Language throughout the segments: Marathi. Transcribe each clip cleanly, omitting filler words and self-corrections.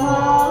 Namo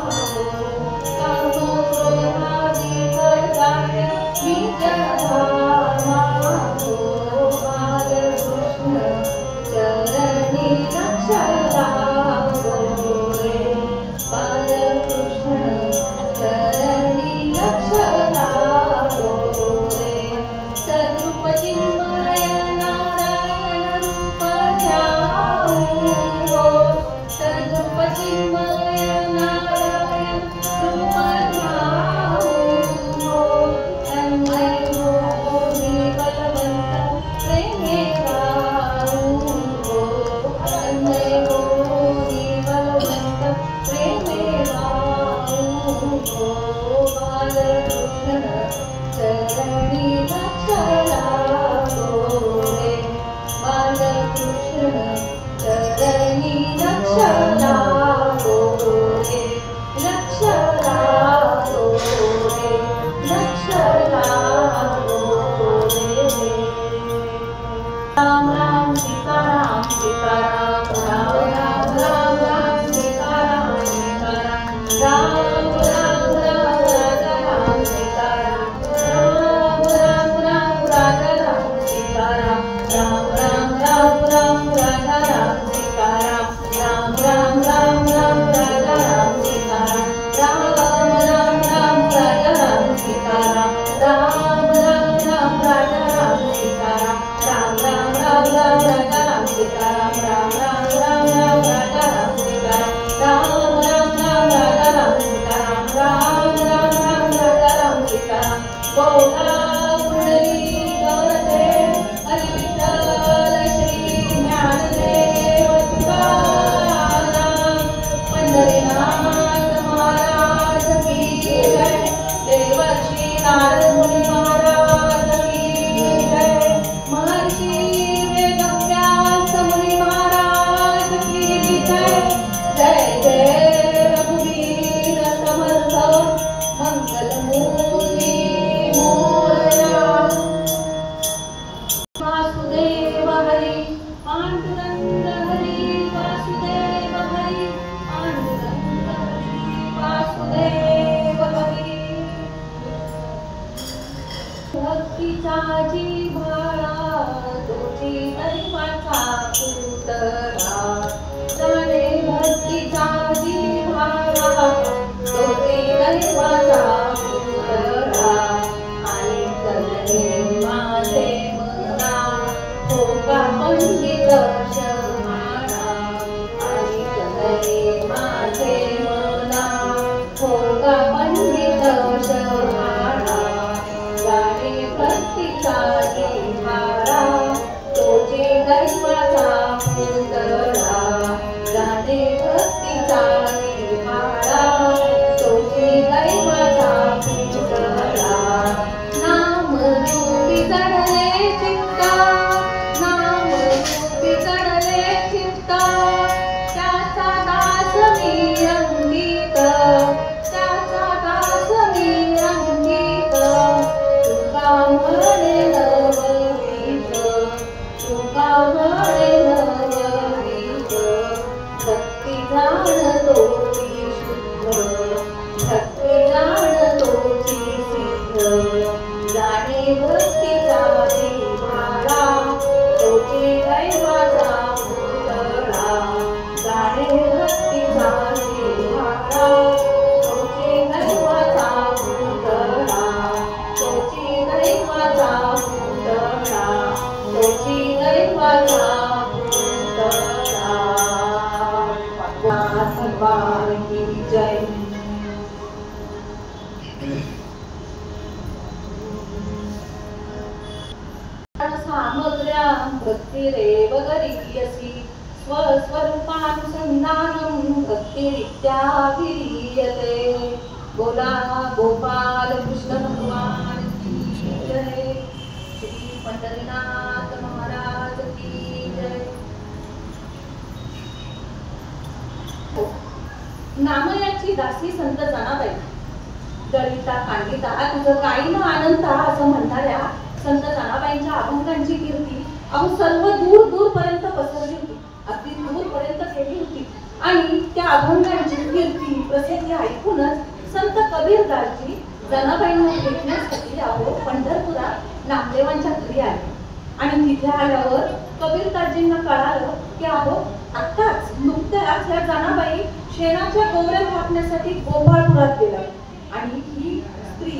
चरणी लक्ष लागो रे, लक्ष लागो रे, लक्ष लागो रे. राम राम सीताराम सीताराम, राम राम राम राम सीताराम सीताराम, राम राम राम राजा राम सीताराम, राम राम राम राजा राम सीताराम, राम राम राम राम राजा राम सीताराम, राम राम राम राम राजा राम सीताराम, राम राम राम राजा राम सीताराम, राम राम राम राजा राम सीताराम, राम राम राम राम राजा राम सीताराम, राम राम राम राम राजा राम सीताराम, राम राम राम राजा राम सीताराम, राम राम राम राजा राम सीताराम. बोला पुंडलिक वरदे हरी विठ्ठल श्री ज्ञानदेव तुकाराम, पंढरीनाथ महाराज की जय, देवर्षी नारद मुनी महाराज की जय, महर्षी वेदव्यास मुनी महाराज की जय. जय जय रघुवीर समर्थ मंगलमूर्ती मोरया. वासुदेव हरी पांडुरंग हरी, वासुदेव हरी पांडुरंग हरी, वासुदेव हरी. भक्तीचा जिव्हाळा तुझी दैवाचा पुतळा, जाणे भक्तीचा जिव्हाळा तुझी दैवाचा पुतळा, आणि करणे माझे मना भोगा पंडित शहाणा, आणि करणे माझे मना भोगा पंडित शहाणा, जाणे भक्तीचा जिव्हाळा तुझे दैवाचा पुतळा, जाणे भक्तीचा जिव्हाळा तुझे दैवाचा पुतळा. नाम रूपी जडले चित्ता, नाम रूपी जडले चित्ता, त्याचा दास मी रंगीत, त्याचा दास मी रंगीत. तुका म्हणे नववीत, तुका म्हणे नववीत. भक्ती जाणतोची शुद्ध, भक्ती जाणतोची सिद्ध, जाणे भक्तीचा जिव्हाळा तोची दैवाचा पुतळा, जाणे भक्तीचा जिव्हाळा तोची दैवाचा पुतळा, तोची दैवाचा पुतळा, तोची दैवाचा पुतळा. भगवान की जय. सामग्र्या भक्तिरेव गरीयसी, स्वस्वरूपानुसंधानं भक्तिरित्याभिधीयते. बोला गोपाल कृष्ण भगवान की जय, श्री पंढरीनाथ महाराज की जय. नामयाची दासी संत जनाबाई, दलिता कांडिता तुझं काही न आनंदा असं म्हणणाऱ्या संत जनाबाईंच्या अभंगांची कीर्ती अहो सर्व दूर दूर पर्यंत पसरली होती, अगदी दूर पर्यंत गेली होती. आणि त्या अभंगांची कीर्ती प्रसिद्धी ऐकूनच संत कबीरदासजी जनाबाईंना भेटण्यासाठी अहो पंढरपुरात नामदेवांच्या घरी आले. आणि तिथे आल्यावर कबीरदासजींना कळालं की अहो आत्ताच नुकत्याच ह्या जनाबाई शेणाच्या गोवऱ्या कापण्यासाठी गोपाळपुरात गेल्या, आणि ही स्त्री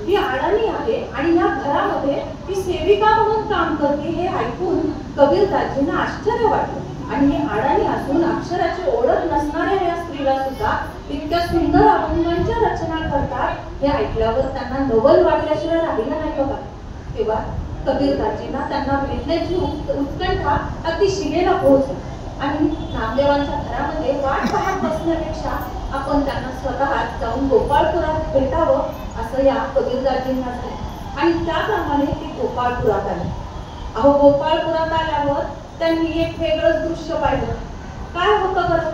ही अडाणी आहे आणि या घरामध्ये ती सेविका म्हणून काम करते. हे ऐकून कबीरदासजींना आश्चर्य वाटलं. आणि हे अडाणी असून अक्षराची ओळख नसणाऱ्या या स्त्रीला सुद्धा इतक्या सुंदर अभंगांच्या रचना करतात हे ऐकल्यावर त्यांना नवल वाटल्याशिवाय राहिलं नाही बघा. तेव्हा कबीरदासजींना त्यांना भेटण्याची उत्कंठा अगदी शिगेला पोहोचली. आणि नामदेवांच्या घरामध्ये वाट पाहत बसण्यापेक्षा आपण त्यांना स्वतः जाऊन गोपाळपुरात भेटावं असं या कबीरदासजींना झालं. आणि त्याप्रमाणे ती गोपाळपुरात आली. अहो गोपाळपुरात आल्यावर त्यांनी एक वेगळंच दृश्य पाहिलं. काय होतं बरं?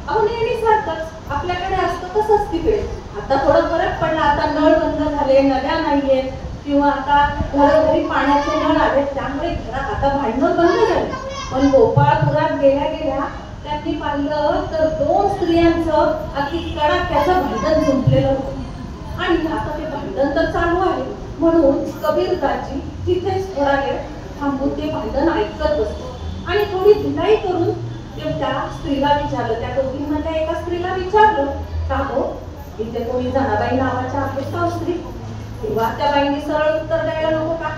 अहो नेहमीसारखंच आपल्याकडे असतं तसंच तिकडे. आता थोडं फरक पडला, आता नळ बंद झाले, नद्या नाहीयेत किंवा आता घरोघरी पाण्याचे नळ आले, त्यामुळे घरात आता भांडणं बंद झाले. पण गोपाळपुरात गेल्या गेल्या त्यांनी पाहिलं तर 2 स्त्रियांचं अगदी कडाक्याचं भांडण जुंपलेलं होतं. आणि आता ते भांडण तर चालू आहे म्हणून कबीरदासजी तिथेच थोडा वेळ थांबून ते भांडण ऐकत बसतो आणि थोडी धिलाई करून त्या स्त्रीला विचारलं, त्या दोघींमधल्या एका स्त्रीला विचारलं, का हो इथे कोणी जनाबाई नावाच्या आहेत का स्त्री? तेव्हा त्या बाईंनी सरळ उत्तर द्यायला नको का?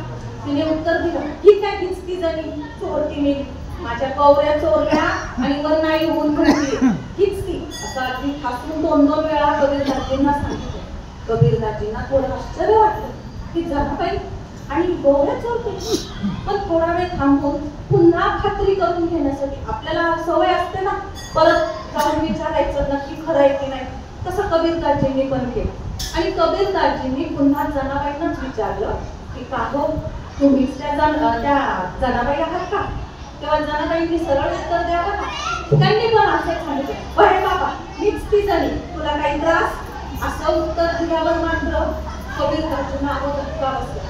तिने उत्तर दिलं, ठीक आहे, हीच ती जणी चोरती मी, माझ्या कवऱ्या चोरल्या आणि वर नाही होऊन घडली, हीच ती. असं अगदी ठासून 2-2 वेळा कबीरदासजींना सांगितलं. कबीरदासजींना थोडं आश्चर्य वाटलं की जनाबाई आणि गवऱ्या चोरते. पण थोडा वेळ थांबून पुन्हा खात्री करून घेण्यासाठी, आपल्याला सवय असते ना परत जाऊन विचारायचं नक्की खरं आहे की नाही, तसं कबीरदासजींनी पण केलं. आणि कबीरदासजींनी पुन्हा जनाबाईंनाच विचारलं की का हो तुम्हीच त्या जनाबाई आहात का? तेव्हा जनाबाईंनी सरळ उत्तर द्यावं ना. त्यांनी पण असे सांगितलं, बरे बाबा मीच ती जणी, तुला काही त्रास? असं उत्तर दिल्यावर मात्र कबीरदासजींना धक्का बसला.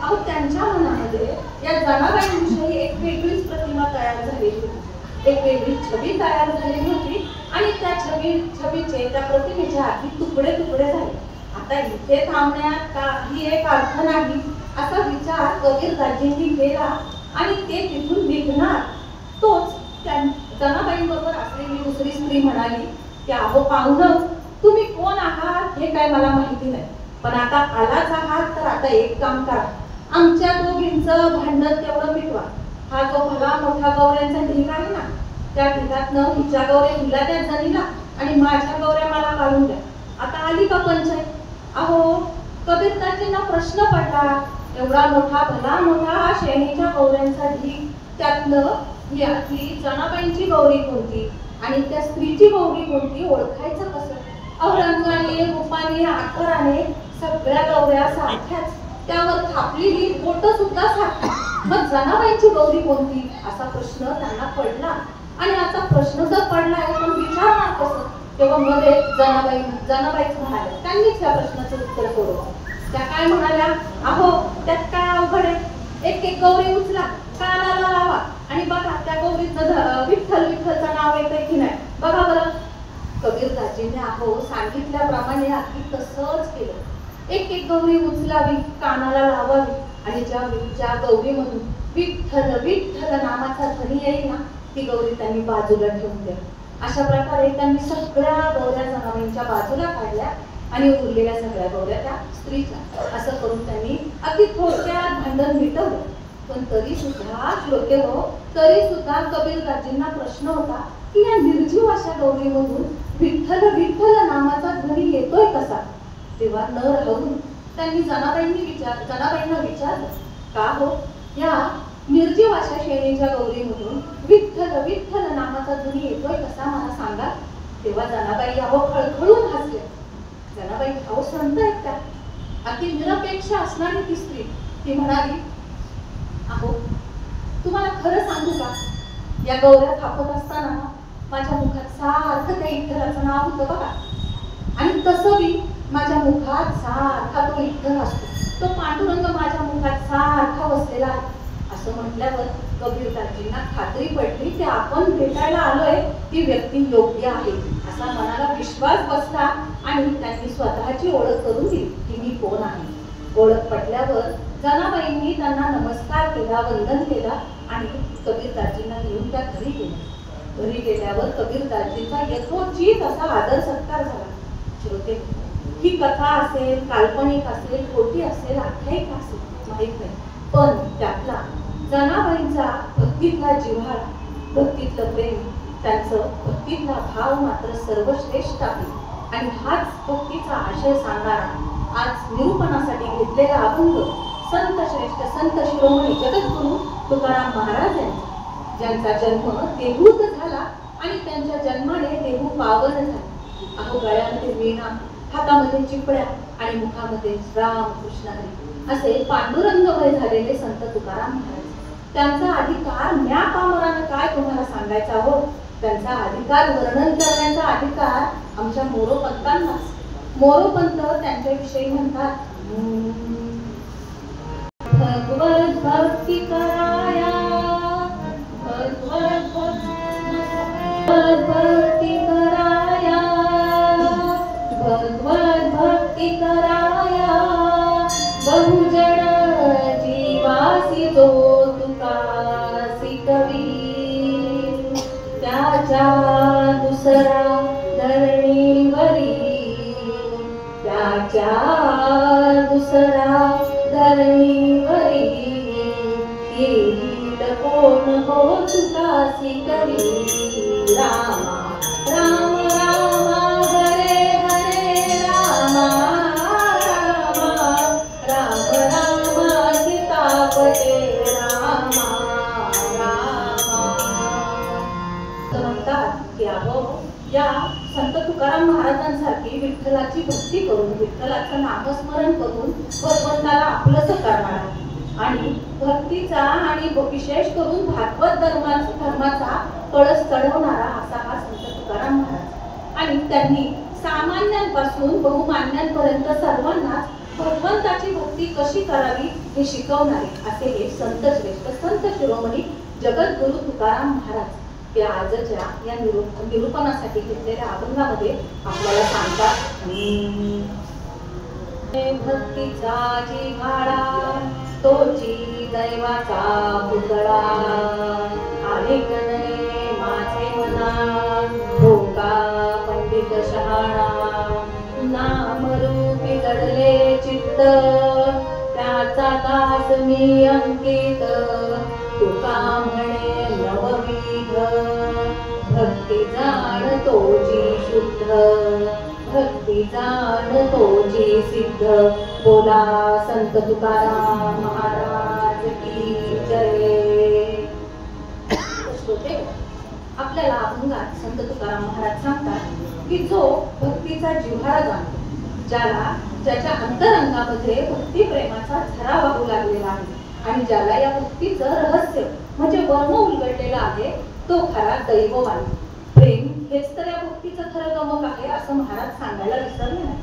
अहो त्यांच्या मनामध्ये या जनाबाईंविषयी एक वेगळीच प्रतिमा तयार झालेली होती, एक वेगळी छबी तयार झालेली होती. आणि त्या छबीचे त्या प्रतिमेचे आधी तुकडे तुकडे झाले. आता इथे थांबण्यात काही एक अर्थ नाही असा विचार कबीरदासजींनी केला आणि ते तिथून निघणार तोच त्या जनाबाईंबरोबर असलेली दुसरी स्त्री म्हणाली की अहो पाहुणं, तुम्ही कोण आहात हे काय मला माहिती नाही, पण आता आलाच आहात तर आता एक काम करा, आमच्या दोघींचं भांडण तेवढं मिटवा. हा जो भला मोठा गौऱ्यांचा ढीग आहे ना, त्या ढिगातनं हिच्या गौऱ्या हिला त्या जणीला आणि माझ्या गौऱ्या मला काढून द्या. आता आली का पंचायत? अहो कबीरदासजींना प्रश्न पडला, एवढा मोठा भला मोठा शेणीच्या गौऱ्यांचा ढीग, त्यातलं ही जनाबाईंची गौरी कोणती आणि त्या स्त्रीची गौरी कोणती ओळखायचं कसं? रंगाने रूपाने आकाराने सगळ्या गौऱ्या सारख्याच, त्यावर थापलेली बोट सुद्धा सारखी, मग जनाबाईंची गौरी कोणती असा प्रश्न त्यांना पडला. आणि आता प्रश्न तर पडलाय पण विचारणार कसं? तेव्हा मध्ये जनाबाईच म्हणाल्या, त्यांनीच त्या प्रश्नाचं उत्तर सोडवलं. त्या काय म्हणाल्या, अहो त्यात काय अवघड आहे, एक एक गौरी उचला, कानाला लावा आणि बघा त्या गौरीतनं विठ्ठल विठ्ठलचं नाव येतंय की नाही बघा बरं. कबीरदासजींनी अहो सांगितल्याप्रमाणे अगदी तसंच केलं. एक एक गौरी उचलावी, कानाला लावावी आणि ज्या गौरीमधून विठ्ठल विठ्ठल नामाचा ध्वनी येईल ना, ती गौरी त्यांनी बाजूला ठेवून द्या. अशा प्रकारे त्यांनी सगळ्या गौऱ्या जनाबाईंच्या बाजूला काढल्या आणि उरलेल्या सगळ्या गौऱ्या त्या स्त्रीच्या. असं करून त्यांनी अगदी थोडक्यात भांडण मिटवलं. पण तरी सुद्धा श्रोते हो, तरी सुद्धा कबीरदासजींना प्रश्न होता की या निर्जीव अशा गौरीमधून विठ्ठल विठ्ठल नामाचा ध्वनी येतोय कसा? तेव्हा न राहून त्यांनी जनाबाईंना विचारलं, का हो या निर्जीव अशा शेणीच्या गौरीमधून विठ्ठल विठ्ठल नामाचा ध्वनी येतोय कसा मला सांगा? तेव्हा जनाबाई अहो खळखळून हसल्या. जनाबाई अहो संत आहेत त्या, अगदी निरपेक्ष असणारी ती स्त्री. ती म्हणाली, अहो तुम्हाला खरं सांगू का, या गौऱ्या थापत असताना माझ्या मुखात सारखं त्या विठ्ठलाचं नाव होतं बघा, आणि तसं मी माझ्या मुखात सारखा तो विठ्ठल असतो, तो पांडुरंग माझ्या मुखात सारखा बसलेला आहे. असं म्हटल्यावर कबीरदासजींना खात्री पडली की आपण भेटायला आलोय ती व्यक्ती योग्य आहे असा मनाला विश्वास बसला. आणि त्यांनी स्वतःची ओळख करून दिली की मी कोण आहे. ओळख पटल्यावर जनाबाईंनी त्यांना नमस्कार केला, वंदन केला आणि कबीरदासजींना घेऊन त्या घरी गेल्या. घरी गेल्यावर कबीरदासजींचा यथोचित असा आदर सत्कार झाला. श्रोते, ही कथा असेल, काल्पनिक असेल, खोटी असेल, आख्यायिक असेल माहित नाही, पण त्यातला जनाबाईंचा भक्तीतला जिव्हाळा, भक्तीतलं प्रेम, त्यांचं भक्तीतला भाव मात्र सर्वश्रेष्ठ आहे. आणि हाच भक्तीचा आशय सांगणारा आज निरूपणासाठी घेतलेला अभंग संत श्रेष्ठ संत शिरोमणी जगद्गुरु तुकाराम महाराज यांचा, ज्यांचा जन्म देहूत झाला आणि त्यांच्या जन्माने देहू पावन झाला. अहो गळ्यामध्ये वीणा, हातामध्ये चिपळ्या आणि मुखामध्ये राम कृष्ण हरी असे पांडुरंगमय झालेले संत तुकाराम महाराज. त्यांचा अधिकार म्या पामरानं काय तुम्हाला सांगायचा हो. त्यांचा अधिकार वर्णन करण्याचा अधिकार आमच्या मोरोपंतांना. मोरोपंत त्यांच्याविषयी म्हणतात, भगवत भक्ती कराया, भगवत भक्ती कराया, भगवत भक्ती कराया, बहुजन जीवासी जो तुकासी कवी, त्याच्या दुसरा धरणीवरी, त्याच्या दुसरा धरणीवरी, येईल कोण हो तुकासी कवी. रामा राम रामा हरे हरे रामा, रामा राम रामा सीतापते रामा, रामा. म्हणतात की अहो या संत तुकाराम महाराजांसारखी विठ्ठलाची भक्ती करून, विठ्ठलाचं नामस्मरण करून भगवंताला आपलंसं करणारा आणि भक्तीचा आणि विशेष करून भागवत धर्माचा कळस चढवणारा असा हा संत तुकाराम महाराज. आणि त्यांनी सामान्यांपासून बहुमान्यांपर्यंत सर्वांनाच भगवंताची भक्ती कशी करावी हे शिकवणारे असे हे संत श्रेष्ठ संत शिरोमणी जगद्गुरु तुकाराम महाराज ते आजच्या या निरूपणासाठी घेतलेल्या अभंगामध्ये आपल्याला सांगतात. भक्तीचा जिव्हाळा तोची दैवाचा पुतळा, आलिंगने माझे मना धोका पंडित शहाणा, नामरूपी जडले चित्त त्याचा दास मी अंकित, तुका म्हणे नवविध, भक्ती जाण तोची शुद्ध, भक्ती जाण तोची सिद्ध. बोला संत तुकाराम महाराज की जय. आपल्याला अभंगात संत तुकाराम महाराज सांगतात की जो भक्तीचा जिव्हाळा जाणतो, ज्याच्या अंतरंगामध्ये भक्ती प्रेमाचा झरा वाहू लागलेला आहे आणि ज्याला या भक्तीचं रहस्य म्हणजे वर्म उलगडलेलं आहे, तो खरा दैववान. प्रेम हेच तर या भक्तीचं खरं गमक आहे असं महाराज सांगायला विसरले नाही.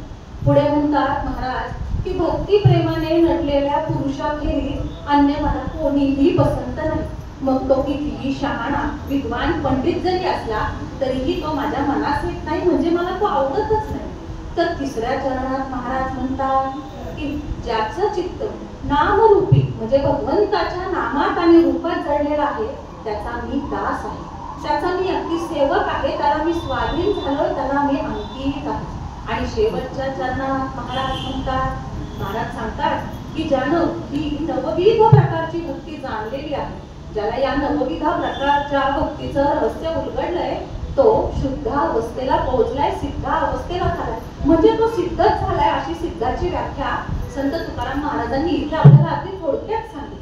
पुढे म्हणतात महाराज की भक्ती प्रेमाने नटलेल्या पुरुषाखेरीज अन्य मला कोणीही पसंत नाही. मग तो कितीही शहाणा विद्वान पंडित जरी असला तरीही तो माझ्या मनास येत नाही, म्हणजे मला तो आवडतच नाही. तर तिसऱ्या चरणात महाराज म्हणतात की ज्याचं चित्त नामरूपी म्हणजे भगवंताच्या नामात आणि रूपात जडलेला आहे त्याचा मी दास आहे, त्याचा मी अगदी सेवक आहे, त्याला मी स्वाधीन झालो, त्याला मी अंकित आहे. आणि शेवटच्या चरणात महाराज सांगतात की ज्यानं ही नवविध प्रकारची भक्ती जाणलेली आहे, ज्याला या नवविध प्रकारच्या भक्तीचं रहस्य उलगडलंय, तो शुद्ध अवस्थेला पोहोचलाय, सिद्ध अवस्थेला झालाय, म्हणजे तो सिद्धच झालाय. अशी सिद्धाची व्याख्या संत तुकाराम महाराजांनी इथे आपल्याला अगदी थोडक्यात सांगितली.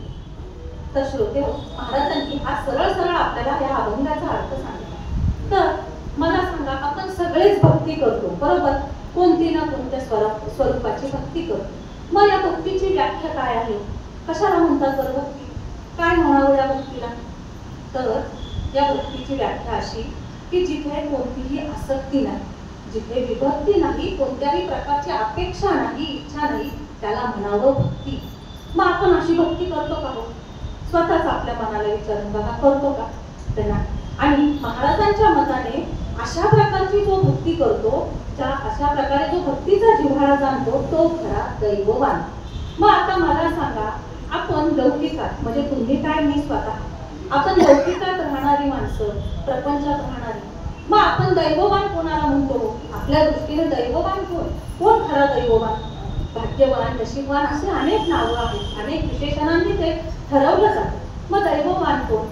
तर श्रोते महाराजांनी हा सरळ आपल्याला या अभंगाचा अर्थ सांगितला. तर मला सांगा, आपण सगळेच भक्ती करतो बरोबर, कोणती ना कोणत्या स्वरूपाची भक्ती करतो. मग या भक्तीची व्याख्या काय आहे, कशाला म्हणतात बरं भक्ती, काय म्हणावं या भक्तीला? तर या भक्तीची व्याख्या अशी की जिथे कोणतीही आसक्ती नाही, जिथे विभक्ती नाही, कोणत्याही प्रकारची अपेक्षा नाही, इच्छा नाही, त्याला म्हणावं भक्ती. मग आपण अशी भक्ती करतो का हो? स्वतःच आपल्या मनाला विचारून बघा, करतो का? आणि महाराजांच्या मताने अशा प्रकारची जो भक्ती करतो, अशा प्रकारे जो भक्तीचा जिव्हाळा जाणतो, तो खरा दैववान. मग आता मला सांगा, आपण लौकिकात म्हणजे तुम्ही काय मी स्वतः, आपण लौकिकात राहणारी माणसं, प्रपंचात राहणारी, मग आपण दैववान कोणाला म्हणतो? आपल्या दृष्टीने दैववान कोण खरा दैववान? भाग्यवान, नशीबवान असे अनेक नावं आहेत, अनेक विशेषणांनी ते ठरवलं जातं. मग दैववान कोण?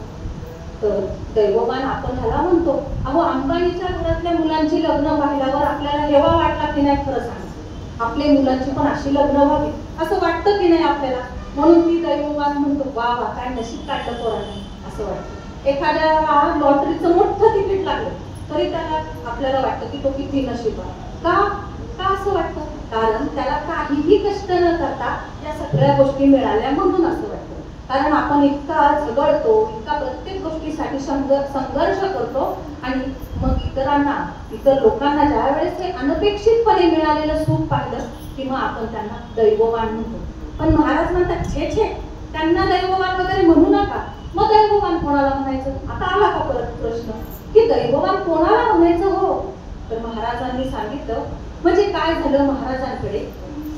तर दैववान आपण ह्याला म्हणतो, अहो अंबानीच्या घरातल्या मुलांची लग्न पाहिल्यावर आपल्याला हेवा वाटला की नाही? खरं सांग, आपल्या मुलांची पण अशी लग्न व्हावी असं वाटतं की नाही आपल्याला? म्हणून ती दैववान म्हणतो, वा वा काय नशीब काढलं पोरांनी असं वाटतं. एखाद्या लॉटरीचं मोठं तिकीट लागलं तरी त्याला आपल्याला वाटतं की तो किती नशीबवान. का असं वाटतं? कारण त्याला काहीही कष्ट न करता या सगळ्या गोष्टी मिळाल्या म्हणून असं वाटतं. कारण आपण इतका झगडतो, इतका प्रत्येक गोष्टीसाठी संघर्ष करतो आणि मग इतर लोकांना ज्या वेळेस ते अनपेक्षितपणे मिळालेलं सुख पाहिलं की मग आपण त्यांना दैववान म्हणतो. पण महाराज म्हणतात छे छे, त्यांना दैववान वगैरे म्हणू नका. मग दैववान कोणाला म्हणायचं? आता आला का परत प्रश्न की दैववान कोणाला म्हणायचं हो? तर महाराजांनी सांगितलं, म्हणजे काय झालं, महाराजांकडे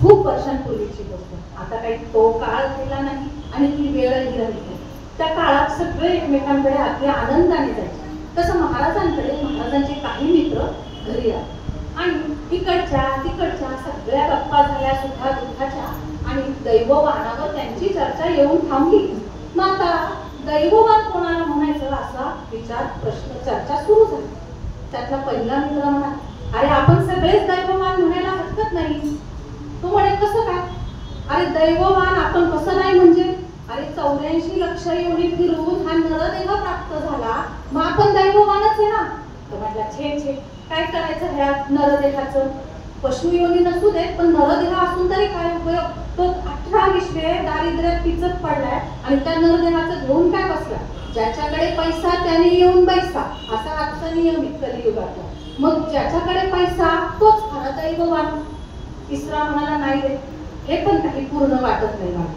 खूप वर्षांपूर्वीची गोष्ट, आता काही तो काळ गेला नाही आणि ती वेळही राहिली. त्या काळात सगळे एकमेकांकडे अगदी आनंदाने जायचे. तसं महाराजांचे काही मित्र घरी आले आणि तिकडच्या सगळ्या गप्पा झाल्या सुखा दुःखाच्या आणि दैववानावर त्यांची चर्चा येऊन थांबली. मग आता दैववान कोणाला म्हणायचं असा प्रश्न चर्चा सुरू झाली. त्यातला पहिला मित्र म्हणा, अरे आपण सगळेच दैववान म्हणायला हरकत नाही. तो म्हणे कसं काय? अरे दैववान आपण कसं नाही म्हणजे? अरे 84 लक्ष योनी फिरून हा नरदेह प्राप्त झाला, मग आपण दैववानच आहे ना. तो म्हटला छे छे, काय करायचं ह्या नरदेहाचं? पशु योनी नसू देत पण नरदेह असून तरी काय उपयोग? तो 18 विश्वे दारिद्र्यात पिचत पडलाय आणि त्या नरदेहाचं घेऊन काय बसला? ज्याच्याकडे पैसा त्याने येऊन बैसा, असा आजचा नियम कलियुगाचा. मग ज्याच्याकडे पैसा तोच खरा दैववान. तिसरा म्हणाला नाही रे, हे पण काही पूर्ण वाटत नाही मला,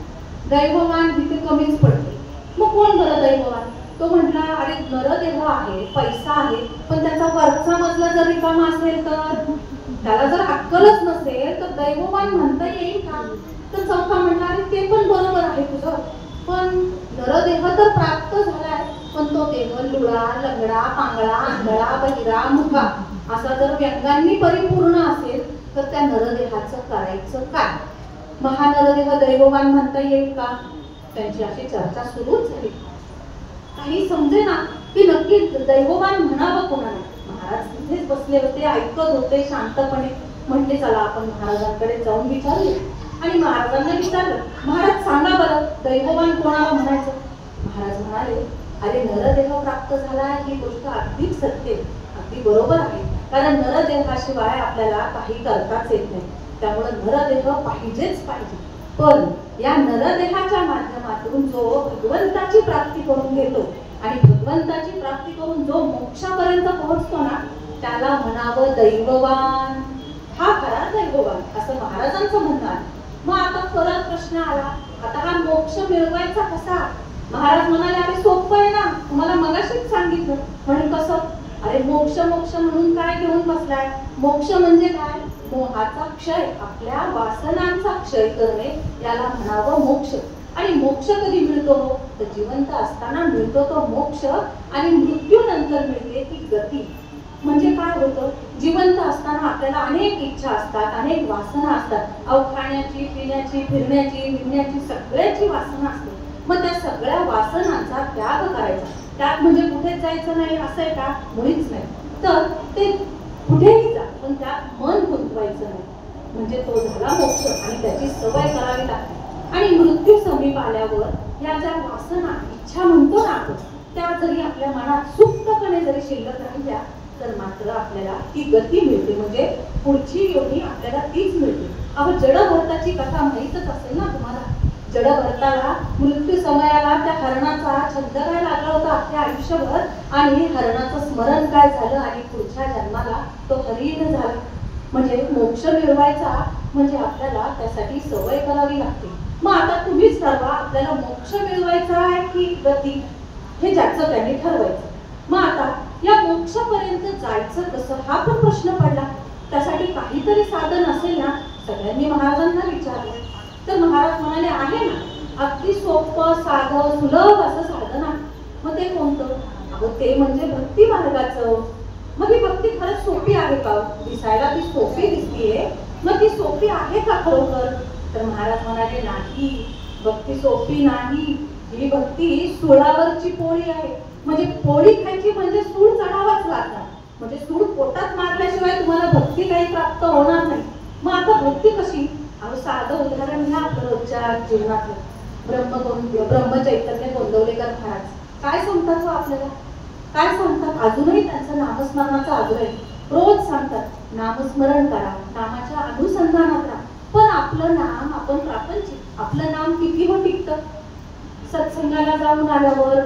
दैववान इथे कमीच पडते. मग कोण बरं दैववान? तो म्हटला अरे नरदेह आहे, पैसा आहे, पण त्याचा वरचा मजला जर रिकामा असेल तर, त्याला जर अक्कलच नसेल तर दैववान म्हणता येईल का? तर चौथा म्हटला अरे ते पण बरोबर आहे तुझं, पण नरदेह तर प्राप्त झालाय, पण तो देह लुळा, लंगडा, पांगळा, आंधळा, बहिरा, मुका असा जर व्यंगांनी परिपूर्ण असेल तर त्या नरदेहाचं करायचं काय? महानरदेह दैववान म्हणता येईल का? त्यांची अशी चर्चा सुरूच झाली. काही समजे ना की नक्की दैववान म्हणावं कोणाला. महाराज तिथेच बसले होते, ऐकत होते शांतपणे. म्हटले चला आपण महाराजांकडे जाऊन विचारूया. आणि महाराजांना विचारलं, महाराज सांगा बरं दैववान कोणाला म्हणायचं? महाराज म्हणाले, अरे नरदेह प्राप्त झाला ही गोष्ट अगदीच सत्य, अगदी बरोबर आहे. कारण नरदेहाशिवाय आपल्याला काही करताच येत नाही, त्यामुळे नरदेह पाहिजेच पाहिजे. पण या नरदेहाच्या माध्यमातून जो भगवंताची प्राप्ती करून घेतो आणि भगवंताची प्राप्ती करून जो मोक्षापर्यंत पोहोचतो ना, त्याला म्हणावं दैववान. हा खरा दैववान असं महाराजांचं म्हणणं आहे. मग आता परत प्रश्न आला, आता हा मोक्ष मिळवायचा कसा? महाराज म्हणाले अरे सोपं आहे ना, तुम्हाला मगाशीच सांगितलं. म्हणून कसं? अरे मोक्ष म्हणून काय घेऊन बसलाय? मोक्ष म्हणजे काय? मोहाचा क्षय, आपल्या वासनांचा क्षय करणे, याला म्हणावं मोक्ष. आणि मोक्ष कधी मिळतो? तर जिवंत असताना मिळतो तो मोक्ष, आणि मृत्यूनंतर मिळते ती गती. म्हणजे काय होतं? जिवंत असताना आपल्याला अनेक इच्छा असतात, अनेक वासना असतात. खाण्याची, पिण्याची, फिरण्याची, निघण्याची सगळ्याची वासना असते. मग त्या सगळ्या वासनांचा त्याग करायचा. त्याग म्हणजे कुठेच जायचं नाही असं आहे का? मुळीच नाही. तर ते कुठेही जा पण त्यात मन गुंतवायचं नाही, म्हणजे तो झाला मोक्ष. आणि त्याची सवय करावी लागते. आणि मृत्यू समीप आल्यावर या ज्या वासना, इच्छा म्हणतो ना आपण, त्या जरी आपल्या मनात सुप्तपणे जरी शिल्लक राहिल्या तर मात्र आपल्याला ती गती मिळते, म्हणजे पुढची योनी आपल्याला तीच मिळते. अहो जडभरताची कथा माहीतच असेल ना तुम्हाला. जडभरताला मृत्यू समयाला त्या हरणाचा छंद काय लागला होता अख्ख्या आयुष्यभर, आणि हरणाचं स्मरण काय झालं आणि पुढच्या जन्माला तो हरिण झाला. म्हणजे मोक्ष मिळवायचा म्हणजे आपल्याला त्यासाठी सवय करावी लागते. मग आता तुम्हीच ठरवा, आपल्याला मोक्ष मिळवायचा आहे की गती, हे ज्याचं त्यांनी ठरवायचं. मग आता या मोक्षापर्यंत जायचं कसं हा पण प्रश्न पडला. त्यासाठी काहीतरी साधन असेल ना? सगळ्यांनी महाराजांना विचारलं. तर महाराज म्हणाले आहे ना, अगदी सोपं, साधं, सुलभ असं साधन आहे. मग ते कोणतं? अहो ते म्हणजे भक्ती मार्गाचं. मग ही भक्ती खरंच सोपी आहे का? दिसायला ती सोपी दिसतीये, मग ती सोपी आहे का खरोखर? तर महाराज म्हणाले नाही, भक्ती सोपी नाही. ही भक्ती सुळावरची पोळी आहे. म्हणजे पोळी खायची म्हणजे सूळ चढावाच लागणार, म्हणजे सूळ पोटात मारल्याशिवाय तुम्हाला भक्ती काही प्राप्त होणार नाही. मग आता भक्ती कशी? अहो साधं उदाहरण घ्या आपलं रोजच्या जीवनातलं. ब्रह्मचैतन्य गोंदवलेकर महाराज काय सांगतात आपल्याला? काय सांगतात? अजूनही त्यांचं नामस्मरणाचा आग्रह आहे. रोज सांगतात नामस्मरण करा, नामाच्या अनुसंधानात राहा. पण आपलं नाम, आपण प्रापंचिक, आपलं नाम किती टिकतं? सत्संगाला जाऊन आल्यावर,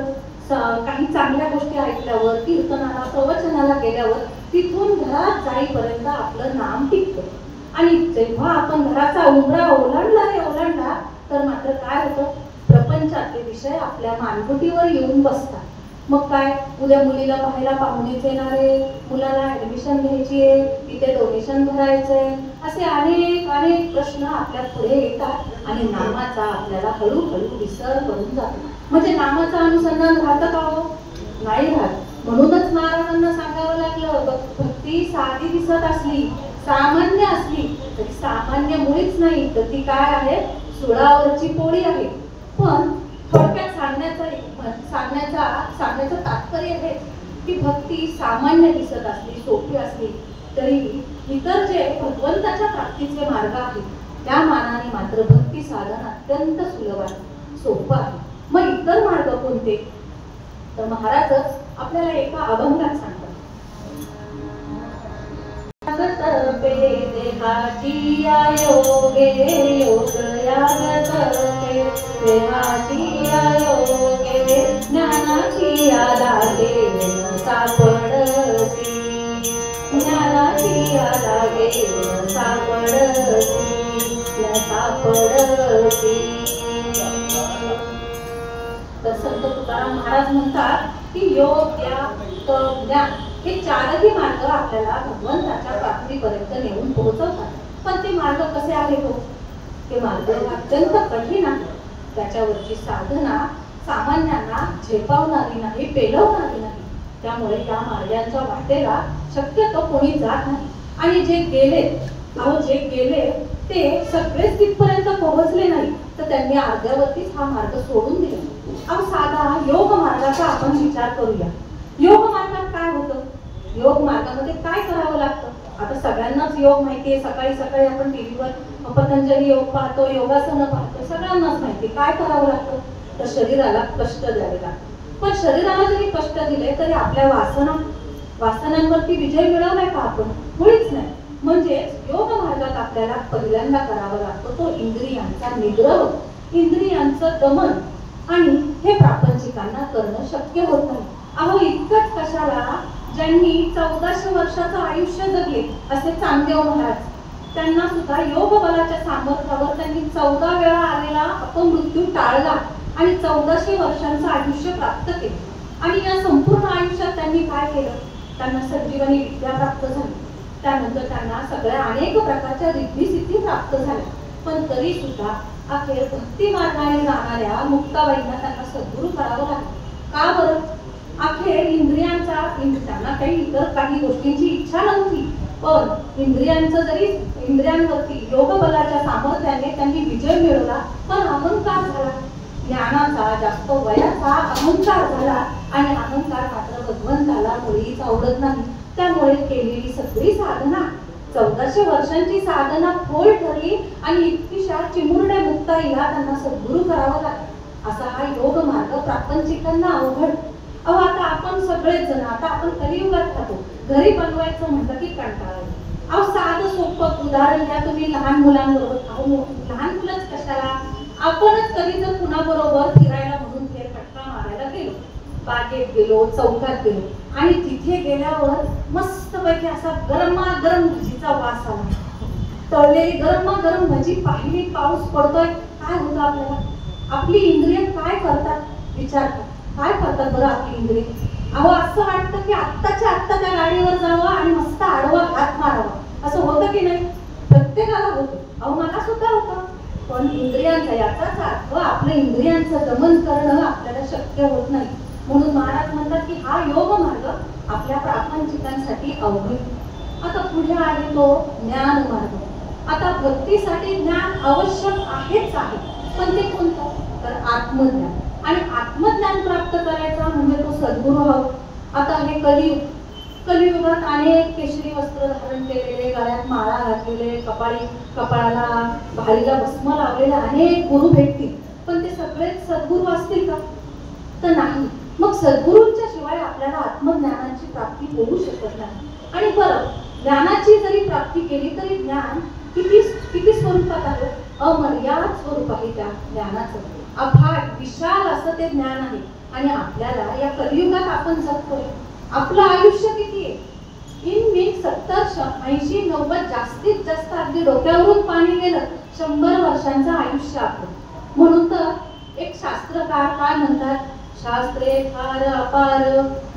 काही चांगल्या गोष्टी ऐकल्यावर, कीर्तनाला प्रवचनाला गेल्यावर तिथून घरात जाईपर्यंत आपलं नाम टिकतं। आणि जेव्हा आपण घराचा उंबरा ओलांडला तर मात्र काय होतं, प्रपंचातले विषय आपल्या मानगुटीवर येऊन बसतात। मग काय, उद्या मुलीला पाहायला पाहुणेच येणारे, मुलाला ऍडमिशन घ्यायची आहे, तिथे डोनेशन भरायचंय, असे अनेक प्रश्न आपल्या पुढे येतात आणि नामाचा आपल्याला हळूहळू विसर पडून जातो। म्हणजे नामाचं अनुसंधान राहतं का हो? नाही राहत। म्हणूनच महाराजांना सांगावं लागलं, भक्ती साधी दिसत असली, सामान्य असली तरी सामान्य मुळीच नाही, तर ती काय आहे, सुळावरची पोळी आहे। पण थोडक्यात सांगण्याचं तात्पर्य हे की भक्ती सामान्य दिसत असली, सोपी असली तरी इतर जे भगवंताच्या प्राप्तीचे मार्ग आहेत त्या मानाने मात्र भक्ती साधन अत्यंत सुलभ आहे, सोपं आहे। मग इतर मार्ग कोणते, तर महाराजच आपल्याला एका अभंगात सांगतात, देहाची योगे योग यागते, देहाची योगे ज्ञानाची लागे सापडसी, ज्ञानाची लागे सापडसी। तर संत तुकाराम महाराज म्हणतात की योग, ज्ञान हे चारही मार्ग आपल्याला भगवंताच्या प्राप्तीपर्यंत नेऊन पोहोचवतात। पण ते मार्ग कसे आहेत हो? ते मार्ग अत्यंत कठीण आहे, त्याच्यावरची साधना सामान्यांना झेपावणारी नाही, पेलवणारी नाही। त्यामुळे या मार्गांच्या वाटेला शक्यतो कोणी जात नाही। आणि जे गेले ते सगळेच तिथपर्यंत पोहोचले नाही, तर त्यांनी अर्ध्यावरतीच हा मार्ग सोडून दिला। अब साधा योग मार्गाचा आपण विचार करूया। योग मार्गात काय होतं, योग मार्गामध्ये काय करावं लागतं? आता सगळ्यांनाच योग माहिती आहे, सकाळी सकाळी आपण टीव्हीवर पतंजली योग पाहतो, योगासनं पाहतो, सगळ्यांनाच माहिती काय करावं लागतं, तर शरीराला कष्ट द्यावे लागतात। पण शरीराला जरी कष्ट दिले तरी आपल्या वासनांवरती विजय मिळवलाय का आपण? मुळीच नाही। म्हणजे योग मार्गात आपल्याला पहिल्यांदा करावा लागतो तो इंद्रियांचा निग्रह, इंद्रियांचं दमन, आणि हे प्रापंचिकांना करणं शक्य होत नाही। अहो इतकंच कशाला, ज्यांनी 1400 वर्षाचं आयुष्य जगले असे चांगदेव महाराज, त्यांना सुद्धा योग बलाच्या सामर्थ्यावर त्यांनी 14 वेळा आलेला अपमृत्यू टाळला आणि 1400 वर्षांचं आयुष्य प्राप्त केले। आणि या संपूर्ण आयुष्यात त्यांनी काय केलं, त्यांना संजीवनी विद्या प्राप्त झाली, त्यानंतर त्यांना सगळ्या अनेक प्रकारच्या रिद्धी सिद्धी प्राप्त झाल्या। पण तरी सुद्धा अखेर भक्ती मार्गाने जाणाऱ्या मुक्ताबाईंना त्यांना सद्गुरू करावं लागलं। का बरं? अखेर त्यांना काही गोष्टींची इच्छा नव्हती, पण इंद्रियांवरती योग बलाच्या सामर्थ्याने त्यांनी विजय मिळवला, पण अहंकार झाला, ज्ञानाचा जास्त वयाचा अहंकार झाला, आणि अहंकार मात्र भगवंताला मुळीच आवडत नाही। त्यामुळे केलेली सगळी साधना 1400 वर्षांची साधना फोल ठरली आणि इतकीशा चिमुरड्या मुक्ताईला त्यांना सद्गुरू करावं लागला। असा हा योग मार्ग प्रापंचिकांना अवघड। अहो आता आपण सगळेच जण, आता आपण कलियुगात राहतो, घरी बनवायचं म्हटलं की कंटाळा येतो। अहो साधं सोपं उदाहरण घ्या तुम्ही, लहान मुलांबरोबर। अहो लहान मुलंच कशाला, आपणच कधी जर कुणाबरोबर फिरायला म्हणून फेरफटका मारायला गेलो, बागेत गेलो, चौकात गेलो, आणि तिथे गेल्यावर मस्तपैकी असा गरमागरम भजीचा वास आला, तळलेली गरमागरम भजी पाहिली, पाऊस पडतोय, काय होतं आपल्याला? आपली इंद्रिय काय करतात विचार करा, काय करतात बरं आपली इंद्रिय? अहो असं वाटतं की आत्ताच्या आत्ता त्या गाडीवर जावं आणि मस्त आडवा हात मारावा, असं होतं की नाही? प्रत्येकाला होतं, अहो मला सुद्धा होतं। पण इंद्रियांचा, याचाच अर्थ आपल्या इंद्रियांचं दमन करणं आपल्याला शक्य होत नाही। म्हणून महाराज म्हणतात की हा योग मार्ग आपल्या प्रापंचिकांसाठी अवघड। आता पुढे आहे तो ज्ञान मार्ग। आता भक्तीसाठी ज्ञान आवश्यक आहेच आहे, पण ते कोणतं? तर आत्मज्ञान। आणि आत्मज्ञान प्राप्त करायचा म्हणजे तो सद्गुरू हवा। आता हे कलियुगात अनेक केशरी वस्त्र धारण केलेले, गळ्यात माळा घातलेले, कपाळाला भारीला भस्म लावलेले अनेक गुरु भेटतील, पण ते सगळेच सद्गुरू असतील का? तर नाही। मग सद्गुरूंच्या शिवाय आपल्याला आत्मज्ञानाची प्राप्ती होऊ शकत नाही। आणि बरं, ज्ञानाची जरी प्राप्ती केली तरी ज्ञान किती स्वरूपात आहे? अमर्याद स्वरूप आहे त्या ज्ञानाचं। अफाट विशाल असं ते ज्ञान आहे. आणि आपल्याला या कलियुगात आपण जगतोय. आपलं आयुष्य किती आहे? इन मीन 70, 80, 90 जास्तीत जास्त अगदी डोक्यावरून पाणी गेलं 100 वर्षांचं आयुष्य आपलं. म्हणून तर एक शास्त्रकार काय म्हणतात, शास्त्रे फार अपार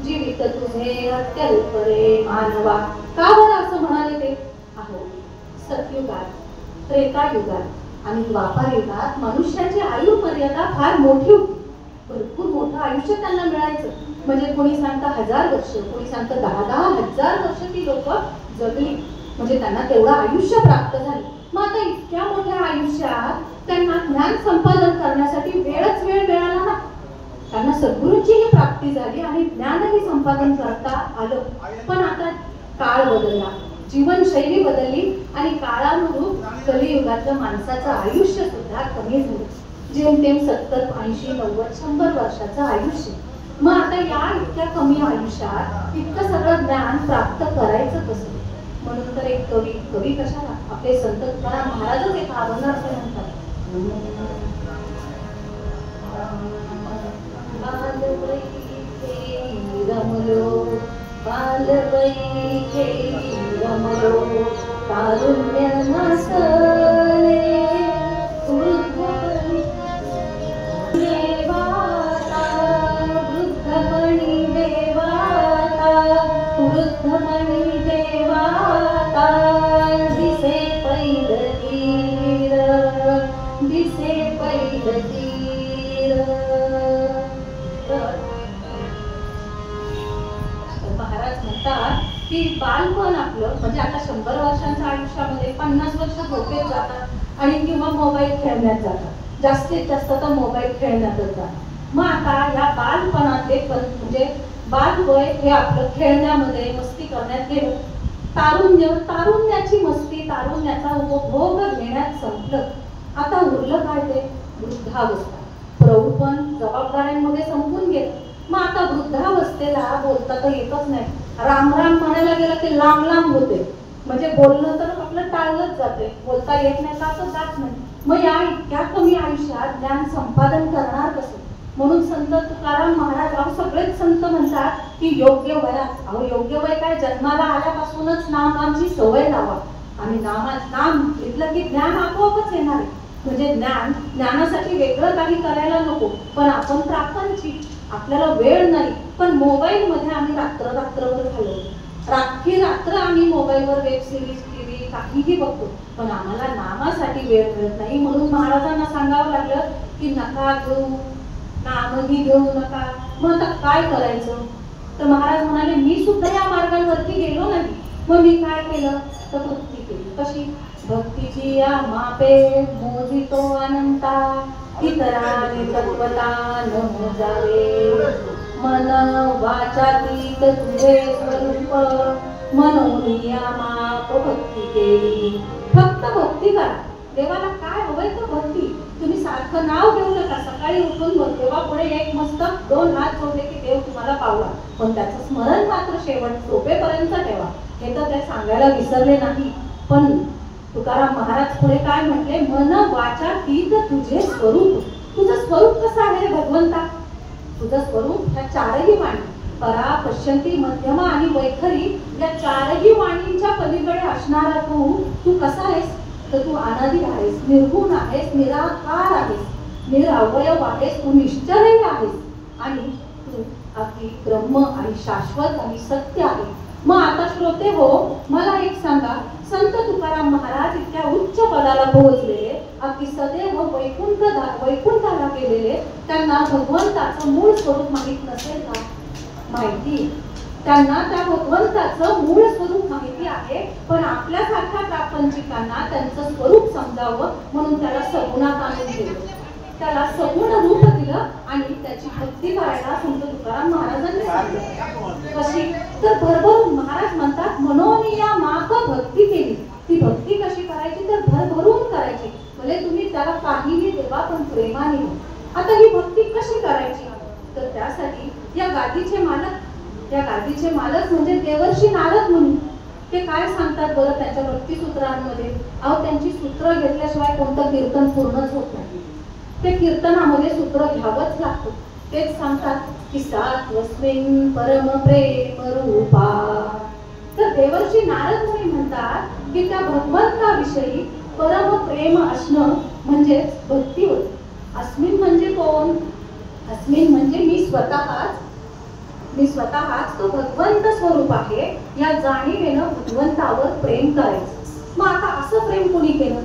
जीवित तुझे अत्यल्प रे मानवा. का बरं असं म्हणाले ते? अहो, सतयुगात, त्रेतायुगात आणि द्वापार युगात मनुष्याची आयु मर्यादा फार मोठी होती. भरपूर मोठं आयुष्य त्यांना मिळायचं. म्हणजे कोणी सांगतं 1000 वर्ष, कोणी सांगतं 10,000 वर्ष ती लोक जगली. म्हणजे त्यांना तेवढं आयुष्य प्राप्त झालं. मग आता इतक्या मोठ्या आयुष्यात त्यांना ज्ञान संपादन करण्यासाठी वेळच वेळ मिळाला ना. त्यांना सद्गुरूंचीही प्राप्ती झाली आणि ज्ञानही संपादन करता आलं. पण आता काळ बदलला, जीवनशैली बदलली आणि काळानुरूप कलियुगातलं माणसाचं आयुष्य सुद्धा कमी झालं. जेमतेम 70, 80, 90, 100 वर्षाचं आयुष्य. मग आता या इतक्या कमी आयुष्यात इतकं सगळं ज्ञान प्राप्त करायचं कसं? म्हणून तर एक कवी कशाला? आपले संत तुकाराम महाराजच एक आव्हानार्थ म्हणतात, तारुण्य नसले वृद्धपणी देवाता दिसे पैदतीर, दिसे पैदतीर. महाराज म्हणतात की बालपण आपलं म्हणजे आता 100 वर्षांच्या आयुष्यामध्ये 50 वर्ष झोपेत जातात आणि किंवा मोबाईल खेळण्यात जातात. जास्तीत जास्त तर मोबाईल खेळण्यातच जातात. मग आता या बालपणातले म्हणजे बालवय हे आपलं खेळण्यामध्ये मस्ती करण्यात गेलं. तारुण्याची मस्ती, तारुण्याचा उपभोग घेण्यात संपलं. आता उरलं काय? ते वृद्धावस्था. प्रौढपण जबाबदाऱ्यांमध्ये संपून गेलं. मग आता वृद्धावस्थेला बोलता तर येतच नाही. राम राम म्हणायला गेलं ते लांब लांब होते. म्हणजे बोलणं तर आपलं टाळलंच जाते, बोलता येत नाही तर असं जात नाही. मग या इतक्या कमी आयुष्यात ज्ञान संपादन करणार कसं? म्हणून संत तुकाराम महाराज, सगळेच संत म्हणतात की योग्य वयात, योग्य वय काय? जन्माला आल्यापासूनच नामाची सवय लावा. आणि नाम घेतलं की ज्ञान आपोआपच येणार आहे. म्हणजे ज्ञानासाठी वेगळं काही करायला नको. पण आपण प्रापंचिक, आपल्याला वेळ नाही. पण मोबाईल मध्ये आम्ही रात्रभर घालवतो. रात्र आम्ही मोबाईलवर वेब सिरीज, टीव्ही काहीही बघतो. पण आम्हाला नामासाठी वेळ मिळत नाही. म्हणून महाराजांना सांगावं लागलं की नका घेऊ, नामही घेऊ नका. मग आता काय करायचं? तर महाराज म्हणाले मी सुद्धा या मार्गांवरती गेलो नाही. मग मी काय केलं? तर भक्ती केली. कशी? भक्तीची या मापे मोजितो अनंता, इतराने तत्वता न मोजावे. मन वाचातीत तुझे स्वरूप, मनोनिया माप भक्ती केली. फक्त भक्ती करा. देवाला काय हवंय तर भक्ती. तुम्ही सारखं नाव घेऊ नका. सकाळी उठून देवापुढे एक मस्तक 2 हात जोडले की देव तुम्हाला पावला. पण त्याचं स्मरण मात्र शेवट झोपेपर्यंत ठेवा. हे तर ते सांगायला विसरले नाही. पण तुकाराम महाराज पुढे काय म्हटले? मन वाचा तीत तुझे स्वरूप. तुझं स्वरूप कसं आहे भगवंता? तुझं स्वरूप ह्या 4ही वाणी, परा, पश्यंती, मध्यमा आणि वैखरी, या 4ही वाणींच्या पलीकडे असणारा तू कसा आहेस? तर तू अनादी आहेस, निर्गुण आहेस, निराकार आहेस, निरअवयव आहेस, तू निश्चलही आहेस आणि तू अगदी ब्रह्म आणि शाश्वत आणि सत्य आहे. मग आता श्रोते हो, मला एक सांगा, संत तुकाराम महाराज इतक्या उच्च पदाला पोहोचलेले, अगदी सदैव वैकुंठाला गेलेले, त्यांना भगवंताचं मूळ स्वरूप माहित नसेल का? माहिती. त्यांना त्या भगवंताचं मूळ स्वरूप माहिती आहे. पण आपल्यासारख्या प्रापंचिकांना त्यांचं स्वरूप समजावं म्हणून त्याला सगुणात आणून दिलं, त्याला सगुण रूप दिलं आणि त्याची भक्ती करायला संत तुकाराम महाराजांनी सांगितलं. कशी? तर भरभरून महाराज म्हणतात मनोनिया माप भक्ती केली. ती भक्ती कशी करायची? तर भरभरून करायची. भले तुम्ही त्याला काहीही देवा पण प्रेमाने द्या. आता ही भक्ती कशी करायची? तर त्यासाठी या गादीचे मालक म्हणजे देवर्षी नारद म्हणून ते काय सांगतात बरं त्यांच्या भक्ती सूत्रांमध्ये? त्यांची सूत्र घेतल्याशिवाय कोणतं कीर्तन पूर्णच होत नाही. ते कीर्तनामध्ये सूत्र घ्यावंच लागतं. तेच सांगतात की सात्वस्मिन् परम प्रेम रूपा. तर देवर्षी नारद मुनी म्हणतात की त्या भगवंताविषयी परम प्रेम असणं म्हणजे भक्ती होती. अस्मिन म्हणजे कोण? अस्मिन म्हणजे मी स्वतःच तो भगवंत स्वरूप आहे या जाणीवेनं भगवंतावर प्रेम करायचं. मग आता असं प्रेम कोणी केलं?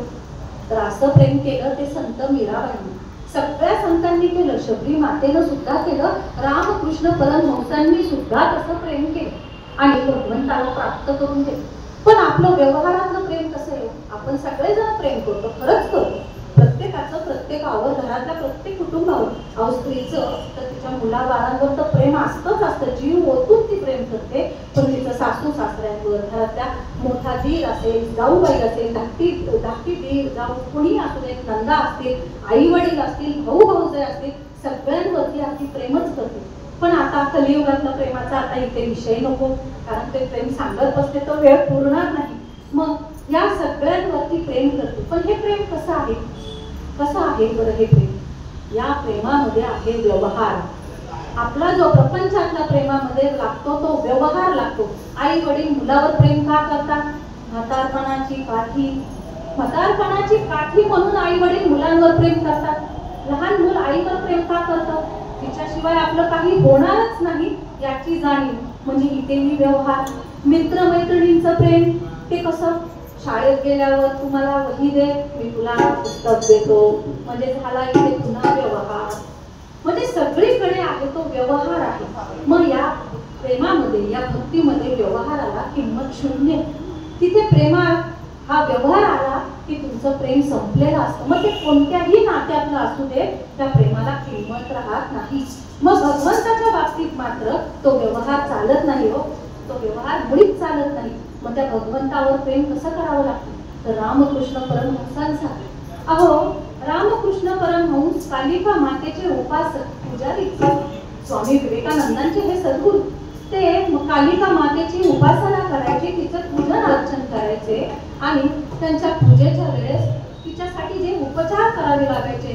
तर असं प्रेम केलं ते संत मीराबाईंनी. सगळ्या संतांनी केलं, शबरी मातेनं सुद्धा केलं, रामकृष्ण परमहंसांनी सुद्धा तसं प्रेम केलं आणि भगवंताला प्राप्त करून दिलं. पण आपलं व्यवहारातलं प्रेम कसं आहे? आपण सगळेजण प्रेम करतो, खरंच करतो. प्रत्येकाचं प्रत्येकावर, घरातल्या प्रत्येक कुटुंबावर, अहो स्त्रीचं तर तिच्या मुलाबाळांवर तर प्रेम असतं, जीव ओतून ती प्रेम करते. पण तिचं सासू सासऱ्यांवर, घरातल्या मोठा दीर असेल, जाऊबाई असेल, धाकटी दीर जाऊ कुणी असू देत, नंदा असतील, आई वडील असतील, भाऊ भाऊजे असतील, सगळ्यांवरती आपली प्रेमच करते. पण आता कलियुगातल्या प्रेमाचा आता इथे विषय नको, कारण ते प्रेम सांगत बसते तर वेळ पुरणार नाही. मग या सगळ्यांवरती प्रेम करते. पण हे प्रेम कसं आहे? बरं हे प्रेम? या प्रेमामध्ये आहे व्यवहार. आपला जो प्रपंचातल्या प्रेमामध्ये लागतो तो व्यवहार लागतो. आई वडील मुलावर प्रेम का करतात? म्हातारपणाची काठी म्हणून आई वडील मुलांवर प्रेम करतात. लहान मूल आईवर प्रेम का करतं? तिच्याशिवाय आपलं काही होणारच नाही याची जाणीव म्हणजे इथेही व्यवहार. मित्रमैत्रिणींचं प्रेम ते कसं? शाळेत गेल्यावर तुम्हाला वही दे, मी तुला पुस्तक देतो, म्हणजे झाला इथे पुन्हा व्यवहार. म्हणजे सगळीकडे आहे तो व्यवहार आहे. मग या प्रेमामध्ये, या भक्तीमध्ये व्यवहाराला किंमत शून्य. तिथे प्रेमात हा व्यवहार आला की तुमचं प्रेम संपलेलं असतं. मग ते कोणत्याही नात्यातलं असू दे, त्या प्रेमाला किंमत राहत नाही. मग भगवंताच्या बाबतीत मात्र तो व्यवहार चालत नाही हो, तो व्यवहार मुळीच चालत नाही. मग त्या भगवंतावर प्रेम कसं करावं लागतं? तर रामकृष्ण परमहंसांचा. अहो रामकृष्ण परमहंस कालिका मातेचे उपासक पुजारी स्वामी विवेकानंदांचे हे सद्गुरू. ते कालिका मातेची उपासना करायचे, तिचं पूजन अर्चन करायचे आणि त्यांच्या पूजेच्या वेळेस तिच्यासाठी जे उपचार करावे लागायचे,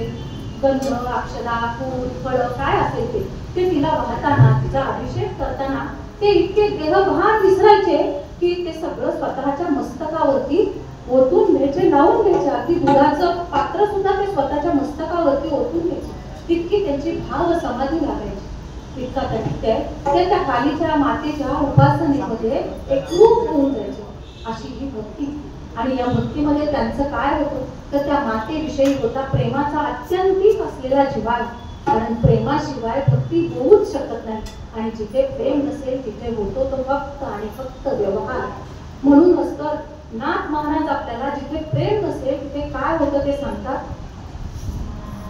गंध, अक्षदा, फूल, फळ काय असेल ते तिला वाहताना, तिचा अभिषेक करताना ते इतके देहभान विसरायचे की ते सगळं स्वतःच्या मस्तकावरती ओतून घ्यायचे, लावून घ्यायचे. अगदी दुधाचं पात्र सुद्धा ते स्वतःच्या मस्तकावरती ओतून घ्यायचे. तितकी त्यांची भाव समाधी लागायची. इतका ते त्या कालीच्या मातेच्या उपासनेमध्ये एकरूप होऊन जायचे. अशी ही भक्ती. आणि या भक्तीमध्ये त्यांचं काय होतं? तर त्या मातेविषयी होता प्रेमाचा अत्यंतिक असलेला जिव्हाळा. कारण प्रेमाशिवाय भक्ती होऊच शकत नाही. आणि जिथे प्रेम नसेल तिथे होतो तो फक्त आणि फक्त व्यवहार. म्हणूनच तर नाथ महाराज आपल्याला जिथे प्रेम नसेल तिथे काय होतं ते सांगतात.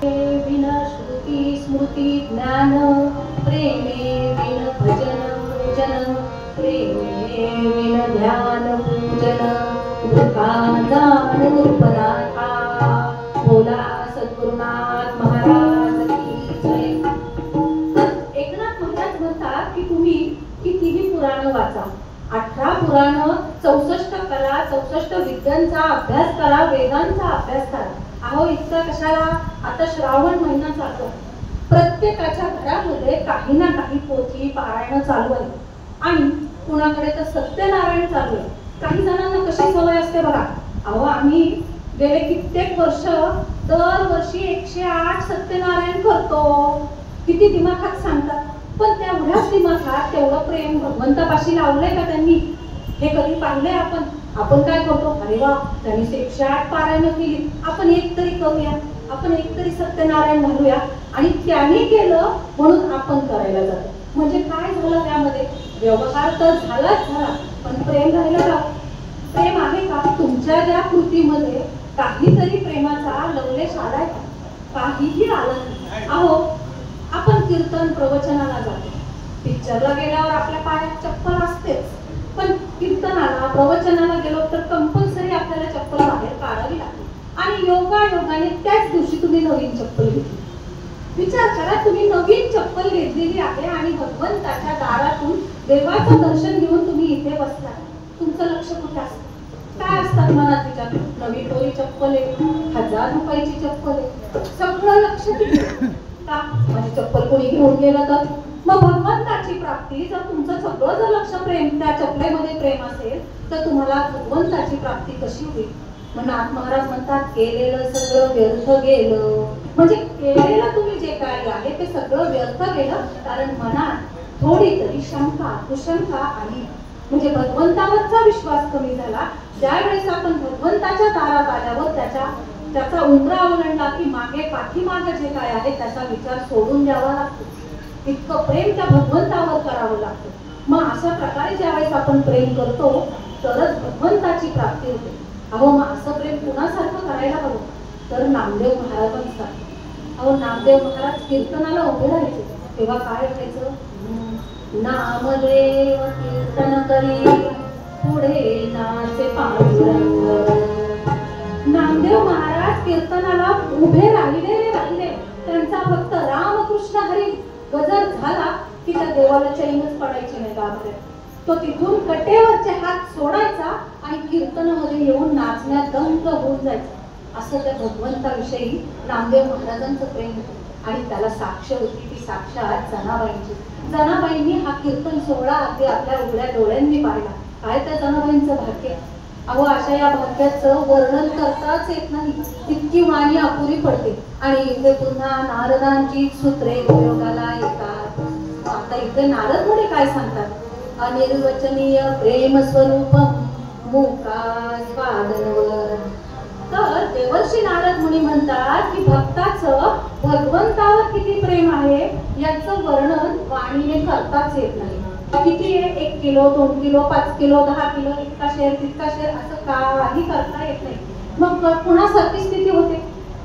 विन श्रुती स्मृती ज्ञान प्रेमे विन भजन पूजन प्रेमे विन ध्यान पूजन पदार्था. बोला सद्गुरुनाथ महाराज की जय. एकनाथ महाराज म्हणतात की तुम्ही कितीही पुराण वाचा, 18 पुराण, 64 कला, 64 विद्यांचा अभ्यास करा, वेदांचा अभ्यास करा. अहो इतका कशाला? आता श्रावण महिना चालतो, प्रत्येकाच्या घरामध्ये काही ना काही पोथी पारायण चालू आहे आणि कुणाकडे तर सत्यनारायण चालू आहे. काही जणांना कशी सवय असते बघा. अहो आम्ही गेले कित्येक वर्ष दरवर्षी 108 सत्यनारायण करतो. किती दिमाखात सांगतात. पण तेवढ्याच दिमाखात तेवढं प्रेम भगवंतापाशी लावलंय का त्यांनी? हे कधी पाहिलंय आपण? आपण काय करतो? अरे वा, त्यांनी 108 पारायण केली, आपण एक तरी करूया, आपण एक तरी सत्यनारायण घालूया. आणि त्यांनी केलं म्हणून आपण करायला जातो. म्हणजे काय झालं त्यामध्ये? व्यवहार तर झालाच झाला, पण प्रेम राहिलं का? प्रेम आहे का? तुमच्या त्या कृतीमध्ये काहीतरी प्रेमाचा लवलेश आलाय का? काहीही आला नाही. अहो आपण कीर्तन प्रवचनाला जातो, पिक्चरला गेल्यावर आपल्या पायात चप्पल असतेच, पण कीर्तनाला प्रवचनाला गेलो तर कंपल्सरी आपल्याला चप्पल बाहेर काढावी लागते. आणि योगायोगाने त्याच दिवशी तुम्ही नवीन चप्पल घेतली. विचार करा, तुम्ही नवीन चप्पल घेतलेली आहे आणि भगवंताच्या दारातून देवाचं दर्शन घेऊन तुम्ही इथे बसला. तुमचं लक्ष कुठे असतं? काय असतात मनात विचार? नवी कोरी चप्पल आहे, 1000 रुपयाची चप्पल आहे, सगळं लक्ष तिथे का? माझी चप्पल कोणी घेऊन गेलं तर? मग भगवंताची प्राप्ती, जर तुमचं सगळं जर लक्ष प्रेम त्या चपलेमध्ये प्रेम असेल तर तुम्हाला भगवंताची प्राप्ती कशी होईल? मग नाथ महाराज म्हणतात, केलेलं सगळं व्यर्थ गेलं. म्हणजे केलेलं तुम्ही जे कार्य आहे ते सगळं व्यर्थ गेलं, कारण मनात थोडी तरी शंका कुशंका आली. म्हणजे भगवंतावरचा विश्वास कमी झाला. ज्यावेळेस आपण भगवंताच्या दारात आल्यावर त्याचा उंबरा ओलांडला की मागे पाठीमागे जे काय आहे त्याचा विचार सोडून द्यावा लागतो. इतकं प्रेम त्या भगवंतावर करावं लागतं. मग अशा प्रकारे ज्यावेळेस आपण प्रेम करतो तरच भगवंताची प्राप्ती होते. अहो, मग असं प्रेम कुणासारखं करायला हवं? तर नामदेव महाराजांसारखं. अहो, नामदेव महाराज कीर्तनाला उभे राहायचे तेव्हा काय व्हायचं? नामदेव कीर्तन करी पुढे नाचे पांडुरंग. नामदेव महाराज कीर्तनाला उभे राहिले. त्यांचा फक्त रामकृष्ण हरी गजर झाला की त्या देवाला चैनच पडायची नाही गाभाऱ्यात. तो तिथून कटेवरचे हात सोडायचा आणि कीर्तनामध्ये येऊन नाचण्यात दंग होऊन जायचा. असं त्या भगवंताविषयी नामदेव महाराजांचं प्रेम होतं. आणि त्याला साक्ष होती ती साक्षात जनाबाईंची. जनाबाईंनी हा कीर्तन सोहळा अगदी आपल्या उघड्या डोळ्यांनी पाहिला. काय त्या जनाबाईंचं भाग्य! अहो, अशा या भाग्याचं वर्णन करताच येत नाही, इतकी वाणी अपुरी पडते. आणि इथे पुन्हा नारदांची सूत्रे उपयोगाला येतात. आता इथे नारद मुनी काय सांगतात? अनिर्वचनीय प्रेम स्वरूप मुखास्वादनवर. तर देवर्षी नारद मुनी म्हणतात की भक्ताचं भगवंतावर किती प्रेम आहे याचं वर्णन वाणीने करताच येत नाही. किती आहे? 1 किलो, 2 किलो, 5 किलो, 10 किलो, इतका शेर तितका शेर असं काही करता येत नाही. मग कुणासारखी स्थिती होते?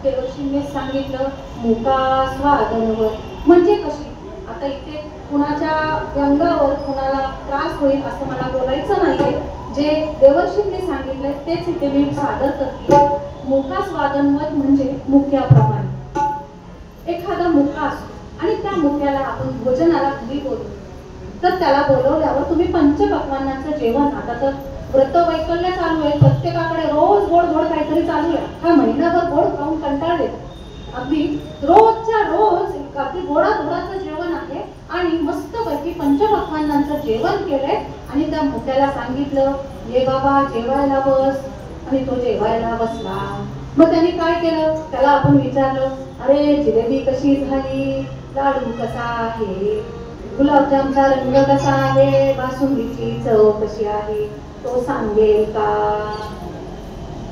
देवर्षींनी सांगितलं मुखास्वादनवर. म्हणजे कशी? आता इथे कुणाच्या व्यंगावर कुणाला त्रास होईल असं मला बोलायचं नाहीये. जे देवर्षींनी सांगितलंय तेच इथे मी सादर करते. मुखास्वादनवर म्हणजे मुख्याप्रमाणे एखादा मुखा असतो आणि त्या मुख्याला आपण भोजनाला घरी बोलवतो. तर त्याला बोलवल्यावर तुम्ही पंचपक्वान्नाचं जेवण, आता तर व्रत वैकल्य चालू आहे, प्रत्येकाकडे रोज गोड गोड काहीतरी चालू आहे. हा महिनाभर गोड खाऊन कंटाळले. अगदी रोजच्या रोज अगदी गोडाचं जेवण आहे आणि मस्तपैकी पंचपक्वान्नांचं जेवण केलंय आणि त्या मुक्याला सांगितलं, ये बाबा जेवायला बस. आणि तो जेवायला बसला. मग त्याने काय केलं? त्याला आपण विचारलं, अरे जिलेबी कशी झाली, लाडू कसा आहे, गुलाबजामचा रंग कसा आहे, बासुंदीची चव कशी आहे, तो सांगेल का?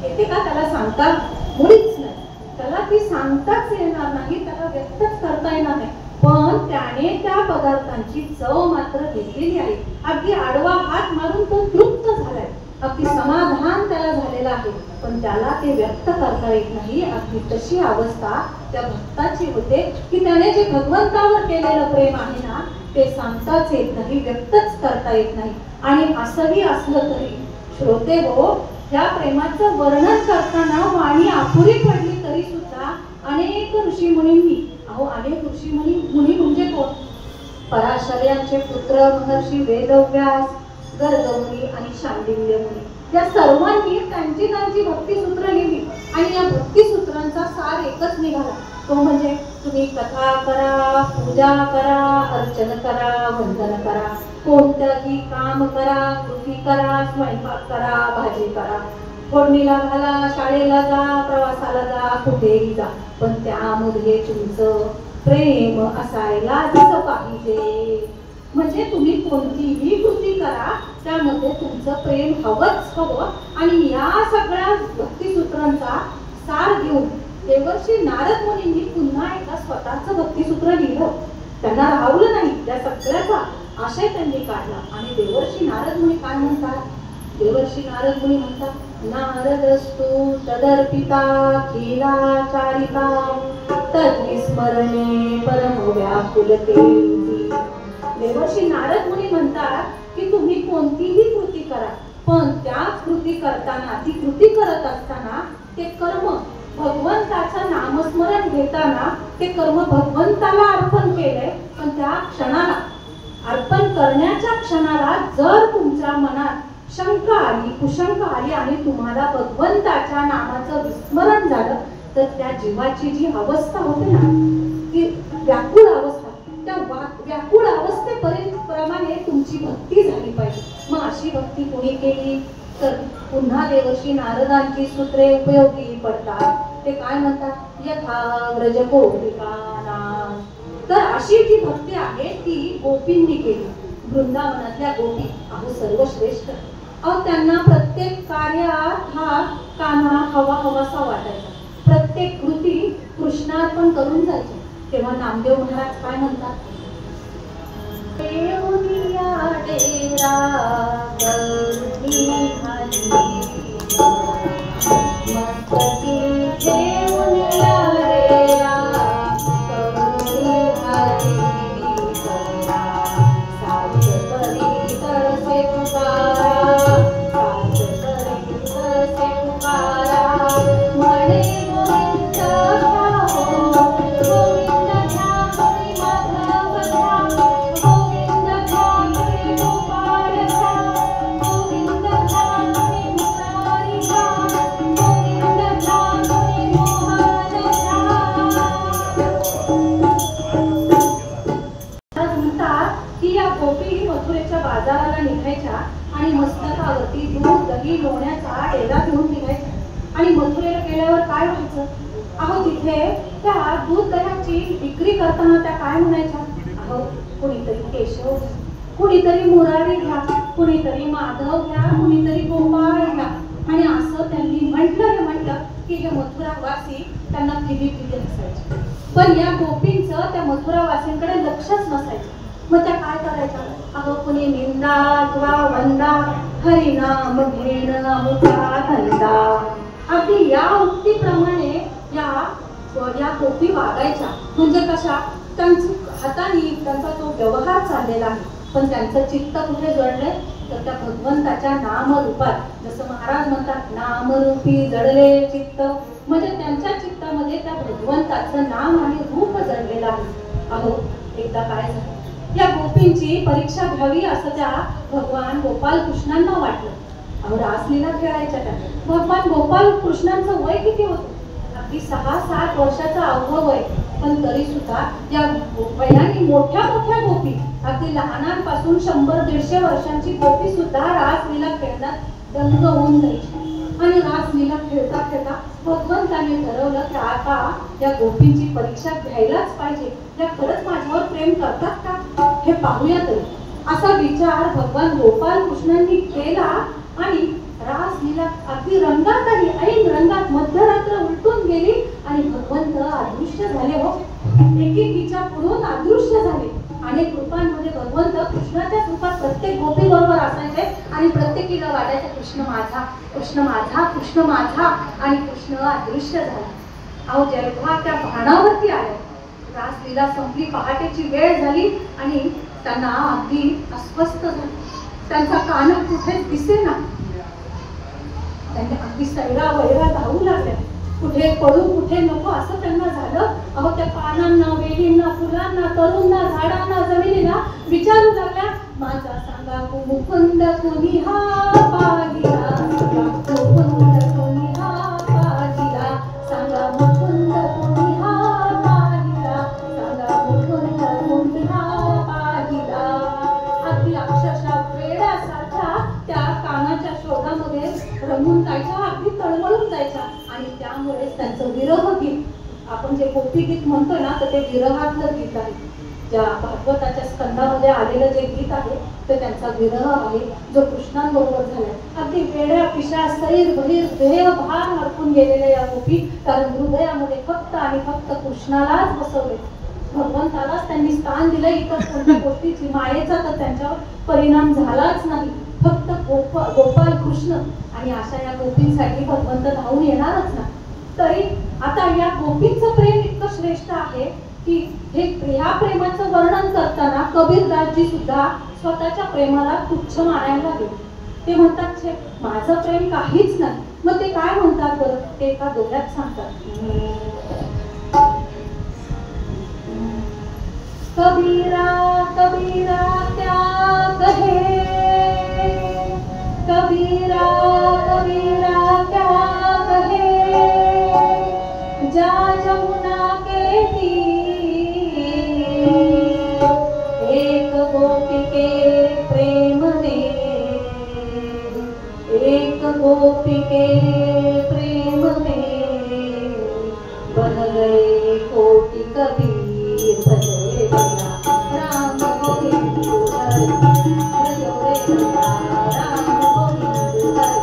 येते का त्याला सांगता? मुळीच नाही. त्याला ती सांगताच येणार नाही, त्याला व्यक्तच करता येणार नाही. पण त्याने त्या पदार्थांची चव मात्र घेतलेली आहे. अगदी आडवा हात मारून तो तृप्त झालाय. अगदी समाधान त्याला झालेलं आहे. पण त्याला ते व्यक्त करता येत नाही. अगदी तशी अवस्था त्या भक्ताची होते की त्याने जे भगवंतावर केलेलं प्रेम आहे ना ते सांगताच येत नाही, व्यक्तच करता येत नाही. आणि असंही असलं तरी श्रोते हो, या प्रेमाचं वर्णन करताना वाणी अपुरी पडली तरी सुद्धा अनेक ऋषीमुनींनी, अहो अनेक ऋषीमुनी म्हणजे कोण? पराशर्यांचे पुत्र महर्षी वेदव्यास, गर्गमुनी आणि शांडिल्य मुनी या सर्वांनी त्यांची भक्तिसूत्र लिहिली. आणि या भक्तिसूत्रांचा सार एकच निघाला, तो म्हणजे तुम्ही कथा करा, पूजा करा, अर्चन करा, वंदन करा, कोणतंही काम करा, कृती करा, स्वयंपाक करा, भाजी करा, फोडणीला घाला, शाळेला जा, प्रवासाला जा, कुठेही जा, पण त्यामध्ये तुमचं प्रेम असायलाच पाहिजे. म्हणजे तुम्ही कोणतीही कृती करा त्यामध्ये तुमचं प्रेम हवं. आणि या सगळ्या भक्तिसूत्रांचा सार घेऊन देवर्षी नारद मुनींनी पुन्हा एकदा स्वतःचं भक्तिसूत्र लिहिलं. त्यांना राहवलं नाही, त्या सगळ्याचा आशय त्यांनी काढला. आणि देवर्षी नारद मुनी काय म्हणतात? देवर्षी नारद मुनी म्हणतात, नारदस्तु तदर्पिता खिलाचारिता तद्विस्मरणे परम व्याकुलते. देवर्षी नारद मुनी म्हणतात की तुम्ही कोणतीही कृती करा, पण त्या कृती करताना, ती कृती करत असताना ते कर्म भगवंताचं नामस्मरण घेताना ते कर्म भगवंताला अर्पण केलंय. पण त्या क्षणाला, अर्पण करण्याच्या क्षणाला जर तुमच्या मनात शंका आली, कुशंका आली आणि तुम्हाला भगवंताच्या नामाचं विस्मरण झालं, तर त्या जीवाची जी अवस्था होते ना, ती व्याकुळ अवस्था, त्या व्याकुळ अवस्थेपर्यंत प्रमाणे तुमची भक्ती झाली पाहिजे. मग अशी भक्ती कोणी केली तर पुन्हा देवर्षी नारदांची सूत्रे उपयोगी पडतात. ते काय म्हणतात, यथा व्रज गोपिकानां. तर अशी जी भक्ती आहे ती गोपींनी केली. वृंदावनातल्या गोपी अहो सर्वश्रेष्ठ. अहो त्यांना प्रत्येक कार्यात हा कान्हा हवा हवासा वाटायचा. प्रत्येक कृती कृष्णार्पण करून जायचे. तेव्हा नामदेव महाराज काय म्हणतात, देवनिया डेरा करुणी हरी मस्तकी देवनिया डेरा करुणी हरी सात करी तरसे पुकारा, सात करी तरसे पुकारा म्हणे गोविंद बाजाराला निघायच्या आणि मस्तकावरती दूध दही लोण्याचा डेरा घेऊन निघायच्या. आणि मथुरेला गेल्यावर काय व्हायचं, अहो तिथे त्या दूध दह्याची विक्री करताना त्या काय म्हणायच्या, अहो कुणीतरी केशव घ्या, कुणीतरी मुरारी घ्या, कुणीतरी माधव घ्या, कुणीतरी गोपाळ घ्या. आणि असं त्यांनी म्हटलं की हे मथुरावासी त्यांना फिदी हसायचे. पण या गोपींचं त्या मथुरावासींकडे लक्षच नसायचं. मग त्या काय करायच्या, अगं कुणी निंदा किंवा वंदा हरिनाम घेण अमुका धंदा. अगदी या उक्तीप्रमाणे या गोपी वागायच्या. म्हणजे कशा, त्यांच्या हाताने त्यांचा जो व्यवहार चाललेला आहे, पण त्यांचं चित्त कुठे जडलंय तर त्या भगवंताच्या नामरूपात. जसं महाराज म्हणतात, नामरूपी जडले चित्त. म्हणजे त्यांच्या चित्तामध्ये त्या भगवंताचं नाम आणि रूप जडलेलं आहे. अहो एकदा काय झालं, या गोपींची परीक्षा घ्यावी असं त्या भगवान गोपाल कृष्णांना वाटलं. अहो रासलीला खेळायच्या त्या. भगवान गोपाल कृष्णांचं वय किती होतं, अगदी 6-7 वर्षाचं अवघं वय. पण तरी सुद्धा या वयाने मोठ्या मोठ्या गोपी, अगदी लहानांपासून 100-150 वर्षांची गोपी सुद्धा रासलीला खेळण्यात दंग होऊन जायची. आणि रासलीला खेळता खेळता भगवंताने ठरवलं की आता या गोपींची परीक्षा घ्यायलाच पाहिजे. या खरंच माझ्यावर प्रेम करतात का हे पाहूया तरी. असा विचार भगवान गोपाल कृष्णांनी केला आणि रासलीला अगदी रंगातही ऐन रंगात मध्यरात्र उलटून गेली आणि भगवंत अदृश्य झाले. हो, एकेकीच्या पुढून अदृश्य झाले. अनेक रूपांमध्ये भगवंत कृष्णाच्या रूपात प्रत्येक गोपी बरोबर असायचे आणि प्रत्येकीला वाटायचं कृष्ण माझा, कृष्ण माझा, कृष्ण माझा. आणि कृष्ण अदृश्य झाला. अहो जेव्हा त्या भानावरती आल्या, रासलीला संपली, पहाटेची वेळ झाली आणि त्यांना अगदी अस्वस्थ झालं. त्यांचा कान कुठे दिसेना. त्यांनी अगदी सैरा वैरा धावू लागल्या. कुठे पडू कुठे नको असं त्यांना झालं. अहो त्या पानांना, वेलींना, फुलांना, तरुंना, झाडांना, जमिनीला विचारू लागल्या, माझा सांगा मुकुंद कोणी हा पाहिला, मुकुंद कोणी हा पाहिला, सांगा मुकुंद कोणी हा पाहिला, सांगा मुकुंद कोणी हा पाहिला. अगदी अक्षरशः वेड्यासारख्या त्या कानाच्या शोधामध्ये रमून जायच्या, अगदी तळमळून जायच्या. आणि त्यामुळेच त्यांचं विरह गीत, आपण जे गोपी गीत म्हणतो ना, तर ते विरहातलं गीत आहे. ज्या भागवताच्या स्कंदामध्ये आलेलं जे गीत आहे ते त्यांचा विरह आहे, जो कृष्णांबरोबर झालाय. अगदी वेड्या पिशा सैर बहिर देह भान हरपून गेलेल्या या गोपी, कारण हृदयामध्ये फक्त आणि फक्त कृष्णालाच बसवले, भगवंतालाच त्यांनी स्थान दिलं. इतर कोणत्या गोष्टीची मायेचा तर त्यांच्यावर परिणाम झालाच नाही. फक्त गोपाल कृष्ण. आणि अशा या गोपींसाठी भगवंत धावून येणारच ना. तरी आता या गोपींचं प्रेम इतकं श्रेष्ठ आहे की ह्या प्रेमाचं वर्णन करताना कबीरदासजी सुद्धा स्वतःच्या प्रेमाला तुच्छ मानायला लागले. ते म्हणतात माझं प्रेम काहीच नाही. मग ते काय म्हणतात बरं, ते एका दोह्यात सांगतात, कबीरा कबीरा क्या कहे, कबीरा एक गोपी के प्रेम में बन गए कोटि कबीर, भजे राम गोविंद हरे, भजो रे भैया राम गोविंद हरे,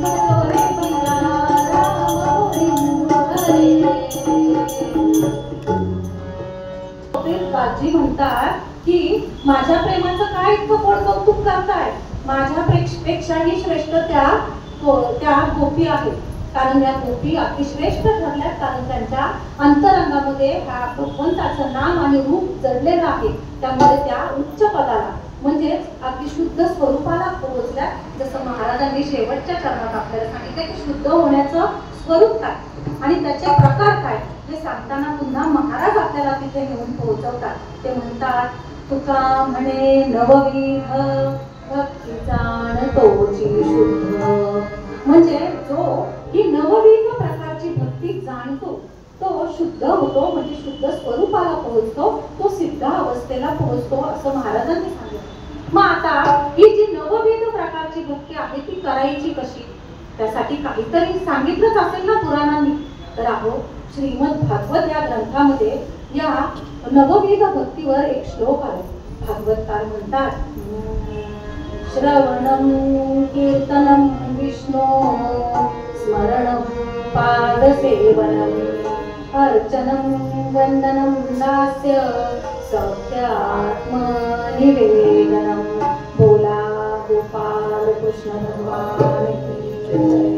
भजो रे भैया राम गोविंद हरे। बाजी म्हणतात की माझ्या प्रेमाचं काय इतकं गोड कौतुक करताय, माझ्या पेक्षाही श्रेष्ठ त्या गोपी आहेत, कारण या गोपी अतिश्रेष्ठ ठरल्यात, कारण त्यांच्या अंतरंगामध्ये ह्या भगवंताचं नाम आणि रूप जडलेलं आहे, त्यामुळे त्या उच्च पदाला म्हणजेच अगदी शुद्ध स्वरूपाला पोहोचल्या। जसं महाराजांनी शेवटच्या चरणात आपल्याला सांगितलं की शुद्ध होण्याचं स्वरूप काय आणि त्याचे प्रकार काय हे सांगताना पुन्हा महाराज आपल्याला तिथे नेऊन पोहोचवतात। ते म्हणतात, तुका म्हणे नवविध भक्ती जाणतोची शुद्ध, म्हणजे जो ही नवविध प्रकारची भक्ती जाणतो तो शुद्ध होतो, म्हणजे शुद्ध स्वरूपाला पोहोचतो, तो सिद्ध अवस्थेला पोहोचतो असं महाराजांनी सांगितलं। मग आता ही जी नवविध प्रकारची भक्ती आहे ती करायची कशी, त्यासाठी काहीतरी सांगितलंच असेल ना पुराणांनी। तर अहो श्रीमद भागवत या ग्रंथामध्ये या नवविध भक्तीवर एक श्लोक आहे। भागवतकार म्हणतात, श्रवणं कीर्तनं विष्णो स्मरणं पादसेवनम् अर्चनं वंदनं दास्य सत्यात्मनिवेदनं। बोला गोपाल कृष्ण भगवान की जय।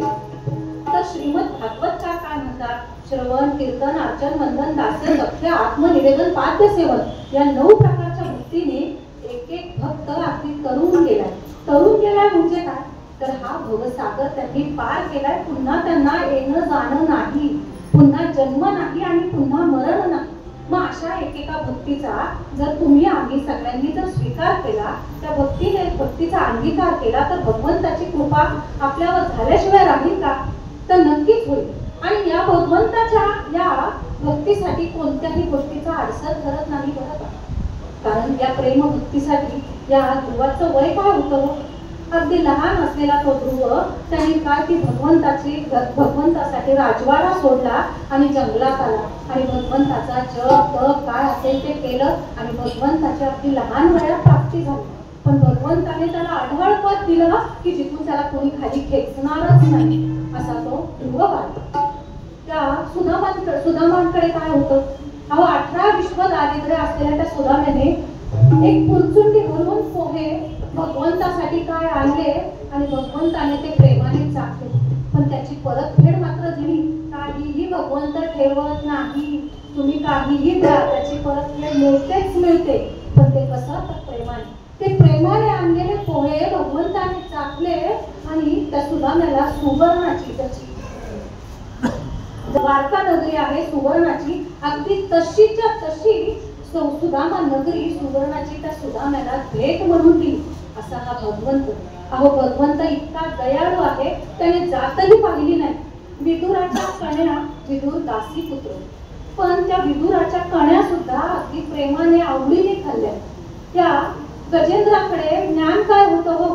तर श्रीमद भागवतकार काय म्हणतात, श्रवण कीर्तन अर्चन वंदन दास्य सत्य आत्मनिवेदन पाद्य सेवन या 9 प्रकारच्या भक्तीने एक एक भक्त अगदी तरुण गेलाय। तरुण गेलाय म्हणजे काय, तर हा भवसागर त्यांनी पार केलाय, पुन्हा त्यांना येणं जाणं नाही, पुन्हा जन्म नाही आणि पुन्हा मरण नाही। मग अशा एकेका भक्तीचा जर तुम्ही आम्ही सगळ्यांनी जर स्वीकार केला, त्या भक्तीचा अंगीकार केला, तर भगवंताची कृपा आपल्यावर झाल्याशिवाय राहील का, तर नक्कीच होईल। आणि या भगवंताच्या या भक्तीसाठी कोणत्याही गोष्टीचा अडसर ठरत नाही बरं का, कारण या प्रेम भक्तीसाठी या ध्रुवाचं वय काय होतं, अगदी लहान असलेला तो ध्रुव त्यांनी काय ती भगवंतासाठी राजवाडा सोडला आणि जंगलात आला आणि भगवंताचा जप तप काय असेल ते केलं आणि भगवंताच्या अगदी लहान वयात प्राप्ती झाली। पण भगवंताने त्याला आढळ पद दिलं की जिथून त्याला कोणी खाली खेचणारच नाही असा तो ध्रुव वाढला। त्या सुदामांकडे काय होतं, अहो 18 विश्व दारिद्र्य असलेल्या त्या सुदाम्याने एक पुरचुंडी भरून पोहे भगवंतासाठी काय आणले आणि भगवंताने ते प्रेमाने चाखले, पण त्याची परतफेड मात्र झाली, काहीही भगवंत ठेवत नाही, तुम्ही काहीही द्या त्याची परतफेड मिळतेच मिळते, पण ते कसं, तर प्रेमाने। ते प्रेमाने आणलेले पोहे भगवंताने चाखले आणि त्या सुदाम्याला सुवर्णाची, त्याची द्वारका नगरी आहे सुवर्णाची, अगदी तशीच्या तशी सुदामा नगरी सुवर्णाची त्या सुदाम्याला भेट म्हणून दिली असा हा भगवंत। अहो भगवंत इतका दयाळू आहे, त्याने जातही पाहिली नाही। विदुराच्या कन्या, विदुर दासी पुत्र, पण त्या विदुराच्या कन्या सुद्धा अगदी प्रेमाने आवडीने खाल्ल्या। त्या गजेंद्राकडे ज्ञान काय होतं हो,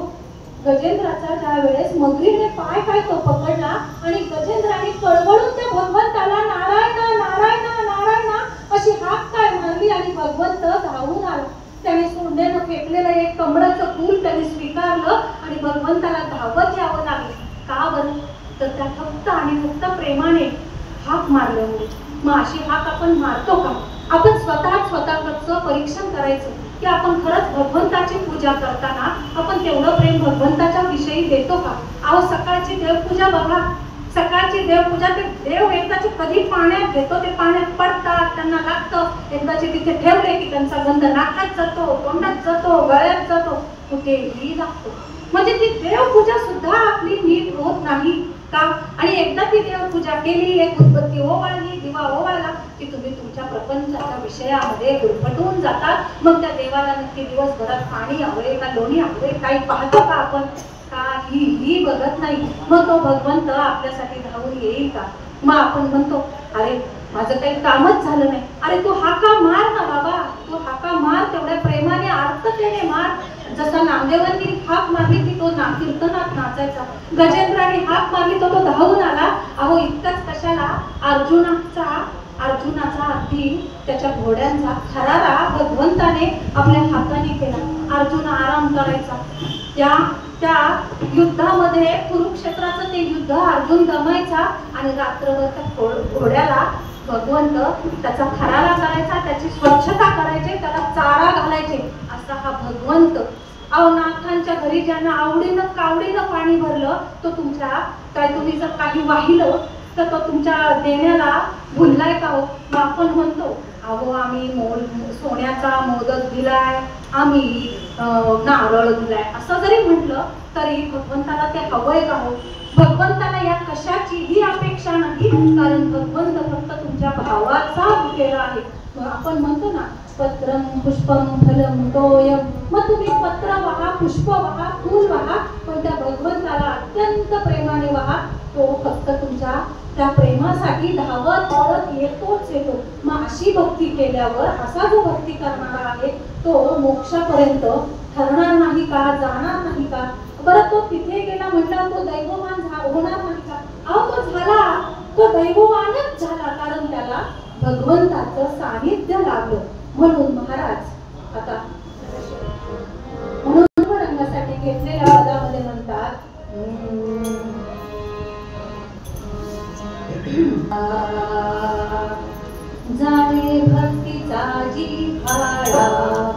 गजेंद्राचा ज्या वेळेस मगरीने पाय काय तो पकडला आणि गजेंद्राने कळवळून त्या भगवंताला नारायण नारायण नारायण अशी हाक काय मारली आणि भगवंत धावून आला। त्याने सोंडेनं फेकलेलं एक कमळाचं फूल त्याने स्वीकारलं आणि भगवंताला धावत यावं लागलं। का बरं, तर त्या फक्त आणि फक्त प्रेमाने हाक मारल्यामुळे। मग अशी हाक आपण मारतो का, आपण स्वतःचं परीक्षण करायचं की आपण खरंच भगवंताची पूजा करताना आपण तेवढं प्रेम भगवंताच्या विषयी देतो का। अहो सकाळची देवपूजा बघा, सकाळची देवपूजा ते देव एकदाचे कधी पाण्यात घेतो, ते पाण्यात पडतात, त्यांना लागतं, एकदाचे तिथे ठेवले की त्यांचा गंध नाकात जातो, तोंडात जातो, गळ्यात जातो, कुठेही लागतो। म्हणजे ती देवपूजा सुद्धा आपली नीट होत नाही का। आणि एकदा ती देवपूजा केली, एक उदबत्ती ओवाळली, दिवा ओवाळला की तुम्ही तुमच्या प्रपंचाच्या विषयामध्ये गुरफटून जातात। मग त्या देवाला नक्की दिवसभरात पाणी हवे का लोणी हवे काही पाहतो का आपण, काहीही बघत नाही। मग तो भगवंत आपल्यासाठी धावून येईल का। मग आपण म्हणतो अरे माझं काही कामच झालं नाही, अरे तू हाका मार ना बाबा, तू हाका मार, तेवढ्या प्रेमाने आर्ततेने मार, जसा नामदेवांनी हाक मारली की तो कीर्तनात नाचायचा, गजेंद्राने हाक मारली तो धावून आला. अहो इतकंच कशाला, अर्जुनाचा अगदी त्याच्या घोड्यांचा खरारा भगवंताने आपल्या हाताने केला. अर्जुन आराम करायचा. त्या युद्धामध्ये कुरुक्षेत्राचं ते युद्ध अर्जुन दमायचा आणि रात्रभर त्या घोड्याला भगवंत त्याचा खरारा करायचा, त्याची स्वच्छता करायचे, त्याला चारा घालायचे. असा हा भगवंत. अहो नाथांच्या घरी ज्यांना आवडीनं कावडीनं पाणी भरलं, तो तुमच्या काय तुम्ही जर काही वाहिलं तर तो तुमच्या देण्याला भुललाय का हो? आपण म्हणतो अहो आम्ही सोन्याचा मोदक दिलाय, आम्ही नारळ दिलाय, असं जरी म्हटलं तरी भगवंताला ते हवंय का हो? भगवंताला या कशाचीही अपेक्षा नाही, कारण भगवंत फक्त तुमच्या भावाचा भुकेला आहे. आपण म्हणतो ना पत्रम पुष्पम फलम तोयम, मग तुम्ही पत्र वाहा, पुष्प वाहा, फूल वाहा, पण त्या भगवंताला अत्यंत प्रेमाने वाहा. तो फक्त तुमच्या त्या प्रेमासाठी धावत पळत येतोच येतो. मग अशी भक्ती केल्यावर असा जो भक्ती करणारा आहे तो मोक्षापर्यंत ठरणार नाही का, जाणार नाही का? बरं तो तिथे गेला म्हटलं तो दैववान होणार नाही का? अहो तो झाला, तो दैववानच झाला, कारण त्याला भगवंताचं सानिध्य लाभलं. म्हणून महाराज आता म्हणून रंगासाठी घेतलेल्या पदामध्ये म्हणतात जाणे भक्तीचा जी भाडा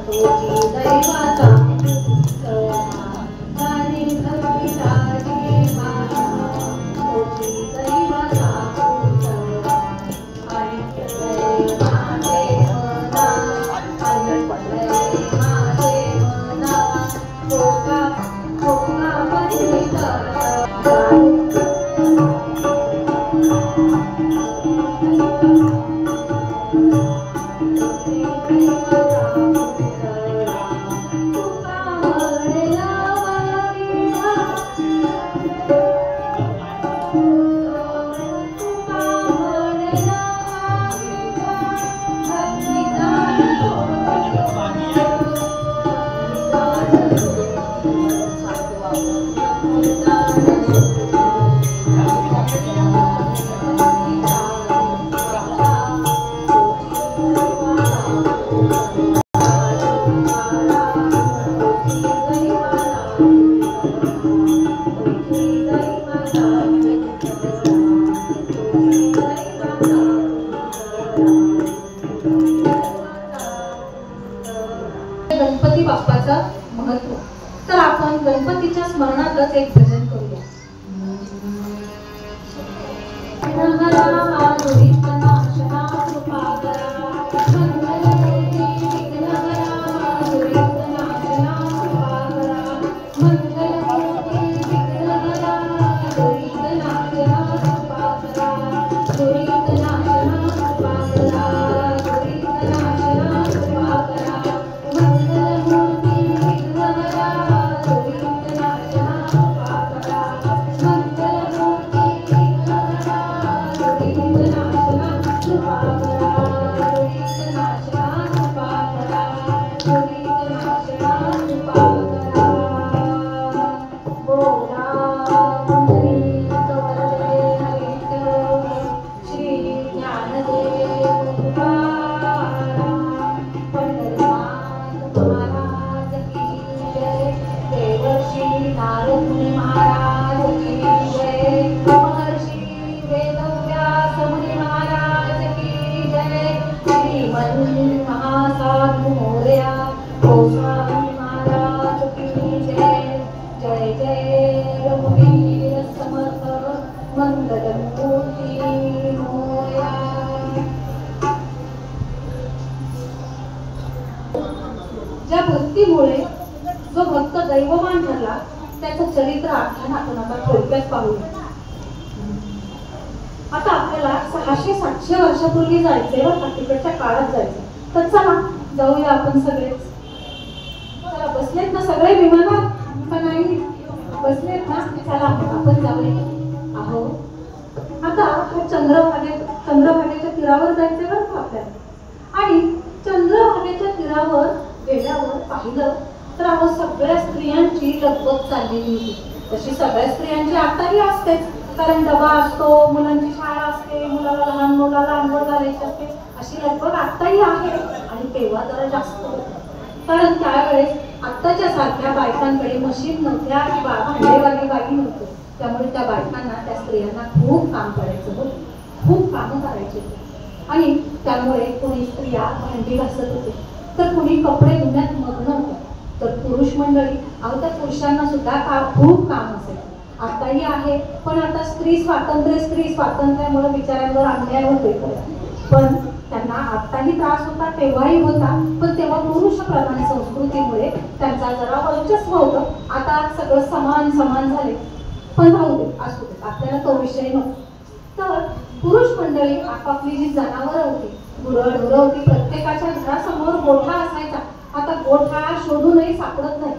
तोची दैवाचा, जाणे भक्तीचा जी भाडा तोची दैवाचा, आणि माझे मना, आणि माझे मना, ठोका ठोका पंडित गणपती बाप्पाचं महत्व. तर आपण गणपतीच्या स्मरणातच एक भजन करूया. ज्या भक्तीमुळे जो भक्त दैववान ठरला त्याचं चरित्र आख्यान आपण आता थोडक्यात पाहूया. आता आपल्याला 600-700 वर्षापूर्वी जायचंय बरं, तिकडच्या काळात जायचं. तर चला जाऊया आपण सगळेच. चला बसलेत ना सगळे विमानात का नाही? बसलेत ना? चला आपण जाऊया. अहो आता चंद्रभागेच्या तीरावर जायचंय बरं का आपल्याला. आणि चंद्रभागेच्या तीरावर गेल्यावर पाहिलं तर अहो सगळ्या स्त्रियांची लगबग चाललेली होती. तशी सगळ्या स्त्रियांची आताही असतेच, कारण डबा असतो, मुलांची शाळा असते, लहान मुलाला अंघोळ घालायची असते, अशी लगबग आताही आहे. आणि तेव्हा जरा जास्त होतं, कारण त्यावेळेस आत्ताच्या सारख्या बायकांकडे मशीन नव्हत्या किंवा भांडेवाली बाई नव्हती. त्यामुळे त्या बायकांना, त्या स्त्रियांना खूप काम करायचं होतं, खूप कामं करायची होती. आणि त्यामुळे कोणी स्त्रिया भांडी घासत होते, तर कोणी कपडे धुण्यात मग्न होते. तर पुरुष मंडळी, अहो त्या पुरुषांना सुद्धा खूप काम असायचं. आताही आहे, पण आता स्त्री स्वातंत्र्यामुळे बिचाऱ्यांवर अन्याय होतोय. पण त्यांना आताही त्रास होता, तेव्हाही होता, पण तेव्हा पुरुष प्रधान संस्कृतीमुळे त्यांचा जरा वर्चस्व होतं. आता सगळं समान झाले, पण राहू दे, असू दे, आपल्याला तो विषय नको. तर पुरुष मंडळी आपापली जी जनावरं होती, गुरंढोरं होती, प्रत्येकाच्या घरासमोर गोठा असायचा. आता गोठा शोधूनही सापडत नाही.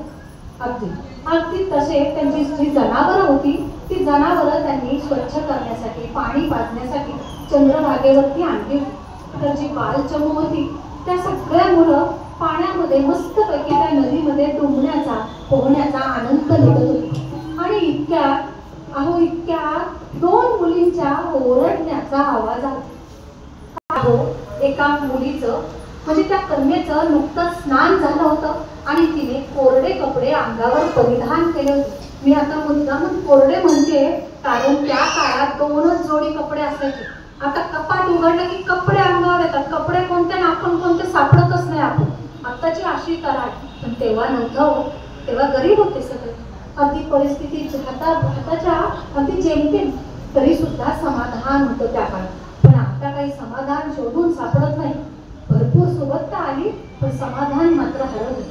अगदी तसे त्यांची जी जनावरं होती, ती जनावरं त्यांनी स्वच्छ करण्यासाठी, पाणी पाजण्यासाठी चंद्रभागेवरती आणली. तर जी बालचमू होती, त्या सगळ्या मुलं पाण्यामध्ये मस्तपैकी त्या नदीमध्ये डुंबण्याचा, पोहण्याचा आनंद लुटत होती. आणि इतक्या 2 मुलींच्या ओरडण्याचा आवाज आला. एका मुलीचं, म्हणजे त्या कन्येचं नुकतंच स्नान झालं होतं आणि तिने कोरडे कपडे अंगावर परिधान केले होते. मी आता मुद्दामून कोरडे म्हणते, कारण त्या काळात 2च जोडी कपडे असायचे. आता कपाट उघडलं की कपडे अंगावर येतात. कपडे कोणते ना आपण कोणते सापडतच नाही. आपण आत्ताची अशी कराड, पण तेव्हा नव्हतं. तेव्हा गरीब होते सगळे. अगदी परिस्थिती हाताच्या अगदी जेमतेम, तरी सुद्धा समाधान होतं त्या काळात. पण आता काही समाधान शोधून सापडत नाही. भरपूर सुबत्ता आली, पण समाधान मात्र हरवलं.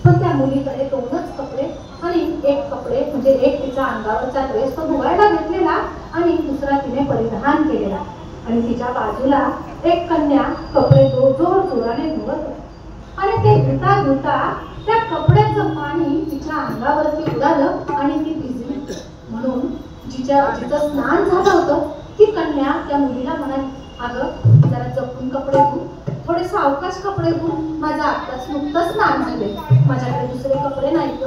पण त्या मुलीकडे 2च कपडे आणि एक कपडे म्हणजे एक तिचा अंगावरचा ड्रेस तो धुवायला घेतलेला आणि दुसरा तिने परिधान केलेला. आणि तिच्या बाजूला एक कन्या कपडे जोराने धुवत. आणि ते धुता त्या कपड्याचं पाणी तिच्या अंगावरती उडालं आणि ती भिजली. म्हणून जिचं स्नान झालं होतं, ती कन्या त्या मुलीला म्हणाली, अगं जरा जपून कपडे धु, थोडे सावकाश कपडे धु, माझं आत्ताच नुकतंच स्नान झाले, माझ्याकडे दुसरे कपडे नाहीत ग,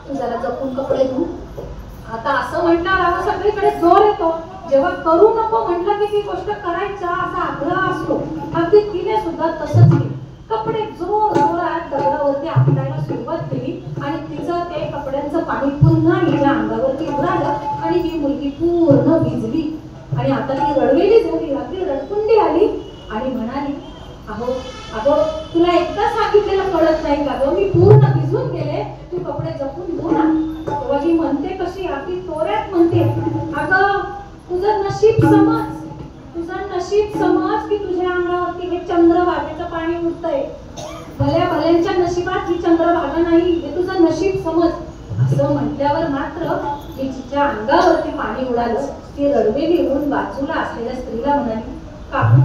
तू जरा जपून कपडे धु. आता असं म्हटल्यावर सगळीकडे जोर येतो. जेव्हा करू नको म्हटलं की ती गोष्ट करायचा असा आग्रह असतो. अगदी तिने सुद्धा तसंच केलं. कपडे जोरात दगडावरती आपटायला सुरुवात केली आणि तिचं ते कपड्यांचं पाणी पुन्हा हिच्या अंगावरती उडालं आणि ही मुलगी पूर्ण भिजली. आणि आता ती रडवेली झाली, अगदी रडकुंडी आली आणि म्हणाली, अगो तुला एकदा सांगितलेलं कळत नाही का गं, मी पूर्ण भिजून गेले, तू कपडे जपून धु ना. तेव्हा ही म्हणते कशी, अगदी तोऱ्यात म्हणते, अगं तुझं नशीब समज की तुझ्या अंगावरती हे चंद्रभागेचं पाणी उडतंय. भल्यांच्या नशिबात ही चंद्रभागा नाही, हे तुझं नशीब समज. असं म्हटल्यावर मात्र तिच्या अंगावरती पाणी उडालं. ती रडवेली होऊन बाजूला असलेल्या स्त्रीला म्हणाली, काकू,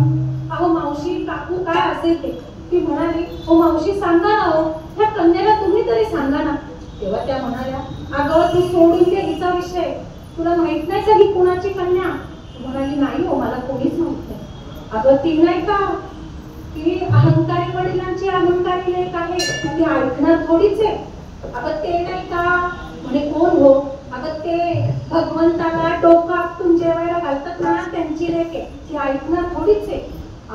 अहो मावशी, काकू काय असेल ते. ती म्हणाली, हो मावशी सांगा ना, हो ह्या कन्याला तुम्ही तरी सांगा ना. तेव्हा त्या म्हणाल्या, अगं तू सोडून दे हिचा विषय, तुला माहित नाही का ही कुणाची कन्या. म्हणाली, नाही हो मला कोणीच माहित नाही. अगं ती नाही का, ती अहंकारी वडिलांची अहंकारी लेक आहे, ती ऐकणार थोडीच आहे. अगं ते नाही का, म्हणे कोण हो. अगं ते भगवंताला डोकं आपटून जेवायला घालतात ना, त्यांची लेक आहे, ती ऐकणार थोडीच आहे.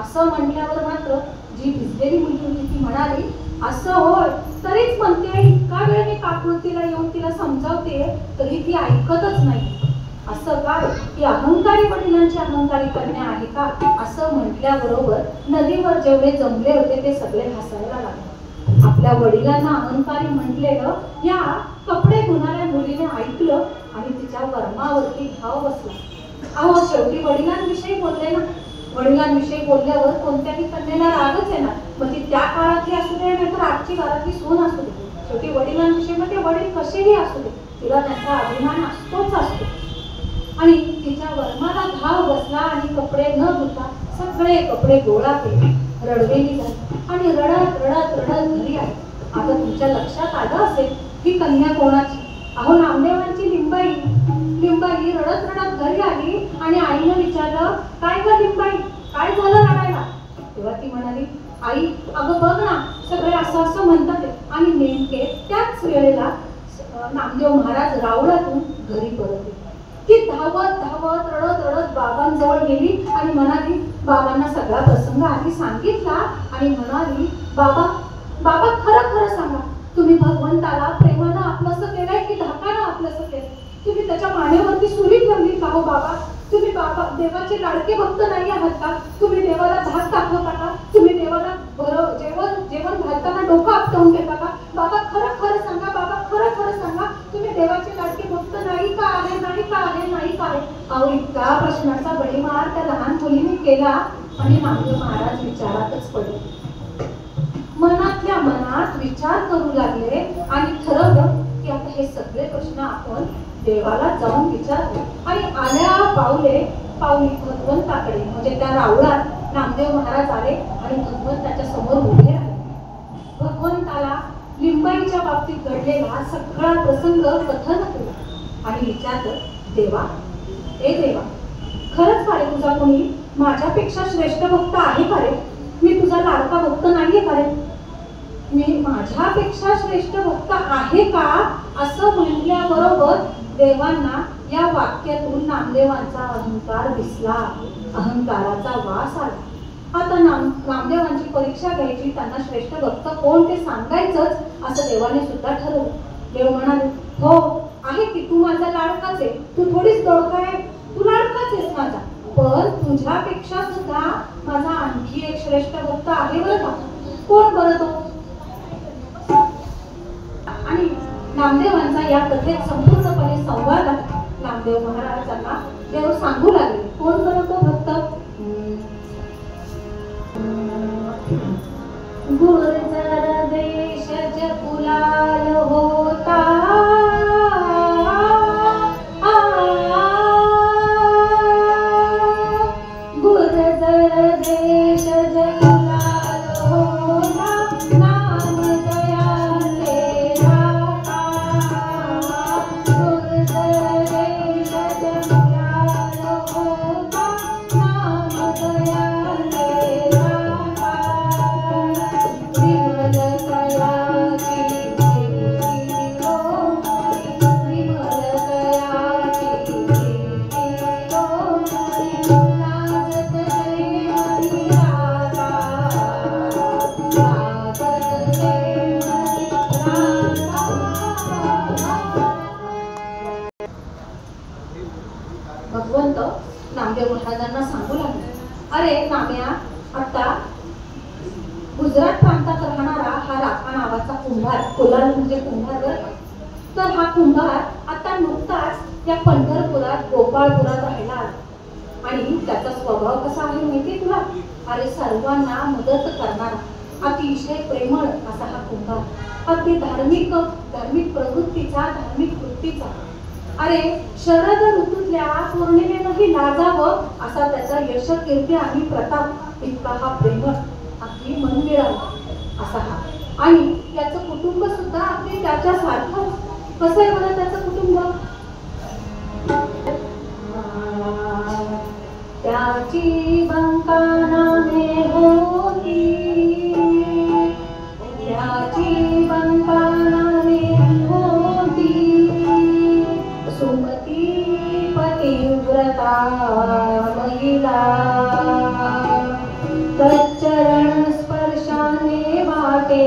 असं म्हटल्यावर मात्र जी भिजलेली मुलगी होती ती म्हणाली, असं होय, तरीच म्हणते, इतका वेळ मी काकृतीला येऊन तिला समजावते तरी ती ऐकतच नाही. असं काय, ती अहंकारी वडिलांची अहंकारी कन्या आहे का. असं म्हटल्याबरोबर नदीवर जेवढे जमले होते ते सगळे हसायला लागले. आपल्या वडिलांना अहंकारी म्हटलेलं या कपडे धुणाऱ्या मुलीने ऐकलं आणि तिच्या वर्मावरती घाव बसला. अहो शेवटी वडिलांविषयी बोलले ना, वडिलांविषयी बोलल्यावर कोणत्याही कन्याला रागच येणार. मग ती त्या काळातली असू दे नाही तर आजची घरातली सून असू दे, शेवटी वडिलांविषयी मग ते वडील कसेही असू दे, तिला त्यांचा अभिमान असतोच असतो. आणि तिच्या वर्माला घाव बसला आणि कपडे न धुता सगळे कपडे गोळा केले, रडवेली झाली आणि रडत रडत रडत घरी आली. आता तुमच्या लक्षात आलं असेल ही कन्या कोणाची. अहो नामदेवांची लिंबाई. लिंबाई रडत रडत घरी आली आणि आईनं विचारलं, काय ग लिंबाई, काय झालं रडायला. तेव्हा ती म्हणाली, आई अगं बघ ना, सगळे असं असं म्हणतात आहे. आणि नेमके त्याच वेळेला नामदेव महाराज रावळातून घरी परतले. ती धावत धावत रडत रडत बाबांजवळ गेली आणि म्हणाली, बाबांना सगळा प्रसंग आधी सांगितला आणि म्हणाली, बाबा बाबा खरं खरं सांगा, तुम्ही भगवंताला प्रेमानं आपलंसं केलंय की धाकानं आपलंसं केलंय? तुम्ही त्याच्या मानेवरती सुरी ठेवली का हो बाबा? तुम्ही बाबा देवाचे लाडके भक्त नाही आहात का? तुम्ही देवाला धाक दाखवता का? तुम्ही देवाला जेवण घालताना डोकं आपटवून घेता का? बाबा खरं खरं सांगा, बाबा खरं खरं सांगा, तुम्ही देवाचे लाडके भक्त नाही का आहे? नाही का आहे? नाही का आहे? अहो, इतका प्रश्नाचा बळीमार त्या लहान मुलीने केला आणि नामदेव महाराज विचारातच पडले. मनातल्या मनात विचार करू लागले आणि ठरवलं की आता हे सगळे प्रश्न आपण देवाला जाऊन विचारतो. आणि आल्या पावली भगवंताकडे म्हणजे त्या रावळात नामदेव महाराज आले आणि भगवंताच्या समोर उभे राहिले. भगवंताला लिंबाईच्या बाबतीत घडलेला सगळा प्रसंग कथन केला आणि विचारलं, देवा ए देवा, खरंच का रे तुझा कोणी माझ्यापेक्षा श्रेष्ठ भक्त आहे का रे? मी तुझा लाडका भक्त नाहीये का रे? मी माझ्यापेक्षा श्रेष्ठ भक्त आहे का असं म्हणल्याबरोबर देवांना या वाक्यातून नामदेवांचा अहंकार दिसला, अहंकाराचा वास आला. आता नामदेवांची परीक्षा घ्यायची, त्यांना श्रेष्ठ भक्त कोण ते सांगायचंच असं देवाने सुद्धा ठरवलं. देव म्हणाले, हो आहे की, तू माझा लाडकाच आहे, तू थोडीच दोडका आहे, तू लाडकाच आहेस माझा, पण तुझ्यापेक्षा सुद्धा माझा आणखी एक श्रेष्ठ भक्त आहे बरं का. कोण बरं तो? आणि नामदेवांचा या कथेत संपूर्णपणे संवाद आहे. नामदेव महाराजांना देव सांगू लागले, कोण बरं तो भक्त? गुर्जर देशज कुलाल होता, गुर्जर देशज कुलाल होता, नाम दयाले राखा. गुर्जर देशज कुलाल होता, नाम दयाले राखा. विमल कयाची कीर्ती लोणी, विमल कयाची कीर्ती लोणी, लाजत प्रेमनी राधा, लाजत प्रेमनी राधा. भगवंत नामदेव महाराजांना सांगू लागले, अरे नाम्या, आता गुजरात प्रांतात राहणारा हा राखा नावाचा कुंभार, कुलाल म्हणजे कुंभार बरं का, तर हा कुंभार आता नुकताच या पंढरपुरात गोपाळपुरात राहिला आला. आणि त्याचा स्वभाव कसा आहे माहिती तुला? अरे सर्वांना मदत करणारा, अतिशय प्रेमळ असा हा कुंभार, अगदी धार्मिक प्रवृत्तीचा, धार्मिक वृत्तीचा. अरे शरद ऋतूतल्या पौर्णिमेनंही लाजावं असा त्याचा यश, कीर्ती आणि प्रताप, इतका हा प्रेमळ, अगदी मनमिळावू असा हा. आणि त्याचं कुटुंब सुद्धा अगदी त्याच्यासारखं. कसं आहे बरं त्याचं कुटुंब? त्याची बंका नामे होती, त्याची बंका नामे होती, सुमती पतिव्रता महिला. तच्चरण स्पर्शाने वाटे,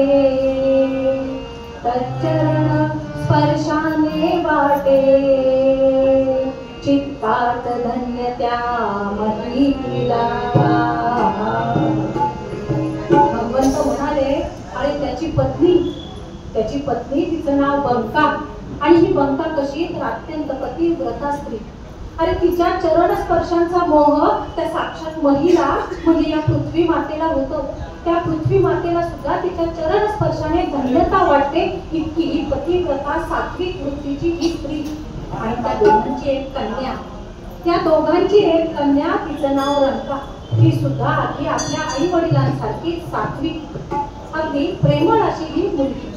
तच्चरण स्पर्शाने वाटे, चित्तात धन्य त्या महिला. भगवंत म्हणाले, अरे त्याची पत्नी तिचं नाव बंका. आणि ही बंका कशी? तर अत्यंत पतिव्रता स्त्री. अरे तिच्या चरण स्पर्शांचा मोह त्या साक्षात महिला म्हणजे या पृथ्वी मातेला होतो. त्या पृथ्वी मातेला सुद्धा तिच्या चरण स्पर्शाने धन्यता वाटते, इतकी पतिव्रता सात्विक वृत्तीची ही स्त्री. आणि त्या दोघांची एक कन्या, त्या दोघांची एक कन्या, तिचं नाव रंका. ती सुद्धा अगदी आपल्या आई वडिलांसारखी सात्विक, अगदी प्रेमळ अशी ही मुलगी.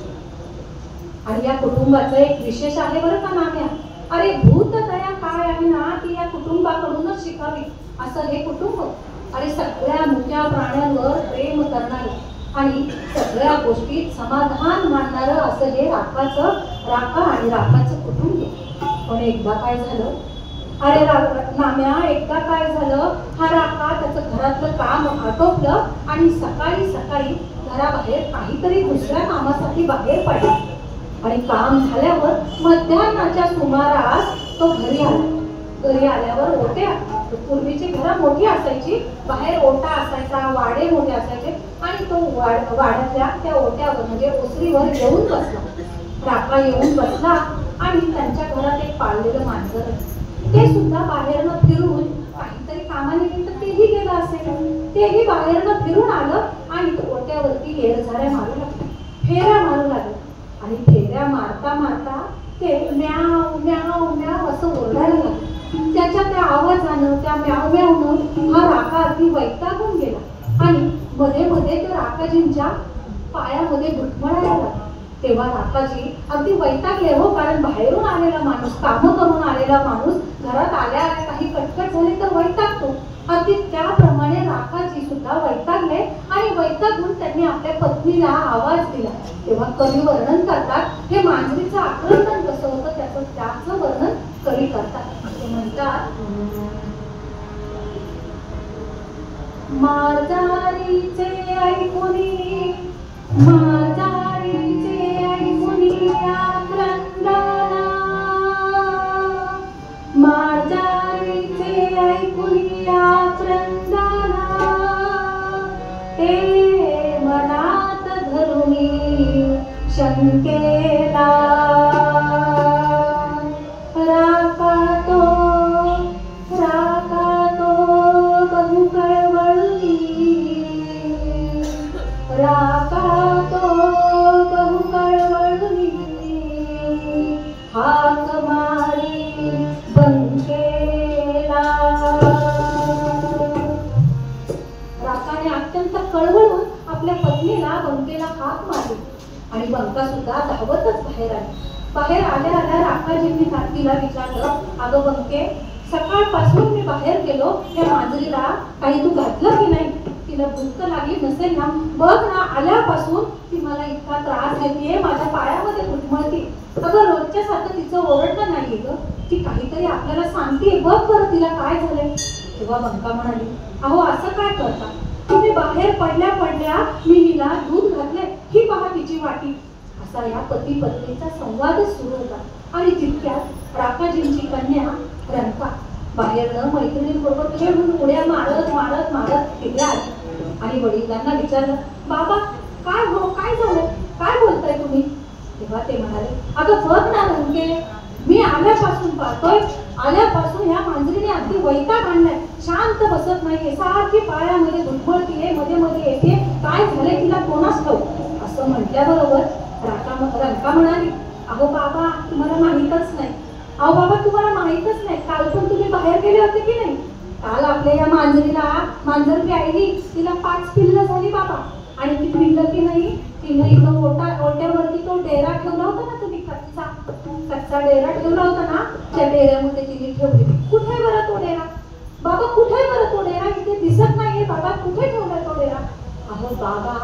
आणि या कुटुंबाचं एक विशेष आहे बरं का नाम्या. अरे भूतदया काय आहे ना, ती या कुटुंबाकडूनच शिकावी असं हे कुटुंब. अरे सगळ्या मुक्या प्राण्यांवर प्रेम करणारे, आणि सगळ्या गोष्टीत समाधान मानणारं असं हे राका आणि राकाचं कुटुंब. पण एकदा काय झालं, अरे नाम्या, एकदा काय झालं, हा राका त्याचं घरातलं काम आटोपलं आणि सकाळी सकाळी घराबाहेर काहीतरी दुसऱ्या कामासाठी बाहेर पडला. आणि काम झाल्यावर मध्यान्हाच्या सुमारास तो घरी आला. घरी आल्यावर ओट्या, पूर्वीची घरं मोठी असायची, बाहेर ओटा असायचा, वाडे मोठे असायचे आणि तो वाड्यातल्या त्या ओट्यावर म्हणजे ओसरीवर येऊन बसला. राका येऊन बसला आणि त्यांच्या घरात एक पाळलेलं मांजर ते सुद्धा बाहेरनं फिरून काहीतरी कामानिमित्त तेही गेलं असेल. तेही बाहेरनं फिरून आलं आणि ओट्यावरती येरझाऱ्या मारू लागले, फेऱ्या मारू लागले. आणि फेऱ्या मारता मारता ते म्याव म्याव म्याव असं ओरडायला लागलं. त्याच्या त्या आवाजानं, त्या म्याव म्यावनं हा राका अगदी वैतागून गेला आणि मध्ये मध्ये त्या राकाजींच्या पायामध्ये घुटमळायला लागला. तेव्हा राकाजी अगदी वैतागले हो, कारण बाहेरून आलेला माणूस, कामं करून आलेला माणूस घरात आल्या काही कटकट झाली तर वैतागतो. अगदी त्याप्रमाणे राकाजी सुद्धा वैतागले आणि वैतागून त्यांनी आपल्या पत्नीला आवाज दिला. तेव्हा कवी वर्णन करतात, हे मांजरीचं आक्रंदन कसं होतं त्याचं वर्णन कवी करतात. ते म्हणतात, मांजरीचे ऐकुनी, मांजरीचे ऐकुनी आक्रंदना, मांजरीचे ऐकुनी आक्रंदना, ते मनात धरुनी शंकेला. राका तो बहु कळवळली, राका तो बहु कळवळली, हाक मारी बंकेला. राकाने अत्यंत कळवळून आपल्या पत्नीला बंकेला हाक मारली आणि बंका सुद्धा धावतच बाहेर आली. बाहेर आल्या आल्या राकाजींनी तिला विचारलं, अगं बंके, सकाळपासून मी बाहेर गेलो, त्या मांजरीला काही तू घातलं की नाही? तिला भूक लागली नसेल ना? बघ ना, आल्यापासून ती मला इतका त्रास देते, माझ्या पायामध्ये घुटमळते. अगं रोजच्या सारखं तिचं ओरडणं नाहीये ग, ती काहीतरी आपल्याला सांगते, बघ बरं तिला काय झालंय. तेव्हा बंका म्हणाली, अहो असं काय करता तुम्ही? बाहेर पडल्या पडल्या मी हिला दूध घातले, ही पहा तिची वाटी. असा या पती पत्नीचा संवादच सुरू होता. आणि तितक्यात राकाजींची कन्या रंका बाहेरनं मैत्रिणींबरोबर खेळून उड्या मारत मारत मारत तिथे आली आणि वडिलांना विचारलं, बाबा काय झालं, काय बोलताय तुम्ही? तेव्हा ते म्हणाले, अगं बघ ना रंके, मी आल्यापासून पाहतोय, आल्यापासून ह्या मांजरीने अगदी वैताग आणलाय, शांत बसत नाहीये, सारखी पायामध्ये घुटमळतीये, मध्ये मध्ये येते, काय झालंय तिला कोणास ठाऊक. असं म्हटल्याबरोबर रंका म्हणाली, अहो बाबा तुम्हाला माहीतच नाही, अहो बाबा तुम्हाला माहीतच नाही, काल पण तुम्ही बाहेर गेले होते की नाही? काल आपल्या या मांजर प्यायली, तिला 5 पिल्लं झाली बाबा. आणि ती पिल्लं की नाही, तिने इथं ओट्यावरती तो डेरा ठेवला होता ना, तुम्ही कच्चा डेरा ठेवला होता ना, त्या डेऱ्यामध्ये तिने ठेवली. कुठे बरं तो डेरा बाबा, कुठे बरं तो डेरा? इथे दिसत नाहीये बाबा, कुठे ठेवलाय तो डेरा? अहो बाबा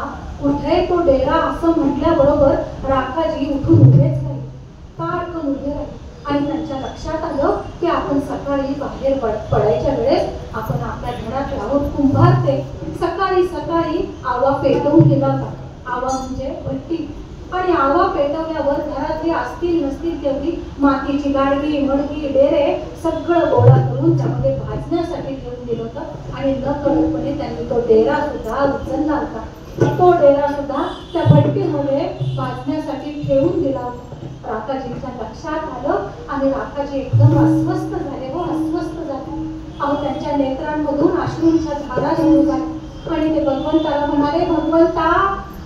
कुठे तो डेरा? असं म्हटल्याबरोबर राकाजी उठून उभेच राहिले, ताडकन उभे राहिले आणि त्यांच्या लक्षात आलं की आपण सकाळी बाहेर पडायच्या वेळेस आपण आपल्या घरात आहोत कुंभारते. सकाळी सकाळी आवा पेटवून गेला होता. आवा म्हणजे भट्टी. आणि आवा पेटवल्यावर घरातली असतील नसतील तेवढी मातीची गाडगी मडगी डेरे सगळं गोळा करून त्यामध्ये भाजण्यासाठी ठेवून दिलं होतं. आणि न कळतपणे त्यांनी तो डेरा सुद्धा उचलला होता. तो डेरा सुद्धा त्या भट्टीमध्ये भाजण्यासाठी ठेवून दिला होता. राकाजींच्या लक्षात आलं आणि राकाजी एकदम अस्वस्थ झाले, अस्वस्थ झाले. अहो त्यांच्या नेत्रांमधून अश्रूंच्या धारा सुरू झाल्या आणि ते भगवंताला म्हणाले, भगवंता,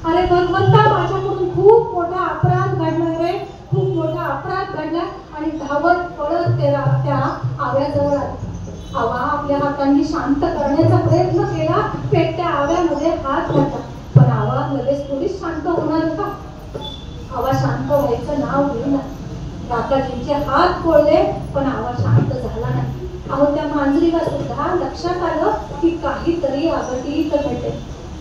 अरे भगवंता, माझ्याकडून खूप मोठा अपराध घडला रे, खूप मोठा अपराध घडला. आणि धावत पळत त्या आव्याजवळ आले. आवा आपल्या हातांनी शांत करण्याचा प्रयत्न केला, पेटत्या आव्यामध्ये हात घातला, पण आवा लगेच थोडीच शांत होणार का? आवा शांत व्हायचं नाव घेईना. राकाजींचे हात पोळले पण आवा शांत झाला नाही. अहो त्या मांजरीला सुद्धा लक्षात आलं की काहीतरी अघटित घडले.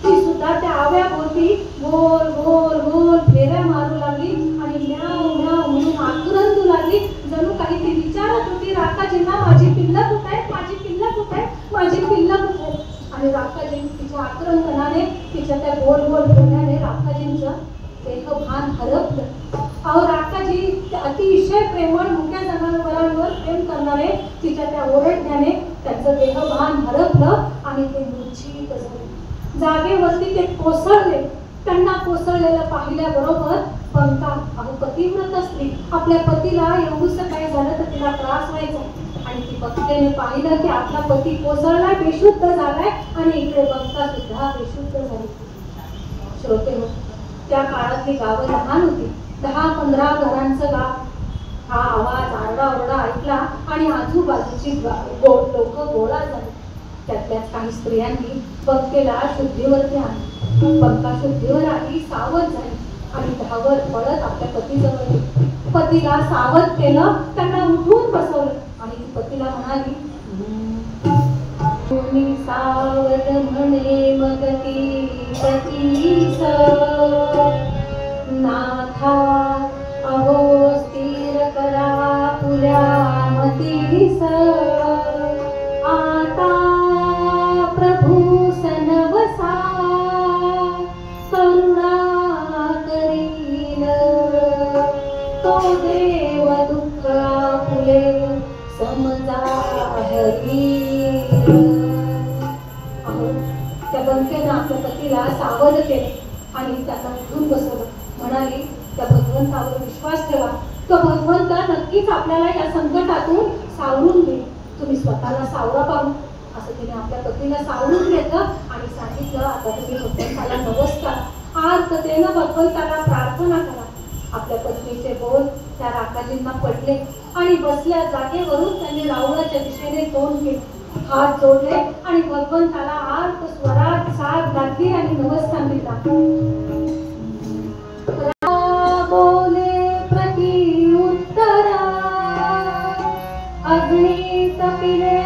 ती सुद्धा सुद्धा त्या आव्याभोवती गोल गोल गोल फेऱ्या मारू लागली आणि म्याव म्याव म्हणून आतुरंतू लागली. जणू काही ती विचारत होती राकाजींना, माझी पिल्लं कुठे आहेत, माझी पिल्लं कुठे आहेत, माझी पिल्लं कुठे आहेत. आणि राकाजी तिच्या आतुरंतपणाने, तिच्या त्या गोल गोल फेऱ्याने राकाजींचं देहभान हरपलं. अहो राकाजी अतिशय प्रेमळ मुक्या जनावरांवर प्रेम करणारे तिच्या त्या ओरडण्याने त्यांचं देहभान हरपलं आणि ते मूर्छित झाले. जागेवरती ते कोसळले. त्यांना कोसळलेलं पाहिल्याबरोबर पंका, अहो पतिव्रत असली, आपल्या पतीला एवढंसं काय झालं तर तिला त्रास व्हायचा आणि ती बघतेने पाहिलं की आपला पती कोसळलाय, बेशुद्ध झालाय आणि इकडे पंका सुद्धा बेशुद्ध झाली. श्रोते हो, त्या काळातली गावं लहान होती, 10-15 घरांचं गाव. हा आवाज आरडाओरडा ऐकला आणि आजूबाजूची लोक गोळा झाली. त्यातल्याच काही स्त्रियांनी बंकेला शुद्धीवरती आणली. बंका शुद्धीवर आली, सावध झाली आणि धावत पळत आपल्या पतीजवळ गेली. पतीला सावध केलं, त्यांना उठून बसवलं आणि ती पतीला म्हणाली, तुम्ही सावध म्हणे मग ती पतीस नाथा, अहो स्थिर करा पुऱ्या मतीस. आता प्रभू सनवसा करुणा करील, तो देव दुःख फुले समजा हरी. अहो त्या बंकेनं आपल्या पतीला सावध केले आणि त्याला उठून बसवलं. म्हणाली, त्या भगवंतावर विश्वास ठेवा, तो भगवंत नक्कीच आपल्याला या संकटातून सावरून देईल. तुम्ही स्वतःला सावरा पाहू. असं तिने आपल्या पतीला सावरून घेतलं आणि सांगितलं, आता तुम्ही भगवंताला नमस्कार आर्ततेनं भगवंताला प्रार्थना करा. आपल्या पत्नीचे बोल त्या राकाजींना पडले आणि बसल्या जागेवरून त्यांनी रावणाच्या दिशेने तोंड केले, हात जोडले आणि भगवंताला आर्त स्वरात साथ घातली आणि नमस्कार दिला. बोले प्रति उत्तरा, अग्नी तपिले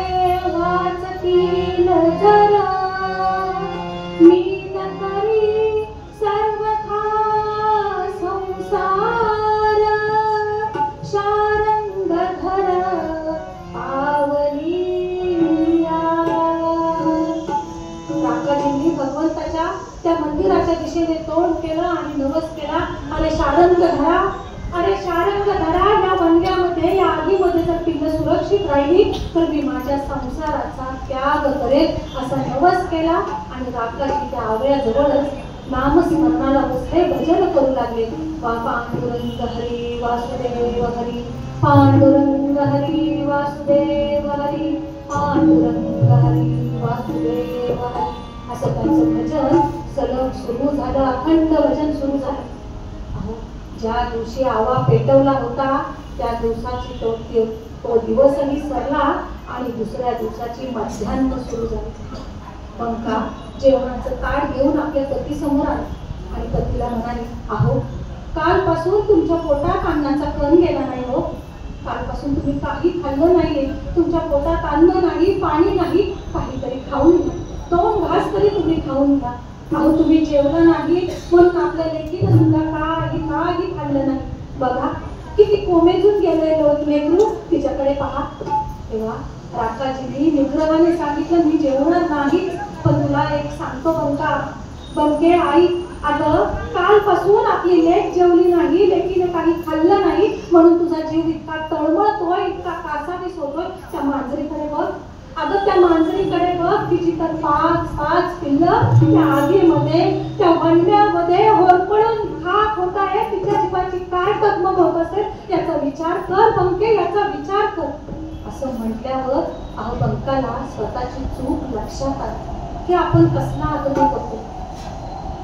वाचतील जरा, मीत करी सर्वथा संसार, शारंग धर पावलिया. राकाजींनी भगवंताच्या त्या मंदिराच्या दिशेने तोंड केलं आणि नमस केला. अरे शारंग धरा, अरे शारंग धरा, या वनव्यामध्ये या आगीमध्ये जर पिल्लं सुरक्षित राहिली तर मी माझ्या संसाराचा त्याग करेल असा नवस केला. आणि राकाजी त्या आवळ्याजवळच नामस्मरणाला बसले, भजन करू लागले. पांडुरंग हरी वासुदेव हरी, पांडुरंग हरी वासुदेव हरी, पांडुरंग हरी वासुदेव हरी. असं त्यांचं भजन सलग सुरू झालं, अखंड भजन सुरू झालं. ज्या दिवशी आवा पेटवला होता त्या दिवसाची तो दिवसही सरला आणि दुसऱ्या दिवसाची मध्यान्ह सुरू झाली. पंका जेवणाचं ताट घेऊन आपल्या पतीसमोर आली आणि पतीला म्हणाली, अहो कालपासून तुमच्या पोटात अन्नाचा कण गेला नाही हो. कालपासून तुम्ही काही खाल्लं नाहीये, तुमच्या पोटात अन्न नाही, पाणी नाही, काहीतरी खाऊन घ्या, 2 घास तरी तुम्ही खाऊन घ्या. अहो तुम्ही जेवलं नाही म्हणून आपल्या लेकीनं सुद्धा काही खाल्लं नाही. बघा किती कोमेजून गेले लेकरू, तिच्याकडे पहा. तेव्हा राकाजींनी निग्रहाने सांगितलं, मी जेवणार नाही, पण तुला एक सांगतो बंके आई, अगं कालपासून आपली लेक जेवली नाही, लेकीने काही खाल्लं नाही म्हणून तुझा जीव इतका तळमळतोय, इतका कासावीस होतोय. त्या मांजरीकडे बघ, अगं त्या मांजरीकडे बघ, तिची तर 5 पिल्लं त्या आगीमध्ये त्या वणव्यामध्ये होरपळून खाक होत आहे. तिच्या जीवाची काय तगमग होत असेल याचा विचार कर बंके, याचा विचार कर. असं म्हटल्यावर अहो बंकाला स्वतःची चूक लक्षात आली की आपण कसला आग्रह करतो.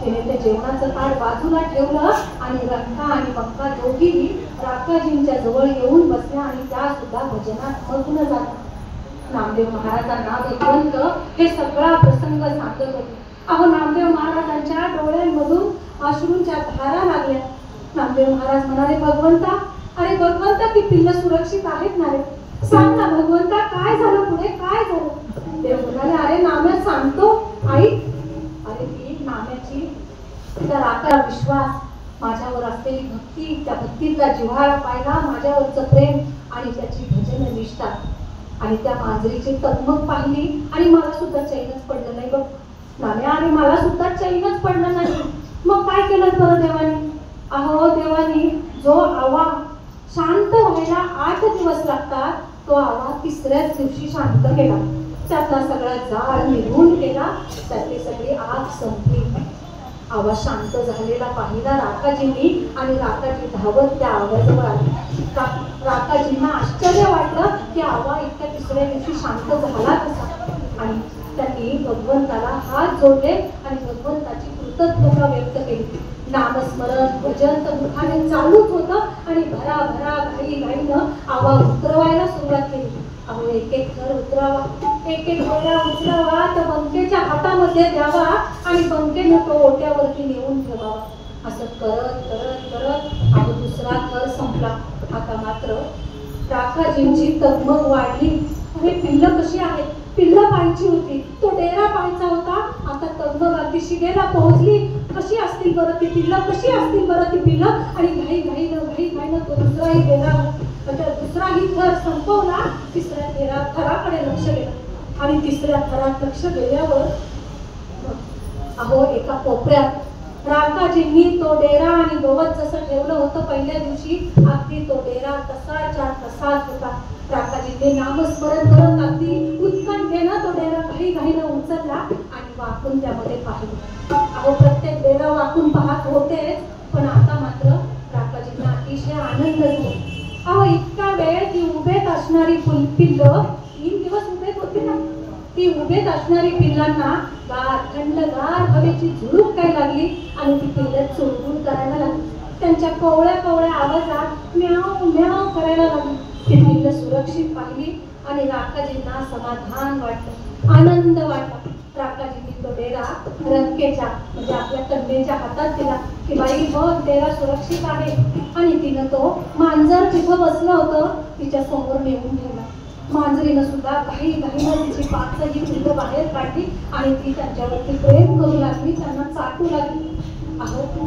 तिने ते जेवणाचं ताट बाजूला ठेवलं आणि रंका आणि बंका दोघीही राकाजींच्या जवळ येऊन बसल्या आणि त्या सुद्धा भजनात मग्न झाल्या. नामदेव महाराजांना भगवंत हे सगळा प्रसंग सांगत होते. अहो नामदेव महाराजांच्या डोळ्यांमधून अश्रूंच्या धारा लागल्या. नामदेव महाराज म्हणाले, भगवंता, अरे भगवंता, ती पिल्लं सुरक्षित आहेत ना रे? सांग ना भगवंता, काय झालं पुढे, काय झालं? देव म्हणाले, अरे नाम्या सांगतो आई. अरे ती नाम्याची त्या राखाला विश्वास, माझ्यावर असलेली भक्ती, त्या भक्तीतला जिव्हाळा पाहिला, माझ्यावरचं प्रेम आणि त्याची भजन निष्ठा आणि त्या मांजरीची तगमग पाहिली आणि मला सुद्धा चैनच पडलं नाही बघ नाम्या, आणि मला सुद्धा चैनच पडलं नाही. मग काय केलं बरं देवानी? अहो देवानी जो आवा शांत व्हायला 8 दिवस लागतात, तो आवा 3ऱ्याच दिवशी शांत केला. त्यातला सगळा जाळ निघून गेला, त्यातली सगळी आग संपली. आवाज शांत झालेला पाहिला राखाजींनी आणि राखाजी धावत त्या आवाजावर आली. राखाजींना आश्चर्य वाटलं की आवा इतक्या 3ऱ्या दिवशी शांत झाला कसा, आणि त्यांनी भगवंताला हात जोडले आणि भगवंताची कृतज्ञता व्यक्त केली. नामस्मरण भजन तर मुखाने चालूच होतं आणि भराभरा घाईनं आवा उतरवायला सुरुवात केली. अहो एक एक घर उतरावा, एक एक घोडा उचलावा, त्या बंकेच्या हातामध्ये द्यावा आणि बंकेने तो ओट्यावरती नेऊन ठेवावा. असं करत करत करत अहो 2रा थर संपला. आता मात्र राखाजींची तगमग वाढली. अरे पिल्लं कशी आहेत? पिल्लं पाहायची होती, तो डेरा पाहायचा होता. आता तगमग अगदी शिगेला पोहोचली. कशी असतील बरं ती पिल्लं, कशी असतील बरं ती पिल्लं? आणि घाईघाईनं तो 2राही डेरा, 2राही थर संपवला. 3ऱ्या थराकडे लक्ष गेलं आणि 3ऱ्या थरात लक्ष गेल्यावर अहो एका कोपऱ्यात राखाजींनी तो डेरा आणि गवत जसं ठेवलं होतं पहिल्या दिवशी, अगदी तो डेरा तसाच्या तसाच होता. राखाजींनी नामस्मरण करत अगदी उत्कंठेनं तो डेरा घाईघाईनं उचलला आणि वाकून त्यामध्ये पाहिलं. अहो प्रत्येक डेरा वाकून पाहत होतेच, पण आता मात्र राखाजींना अतिशय आनंद झाला. अहो इतका वेळ ती उभेत असणारी पिल्लं, 3 दिवस उभेत होती ना, ती उभेत असणारी पिल्लांना थंडगार हवेची झुळूक काय लागली आणि ती पिल्लं चुळबुळ करायला लागली. त्यांच्या कवळ्या कवळ्या आवाजात म्याव म्याव करायला लागली. ती पिल्लं सुरक्षित पाहिली आणि राखाजींना समाधान वाटलं, आनंद वाटला. राखाजींनी तो डेरा रंकेच्या म्हणजे आपल्या कन्येच्या हातात दिला की बाई बघ डेरा सुरक्षित आहे. आणि तिनं तो मांजर जिथं बसलं होतं तिच्या समोर नेऊन ठेवला. मांजरीनं सुद्धा घाईघाईनं तिची 5ही पिल्लं बाहेर काढली आणि ती त्यांच्यावरती प्रेम करू लागली, त्यांना चाटू लागली. अहो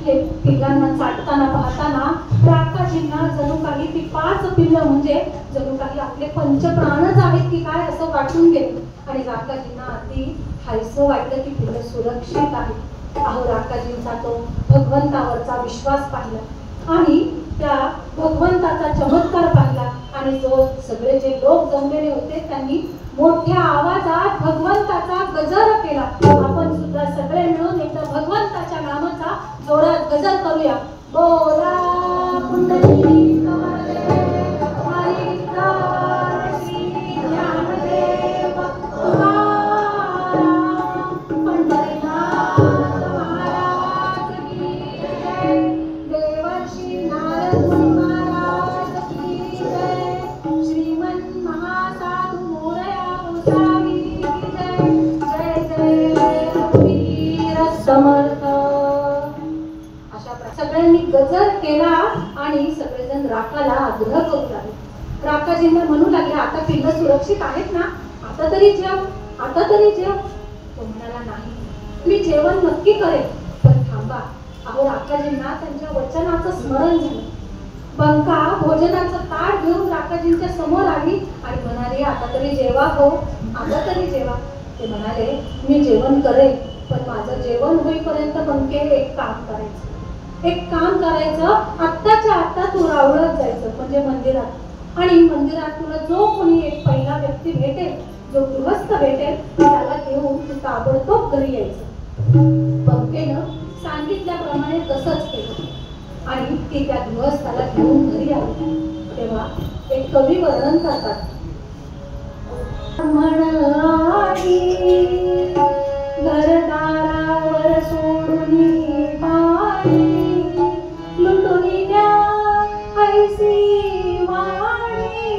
हे पिल्लांना चाटताना पाहताना राखाजींना जणू काही ती 5 पिल्लं म्हणजे जणू काही आपले पंचप्राणच आहेत की काय असं वाटून गेलं. आणि राखाजींना अगदी हायसं वाटलं की पिल्लं सुरक्षित आहे. अहो राखाजींचा तो भगवंतावरचा विश्वास पाहिला आणि त्या भगवंताचा चमत्कार पाहिला आणि जो सगळे जे लोक जमलेले होते त्यांनी मोठ्या आवाजात भगवंताचा गजर केला. आपण सुद्धा सगळे मिळून एकदा भगवंताच्या नामाचा जोरात गजर करूया. बोला पुंडलिक सगळ्यांनी गजर केला आणि सगळेजण राखाला आग्रह करू लागले. राखाजींना म्हणू लागले आता पिल्लं सुरक्षित आहेत ना, आता तरी जेव, आता तरी जेव. तो म्हणाला नाही, मी जेवण नक्की करेन पण थांबा. अहो राखाजींना त्यांच्या वचनाचं स्मरण झालं. बंका भोजनाचं ताट घेऊन राखाजींच्या समोर आली आणि म्हणाली आता तरी जेवा हो, आता तरी जेवा. ते म्हणाले मी जेवण करेन पण माझं जेवण होईपर्यंत बंके एक काम करायचं, एक काम करायचं. आत्ताच्या आत्ता तू रावळत जायचं म्हणजे मंदिरात, आणि मंदिरात तुला जो कोणी एक पहिला व्यक्ती भेटेल, जो गृहस्थ भेटेल त्याला घेऊन तू ताबडतोब घरी यायचं. बंकेनं सांगितल्याप्रमाणे तसंच केलं आणि ती त्या गृहस्थाला घेऊन घरी आली. तेव्हा एक कवी वर्णन करतात. घरदारावर सोडून पाणी लुटून ऐसी वाणी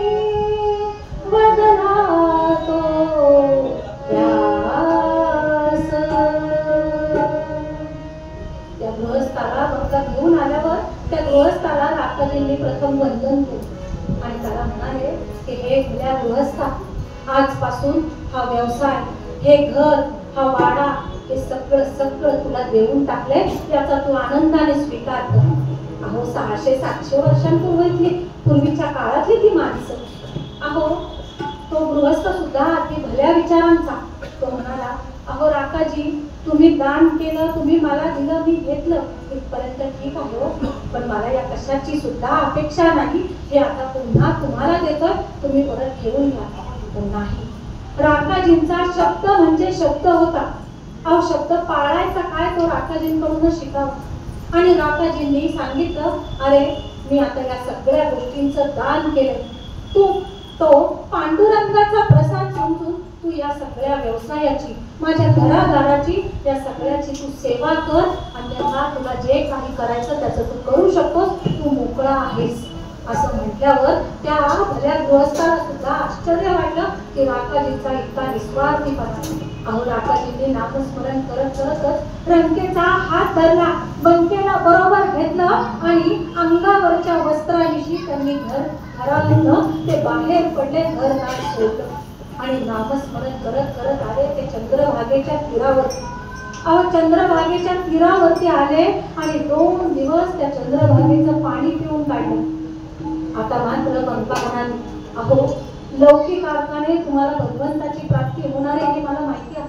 बदला तो व्यास. त्या गृहस्थाला बंका घेऊन आल्यावर त्या गृहस्थाला राखाजींनी प्रथम वंदन केलं आणि त्याला म्हणाले की हे गृहस्था, आजपासून हा व्यवसाय, हे घर, हा वाडा, हे सगळं सगळं तुला देऊन टाकले, याचा तू आनंदाने स्वीकार कर. अहो 600-700 वर्षांपूर्वीची पूर्वीच्या काळातली ती माणसं. अहो तो गृहस्थ सुद्धा अति भल्या विचारांचा. तो म्हणाला, अहो राकाजी, तुम्ही दान केलं, तुम्ही मला दिलं, मी घेतलं, इथपर्यंत ठीक आहे हो, पण मला या कशाची सुद्धा अपेक्षा नाही. हे आता पुन्हा तुम्हाला देतोय, तुम्ही परत घेऊन घ्या. पण नाही, राकाजींचा शब्द म्हणजे शब्द होता. अहो शब्द पाळायचा काय तो राकाजींकडूनच शिकावा. आणि राकाजींनी सांगितलं, अरे मी आता या सगळ्या गोष्टींचं दान केलंय, तू तो पांडुरंगाचा प्रसाद समजून तू या सगळ्या व्यवसायाची, माझ्या घरादाराची, या सगळ्याची तू सेवा कर. अन्यथा तुला जे काही करायचं त्याचं तू करू शकतोस, तू मोकळा आहेस. असं म्हटल्यावर त्या भल्या गृहस्थाला सुद्धा आश्चर्य वाटलं की राकाजींचा इतका निस्वार्थीपणा. अहो राकाजींनी नामस्मरण करत करतच रंकेचा हात धरला, बंकेला बरोबर घेतलं आणि अंगावरच्या वस्त्राविषयी त्यांनी घरातून ते बाहेर पडले, घर नाक सोडलं आणि नामस्मरण करत करत आले ते चंद्रभागेच्या तीरावर. अहो चंद्रभागेच्या तीरावरती आले आणि 2 दिवस त्या चंद्रभागेचं पाणी पिऊन काढलं. आता मात्र बंका म्हणाली, अहो लौकिक अर्थाने तुम्हाला भगवंताची प्राप्ती होणार आहे हे मला माहिती आहे,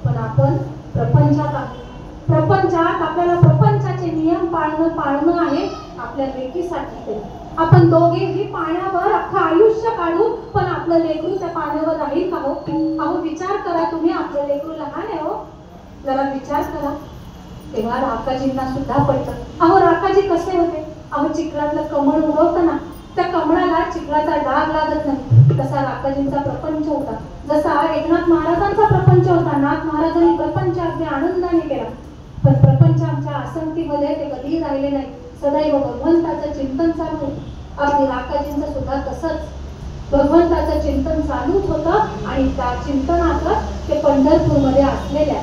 पण आपण प्रपंचात आहोत. प्रपंचात आपल्याला प्रपंचाचे नियम पाळणं आहे आपल्या लेकीसाठी. तरी आपण दोघेही पाण्यावर अख्खं आयुष्य काढू, पण आपलं लेकरू त्या पाण्यावर राहील का हो? अहो विचार करा तुम्ही, आपलं लेकरू लहान आहे हो, जरा विचार करा. तेव्हा राकाजींना सुद्धा पडतं. अहो राकाजी कसे होते? अहो चिखलातलं कमळ उगवतं ना, त्या कमळाला चिखलाचा डाग लागत नाही, तसा राकाजींचा प्रपंच होता. जसा एकनाथ महाराजांचा प्रपंच होता. नाथ महाराजांनी प्रपंच अगदी आनंदाने केला, पण प्रपंच आमच्या आसक्तीमध्ये ते कधीही राहिले नाही. सदैव भगवंताचं चिंतन चालू. अगदी राकाजींचं सुद्धा तसंच भगवंताचं चिंतन चालूच होतं. आणि त्या चिंतनातच ते पंढरपूरमध्ये असलेल्या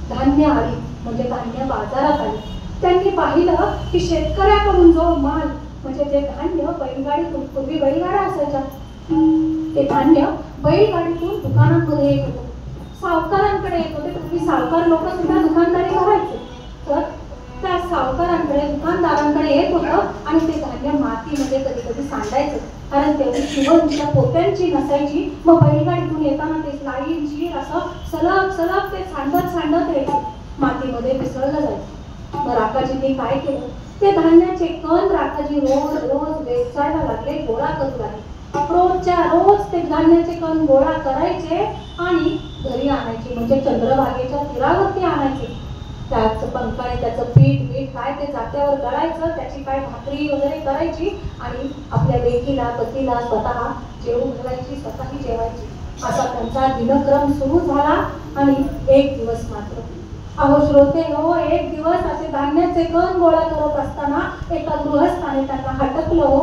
धान्य आली, म्हणजे धान्य बाजारात आली. त्यांनी पाहिलं की शेतकऱ्याकडून जो माल, म्हणजे जे धान्य बैलगाडीतून, पूर्वी बैलगाड्या असायच्या, ते धान्य बैलगाडीतून दुकानांमध्ये येत होतं, सावकारांकडे येत होते. पूर्वी सावकार लोक सुद्धा दुकानदारी करायचे, तर त्या सावकारांकडे, दुकानदारांकडे येत होतं आणि ते धान्य मातीमध्ये कधी कधी सांडायचं, कारण तेवढी शिवणच्या पोत्यांची नसायची. मग बैलगाडीतून येताना ते लाईनची असं सलग सलग ते सांडत यायचे, मातीमध्ये मिसळलं जायचं. मग राकाजींनी काय केलं, ते धान्याचे कण राकाजी रोज रोज वेचायला लागले, गोळा करू लागले. रोजच्या रोज ते धान्याचे कण गोळा करायचे आणि घरी आणायचे, म्हणजे चंद्रभागेच्या तीरावरती आणायचे. त्याचं पंखाने त्याचं पीठ काय ते जात्यावर गळायचं, त्याची काय भाकरी वगैरे करायची आणि आपल्या लेकीला, पतीला स्वतः जेवू घालायची, स्वतःही जेवायची. असा त्यांचा दिनक्रम सुरू झाला. आणि एक दिवस मात्र, अहो श्रोते हो, एक दिवस असे धान्याचे कण गोळा करत असताना एका गृहस्थाने त्यांना हटकलं हो.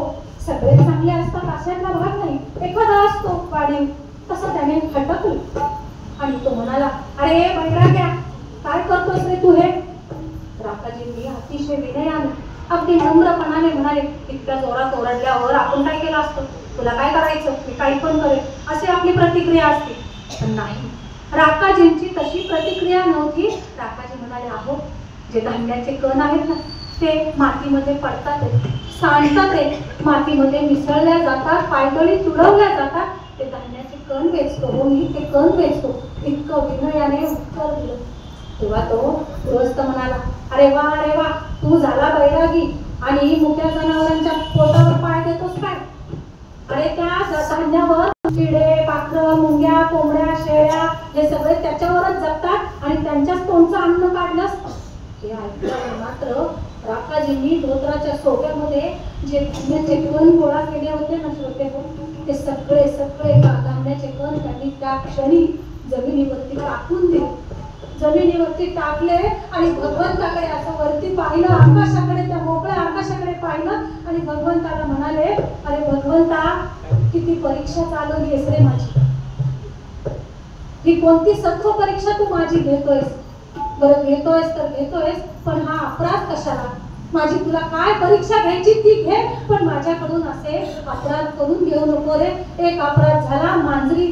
सगळे चांगले असतात अशातला भाग नाही, एखादा असतो वाढीव, तसं त्याने हटकलं आणि तो म्हणाला, अरे बैराग्या, काय करतोस रे तू हे? राकाजींनी अतिशय विनयाने, अगदी नम्रपणाने म्हणाले, इतक्या जोरात ओरडल्यावर आपण काय केलं असतं? तुला काय करायचं? मी काही पण करेल, अशी आपली प्रतिक्रिया असते. पण नाही, राकाजींची तशी प्रतिक्रिया नव्हती. राकाजी म्हणाले, अहो जे धान्याचे कण आहेत ना, ते मातीमध्ये पडतात, सांडतात, मातीमध्ये मिसळल्या जातात, पायदळी तुडवल्या जातात. ते धान्याचे कण वेचतो हो मी, ते कण वेचतो, इतकं विनयाने उत्तर दिलं. तेव्हा तो गृहस्थ म्हणाला, अरे वा, तू झाला बैरागी आणि मुक्या जनावरांच्या पोटावर पाय देतोस काय? अरे त्या धान्यावर किडे, पाखरं, मुंग्या, कोंबड्या, शेळ्या हे सगळे त्याच्यावरच जगतात आणि त्यांच्याच तोंडचं अन्न काढलंस. हे ऐकल्यावर मात्र राकाजींनी धोत्राच्या सोप्यामध्ये जे धान्याचे कण गोळा केले होते ना श्रोते, ते सगळे धान्याचे कण त्यांनी त्या क्षणी जमिनीवरती टाकून दिले. जमिनीवरती टाकले आणि भगवंताकडे असं वरती पाहिलं, आकाशाकडे, त्या मोकळ्या आकाशाकडे पाहिलं आणि भगवंताला म्हणाले, अरे भगवंता, किती परीक्षा चालवलीस रे माझी, ही कोणती सत्व परीक्षा तू माझी घेतोयस? बरं घेतोयस, पण हा अपराध कशाला? माझी तुला काय परीक्षा घ्यायची ती घे, पण माझ्याकडून असे अपराध करून घेऊ नको रे. एक अपराध झाला, मांजरी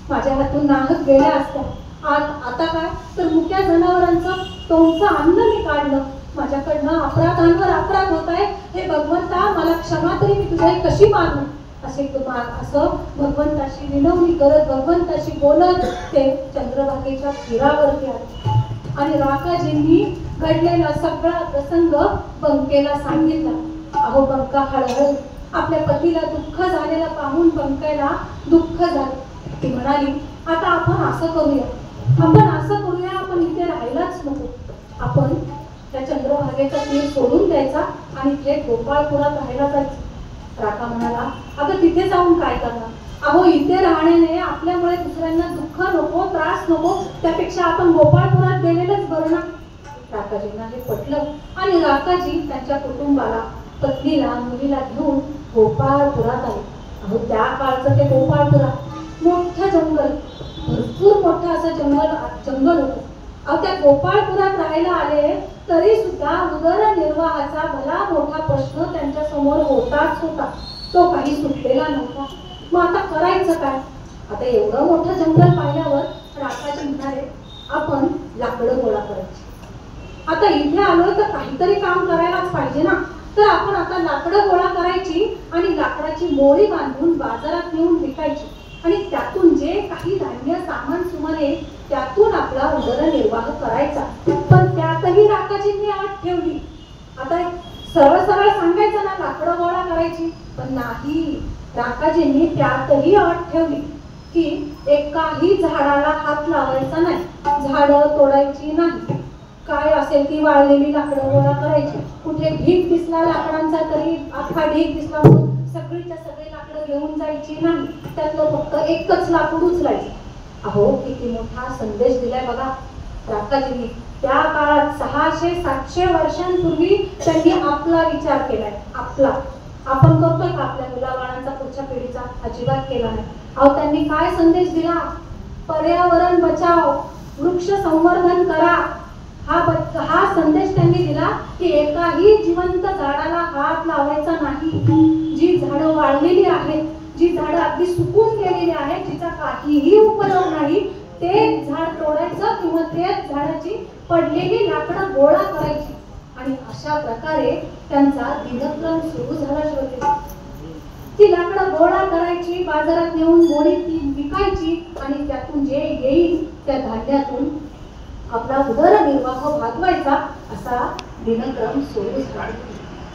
माझ्या हातून नाहक गेल्या असत्या आता काय तर मुक्या जनावरांचं तोंडचं अन्न मी काढलं, माझ्याकडनं अपराधांवर अपराध होत आहे, हे भगवंता मला क्षमा तरी मी तुझ्या कशी मागू, असं भगवंताशी विनवणी करत भगवंताशी बोलत ते चंद्रभागेच्या तीरावरती आले आणि राकाजींनी घडलेला सगळा प्रसंग बंकेला सांगितला. अहो बंका हळहळ आपल्या पतीला दुःख झालेलं पाहून बंकेला दुःख झालं. ती म्हणाली आता आपण असं करूया, आपण इथे राहायलाच नको, आपण त्या चंद्रभागेचा तीर सोडून द्यायचा आणि थेट गोपाळपुरात राहायला जायचं. राका म्हणाला अगं तिथे जाऊन काय करणार, अहो इथे राहण्याने आपल्यामुळे दुसऱ्यांना दुःख नको, त्रास नको, त्यापेक्षा आपण गोपाळपुरात गेलेलंच बरं ना. राकाजींना हे पटलं आणि राकाजी त्यांच्या कुटुंबाला, पत्नीला, मुलीला घेऊन गोपाळपुरात आले. अहो त्या काळचं ते गोपाळपुरा मोठं जंगल, भरपूर मोठं असं जंगल होतं. अहो त्या गोपाळपुरात राहायला आले तरी सुद्धा उदरनिर्वाहाचा भला मोठा प्रश्न त्यांच्या समोर होताच होता, तो काही सुटलेला नव्हता. मग आता करायचं काय? आता एवढं मोठं जंगल पाहिल्यावर राकाजी म्हणाले आपण लाकडं गोळा करायची. आता इथे आलोय तर काहीतरी काम करायलाच पाहिजे ना, तर आपण आता लाकडं गोळा करायची आणि लाकडाची मोळी बांधून बाजारात नेऊन विकायची आणि त्यातून जे काही धान्य सामान सुमान येईल त्यातून आपला उदरनिर्वाह करायचा. पण त्यातही राकाजींनी अट ठेवली. आता सरळ सरळ सांगायचं ना लाकडं गोळा करायची, पण नाही, राकाजींनी त्यातही अट ठेवली की एकाही झाडाला हात लावायचा नाही, झाडं तोडायची नाही, काय असेल ती वाळलेली लाकडं गोळा करायची. कुठे ढीग दिसला लाकडांचा तरी अख्खा ढीग दिसला म्हणून सगळीच्या सगळी लाकडं घेऊन जायची नाही, त्यातलं फक्त एकच लाकूड उचलायचं. अहो किती मोठा संदेश दिलाय बघा राकाजींनी. त्या काळात 600-700 वर्षांपूर्वी त्यांनी आपला विचार केलाय, आपला. आपण करतोय का आपल्या मुलाबाळांचा, पुढच्या पिढीचा? अजिबात केला नाही. अहो त्यांनी काय संदेश दिला? पर्यावरण बचाव, वृक्ष संवर्धन करा, हा संदेश त्यांनी दिला की एकाही जिवंत झाडाला हात लावायचा नाही. जी झाडं वाळलेली आहेत, जी झाडं अगदी सुकून गेलेली आहेत, जिचा काहीही उपयोग नाही, ते झाड तोडायचं किंवा तेच झाडाची पडलेली लाकडं गोळा करायची. आणि अशा प्रकारे त्यांचा दिनक्रम सुरू झाला. श्रोते, ती लाकडं गोळा करायची, बाजारात नेऊन मोडीत ती विकायची आणि त्यातून जे येईल त्या धान्यातून आपला उदरनिर्वाह भागवायचा, असा दिनक्रम सुरू झाला.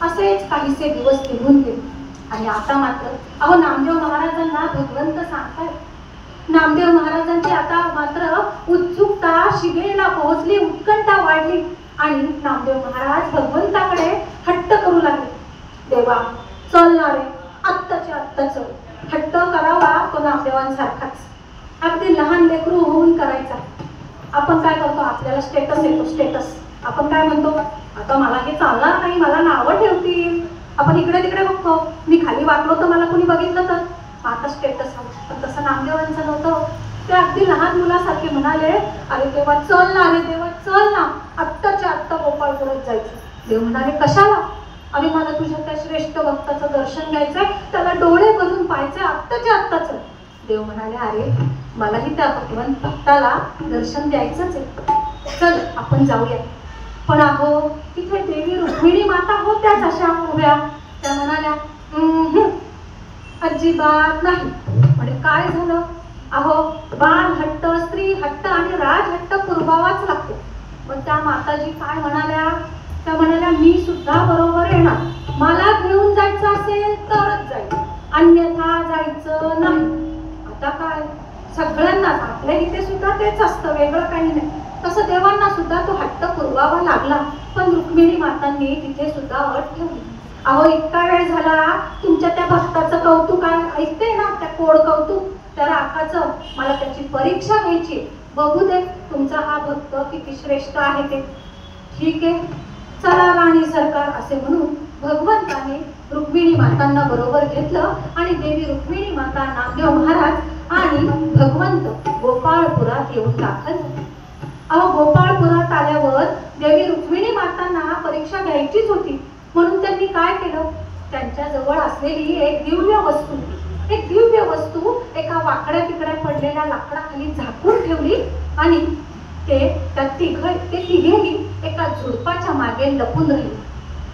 असेच काहीसे दिवस निघून गेले आणि आता मात्र अहो नामदेव महाराजांना भगवंत सांगतायत. नामदेव महाराजांची आता मात्र उत्सुकता शिगेला पोहोचली, उत्कंठा वाढली आणि नामदेव महाराज भगवंताकडे हट्ट करू लागले. देवा चल ना रे, आत्ताच्या आत्ता चल. हट्ट करावा तो नामदेवांसारखाच, अगदी लहान लेकरू होऊन करायचा. आपण काय करतो, आपल्याला स्टेटस येतो, स्टेटस. आपण काय म्हणतो, आता मला हे चालणार नाही, मला नावं ठेवतील. आपण इकडे तिकडे बघतो, मी खाली वाकलो तर मला कोणी बघितलं तर आता स्टेटस हवं. पण तसं नामदेवांचं नव्हतं. ते अगदी लहान मुलासारखे म्हणाले, अरे देवा चल ना, अरे देवा चल ना, आत्ताच्या आत्ता गोपाळपुरात जायचं. देव म्हणाले कशाला? अरे मला तुझ्या त्या श्रेष्ठ भक्ताचं दर्शन घ्यायचंय, त्याला डोळे भरून पाहायचंय, आत्ताच्या आत्ताच. देव म्हणाले अरे मलाही त्या भक्ताला दर्शन द्यायचंच आहे, चल आपण जाऊया. पण अहो तिथे देवी रुक्मिणी माता होत्याच अशा उभ्या. त्या म्हणाल्या अजिबात नाही. म्हणजे काय झालं? अहो बाल हट्ट, स्त्री हट्ट आणि राज हट्ट पुरवावाच लागतो. पण त्या माताजी काय म्हणाल्या? त्या म्हणाल्या मी सुद्धा बरोबर येणार, मला घेऊन जायचं असेल तरच जाईल, अन्यथा जायचं नाही. आता काय सगळ्यांना आपल्या इथे सुद्धा तेच असतं, वेगळं काही नाही. तसं देवांना सुद्धा तो हट्ट पुरवावा लागला. पण रुक्मिणी मातांनी तिथे सुद्धा अट ठेवली. अहो इतका वेळ झाला तुमच्या त्या भक्ताचं कौतुक ऐकते ना, त्या कोड कौतुक, त्या राखाचं, मला त्याची परीक्षा घ्यायची, बघू दे तुमचा हा भक्त किती श्रेष्ठ आहे ते. ठीक आहे चला राणी सरकार, असे म्हणून भगवंताने रुक्मिणी मातांना बरोबर घेतलं आणि देवी रुक्मिणी माता, नामदेव महाराज आणि भगवंत गोपाळपुरात येऊन दाखल झाले. अहो गोपाळपुरात आल्यावर देवी रुक्मिणी मातांना परीक्षा घ्यायचीच होती, म्हणून त्यांनी काय केलं, त्यांच्या जवळ असलेली एक दिव्य वस्तू, एक दिव्य वस्तू एका वाकड्या तिकड्या पडलेल्या लाकडाखाली झाकून ठेवली आणि ते तिघेही एका झुडपाच्या मागे लपून राहिले.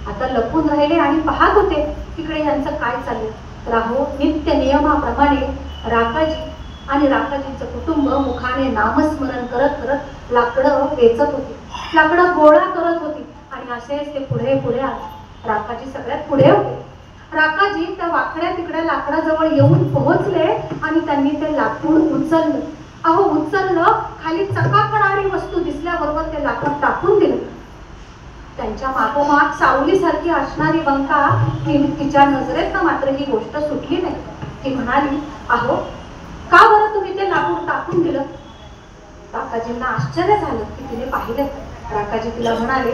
आता लपून राहिले आणि पाहत होते तिकडे यांचं काय चाललं. राहो नित्य नियमाप्रमाणे राकाजी आणि राकाजींचं कुटुंब मुखाने नामस्मरण करत करत लाकडं वेचत होती, लाकडं गोळा करत होती आणि असेच ते पुढे पुढे आले. राकाजी सगळ्यात पुढे होते. राकाजी त्या वाकड्या तिकड्या लाकडाजवळ येऊन पोहोचले आणि त्यांनी ते लाकूड उचललं. अहो उचललं, खाली चकाकणारी वस्तू दिसल्याबरोबर ते लाकूड टाकून दिलं. त्यांच्या मागोमाग सावलीसारखी असणारी बंका तिच्या नजरेतनं मात्र ही गोष्ट सुटली नाही. ती म्हणाली, अहो का बरं तुम्ही ते लाकूड टाकून दिलं? राकाजींना आश्चर्य झालं की तिने पाहिलं. राकाजी तिला म्हणाले,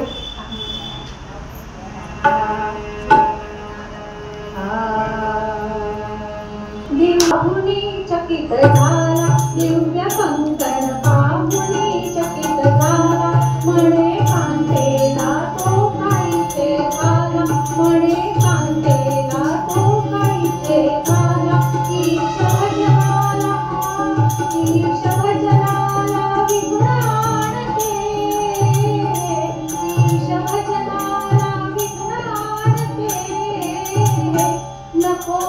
दिव्याहुनी चकित झाला, दिव्य कंकण पाहुनी चकित झाला, म्हणे कांतेला तो काहीचे झाला, म्हणे कांतेला तो काहीचे झाला. ईश भजनाला, ईश भजनाला विघ्न आणते, ईश भजनाला विघ्न आणते. नको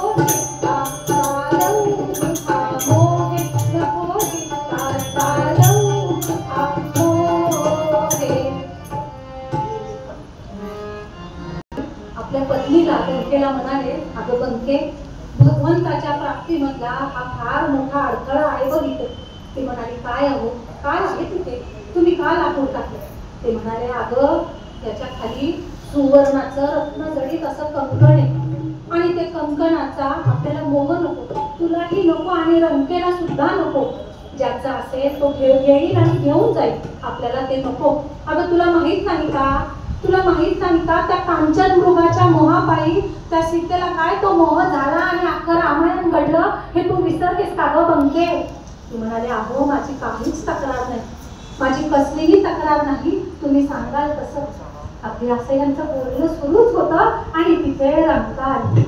आपल्या पत्नीला बंकेला म्हणाले, अगं बंके, भगवंताच्या प्राप्तीमधला हा फार मोठा अडथळा आहे बघ इथे. ती म्हणाली, काय अहो, काय आहे तिथे, तुम्ही का लाकूड टाकले? ते म्हणाले, अगं त्याच्या खाली सुवर्णाचं रत्नजडित असं कंकण आहे आणि ते कंकणाचा आपल्याला मोह नको, तुलाही नको आणि रंकेला सुद्धा नको. ज्याचा असेल तो येईल आणि घेऊन जाईल, आपल्याला ते नको. अगं तुला माहित नाही का, तुला माहित नाही का त्या कांचन मृगाच्या मोहापायी त्या सीतेला काय तो मोह झाला आणि अख्खं रामायण घडलं हे तू विसरतेस का गं बंके? ती म्हणाले, अहो माझी काहीच तक्रार नाही, माझी कसलीही तक्रार नाही, तुम्ही सांगाल तसं. अगदी असं यांचं बोलणं सुरूच होतं आणि तिथे रंका आली.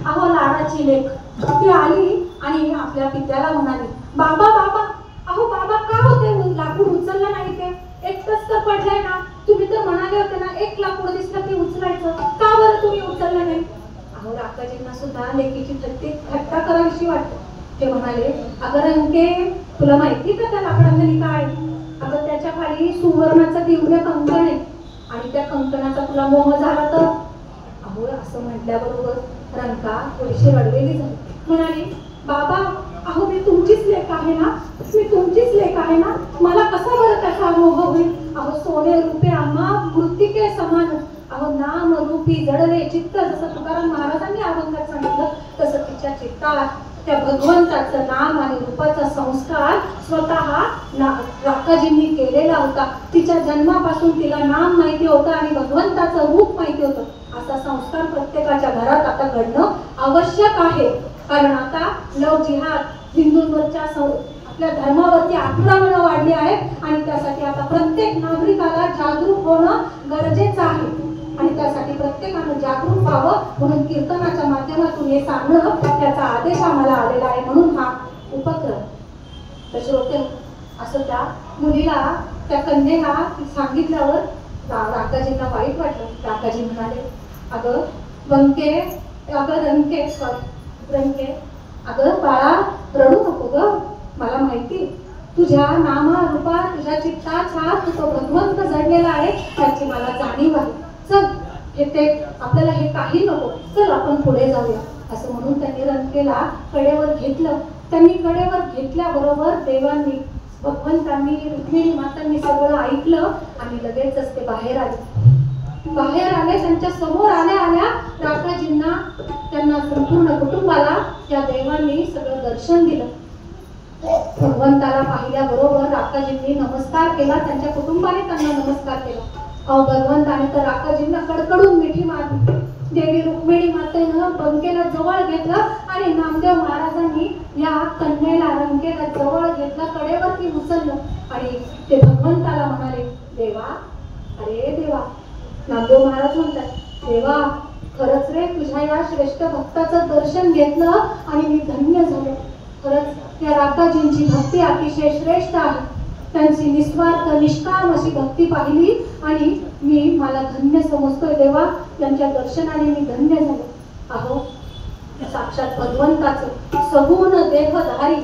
अहो लाडाची लेक ती आली आणि आपल्या पित्याला म्हणाली, बाबा बाबा, अहो बाबा का होते लाकूड उचललं नाही? ते एकटंच तर पडलंय ना, तुम्ही तर म्हणाले होते ना एक लाकूड दिसलं की उचलायचं, का बरं तुम्ही उचललं नाही? अहो राकाजींना सुद्धा लेकीची थट्टा करावीशी वाटते. ते म्हणाले, अगं रंके, तुला माहिती का त्या लाकडाखाली काय? अगं त्याच्या खाली सुवर्णाचं दिव्य कंकण आहे आणि त्या कंकणाचा तुला मोह झाला तर? अहो असं म्हटल्याबरोबर रंका थोडीशी रडलेली झाली. म्हणाली, बाबा अहो मी तुमचीच लेक आहे ना, मी तुमचीच लेक आहे ना, मला कसा बरं त्याचा मोह होईल? अहो सोने रूपे आम्हा मृत्तिके समान, अहो नाम रूपी जडले चित्त, जसं तुकाराम महाराजांनी अभंगात सांगितलं तसं तिच्या चित्तात त्या भगवंताचं नाम आणि रूपाचा संस्कार स्वतः राकाजींनी केलेला होता. तिच्या जन्मापासून तिला नाम माहिती होतं आणि भगवंताचं रूप माहिती होतं. असा संस्कार प्रत्येकाच्या घरात आता घडणं आवश्यक आहे. कारण आता लव जिहाद, हिंदूंवरच्या आपल्या धर्मावरती आक्रमणं वाढली आहेत आणि त्यासाठी आता प्रत्येक नागरिकाला जागरूक होणं गरजेचं आहे आणि त्यासाठी प्रत्येकानं जागरूक व्हावं म्हणून कीर्तनाच्या माध्यमातून हे सांगणं त्याचा आदेश आम्हाला आलेला आहे. म्हणून हा उपक्रम. तर श्रोते, असं त्या मुलीला, त्या कन्येला सांगितल्यावर राकाजींना वाईट वाटलं. राकाजी म्हणाले, अगं बंके, अगं रंके, रंके, अगं बाळा रडू नको ग, मला माहिती तुझ्या नामा रूपा तुझ्या चित्ताचा तो भगवंत जडलेला आहे त्याची मला जाणीव आहे. चल हे ते आपल्याला हे काही नको, चल आपण पुढे जाऊया. असं म्हणून त्यांनी रंकेला कडेवर घेतलं. त्यांनी कडेवर घेतल्याबरोबर देवांनी, भगवंतांनी, रुक्मिणी मातांनी सगळं ऐकलं आणि लगेचच ते बाहेर आले. बाहेर आले, त्यांच्या समोर आल्या आल्या राकाजींना, त्यांना संपूर्ण कुटुंबाला त्या देवांनी सगळं दर्शन दिलं. भगवंताला पाहिल्याबरोबर राकाजींनी नमस्कार केला, त्यांच्या कुटुंबाने त्यांना नमस्कार केला. अहो भगवंताने तर राकाजींना कडकडून मिठी मारली. देवी रुक्मिणी मातेनं बंकेला जवळ घेतलं आणि नामदेव महाराजांनी या कन्येला रंकेला जवळ घेतलं, कडेवरती उचललं आणि ते भगवंताला म्हणाले, देवा, अरे देवा. नामदेव महाराज म्हणतात, देवा खरंच रे, तुझ्या या श्रेष्ठ भक्ताचं दर्शन घेतलं आणि मी धन्य झालो. खरंच या राकाजींची भक्ती अतिशय श्रेष्ठ आहे. त्यांची निस्वार्थ निष्काम अशी भक्ती पाहिली आणि मला धन्य समजतोय देवा. त्यांच्या दर्शनाने मी धन्य झालो. अहो, साक्षात भगवंताचं सगुण देहधारी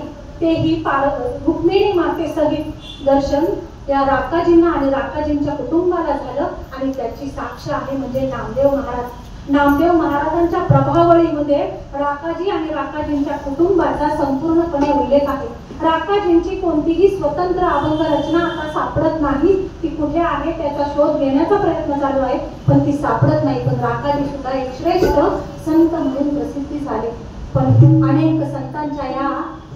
तेही रुक्मिणी माते सहित दर्शन या राकाजींना आणि राकाजींच्या कुटुंबाला झालं. आणि त्याची साक्ष आहे म्हणजे नामदेव महाराज. नामदेव महाराजांच्या प्रभावळीमध्ये राकाजी आणि राकाजींच्या कुटुंबाचा संपूर्णपणे उल्लेख आहे. राकाजींची कोणतीही स्वतंत्र अभंग रचना आता सापडत नाही. ती कुठे आहे त्याचा शोध घेण्याचा प्रयत्न चालू आहे, पण ती सापडत नाही. पण राकाजी सुद्धा एक श्रेष्ठ संत म्हणून प्रसिद्धी झाले. पण अनेक संतांच्या या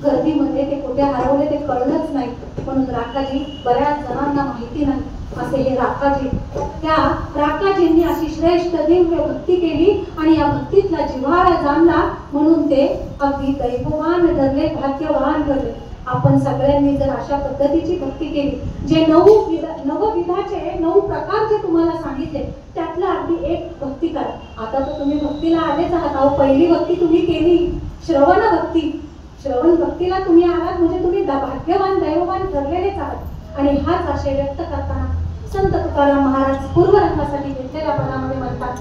गर्दीमध्ये ते कुठे हरवले ते कळलंच नाही. म्हणून राकाजी बऱ्याच जणांना माहिती नाही. असे हे राकाजी, त्या राकाजींनी अशी श्रेष्ठ दिव्य भक्ती केली आणि या भक्तीतला जिव्हाळा जाणला म्हणून ते अगदी दैववान ठरले, भाग्यवान ठरले. आपण सगळ्यांनी जर अशा पद्धतीची भक्ती केली, जे नवविधाचे 9 प्रकार जे तुम्हाला सांगितले त्यातला अगदी एक भक्ती करा. आता तर तुम्ही भक्तीला आलेच आहात. अहो, पहिली भक्ती तुम्ही केली श्रवण भक्ती. श्रवण भक्तीला तुम्ही आलात म्हणजे तुम्ही भाग्यवान दैववान ठरलेलेच आहात. आणि हाच आशय व्यक्त करताना संत तुकाराम महाराज पूर्वरंगासाठी घेतलेल्या पदामध्ये म्हणतात,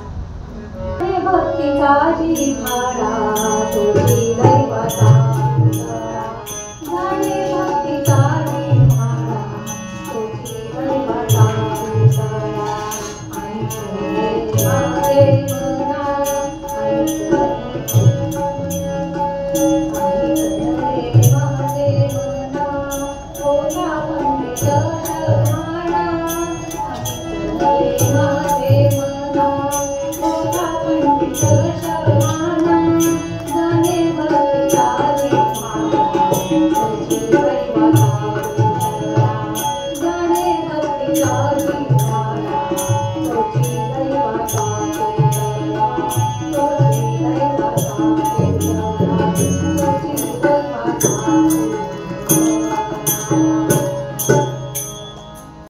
भक्तीचा जिव्हाळा तुझी दैवता, जाणे भक्तीचा जिव्हाळा तुझी दैवता, जाणे भक्तीचा जिव्हाळा तुझी दैवता.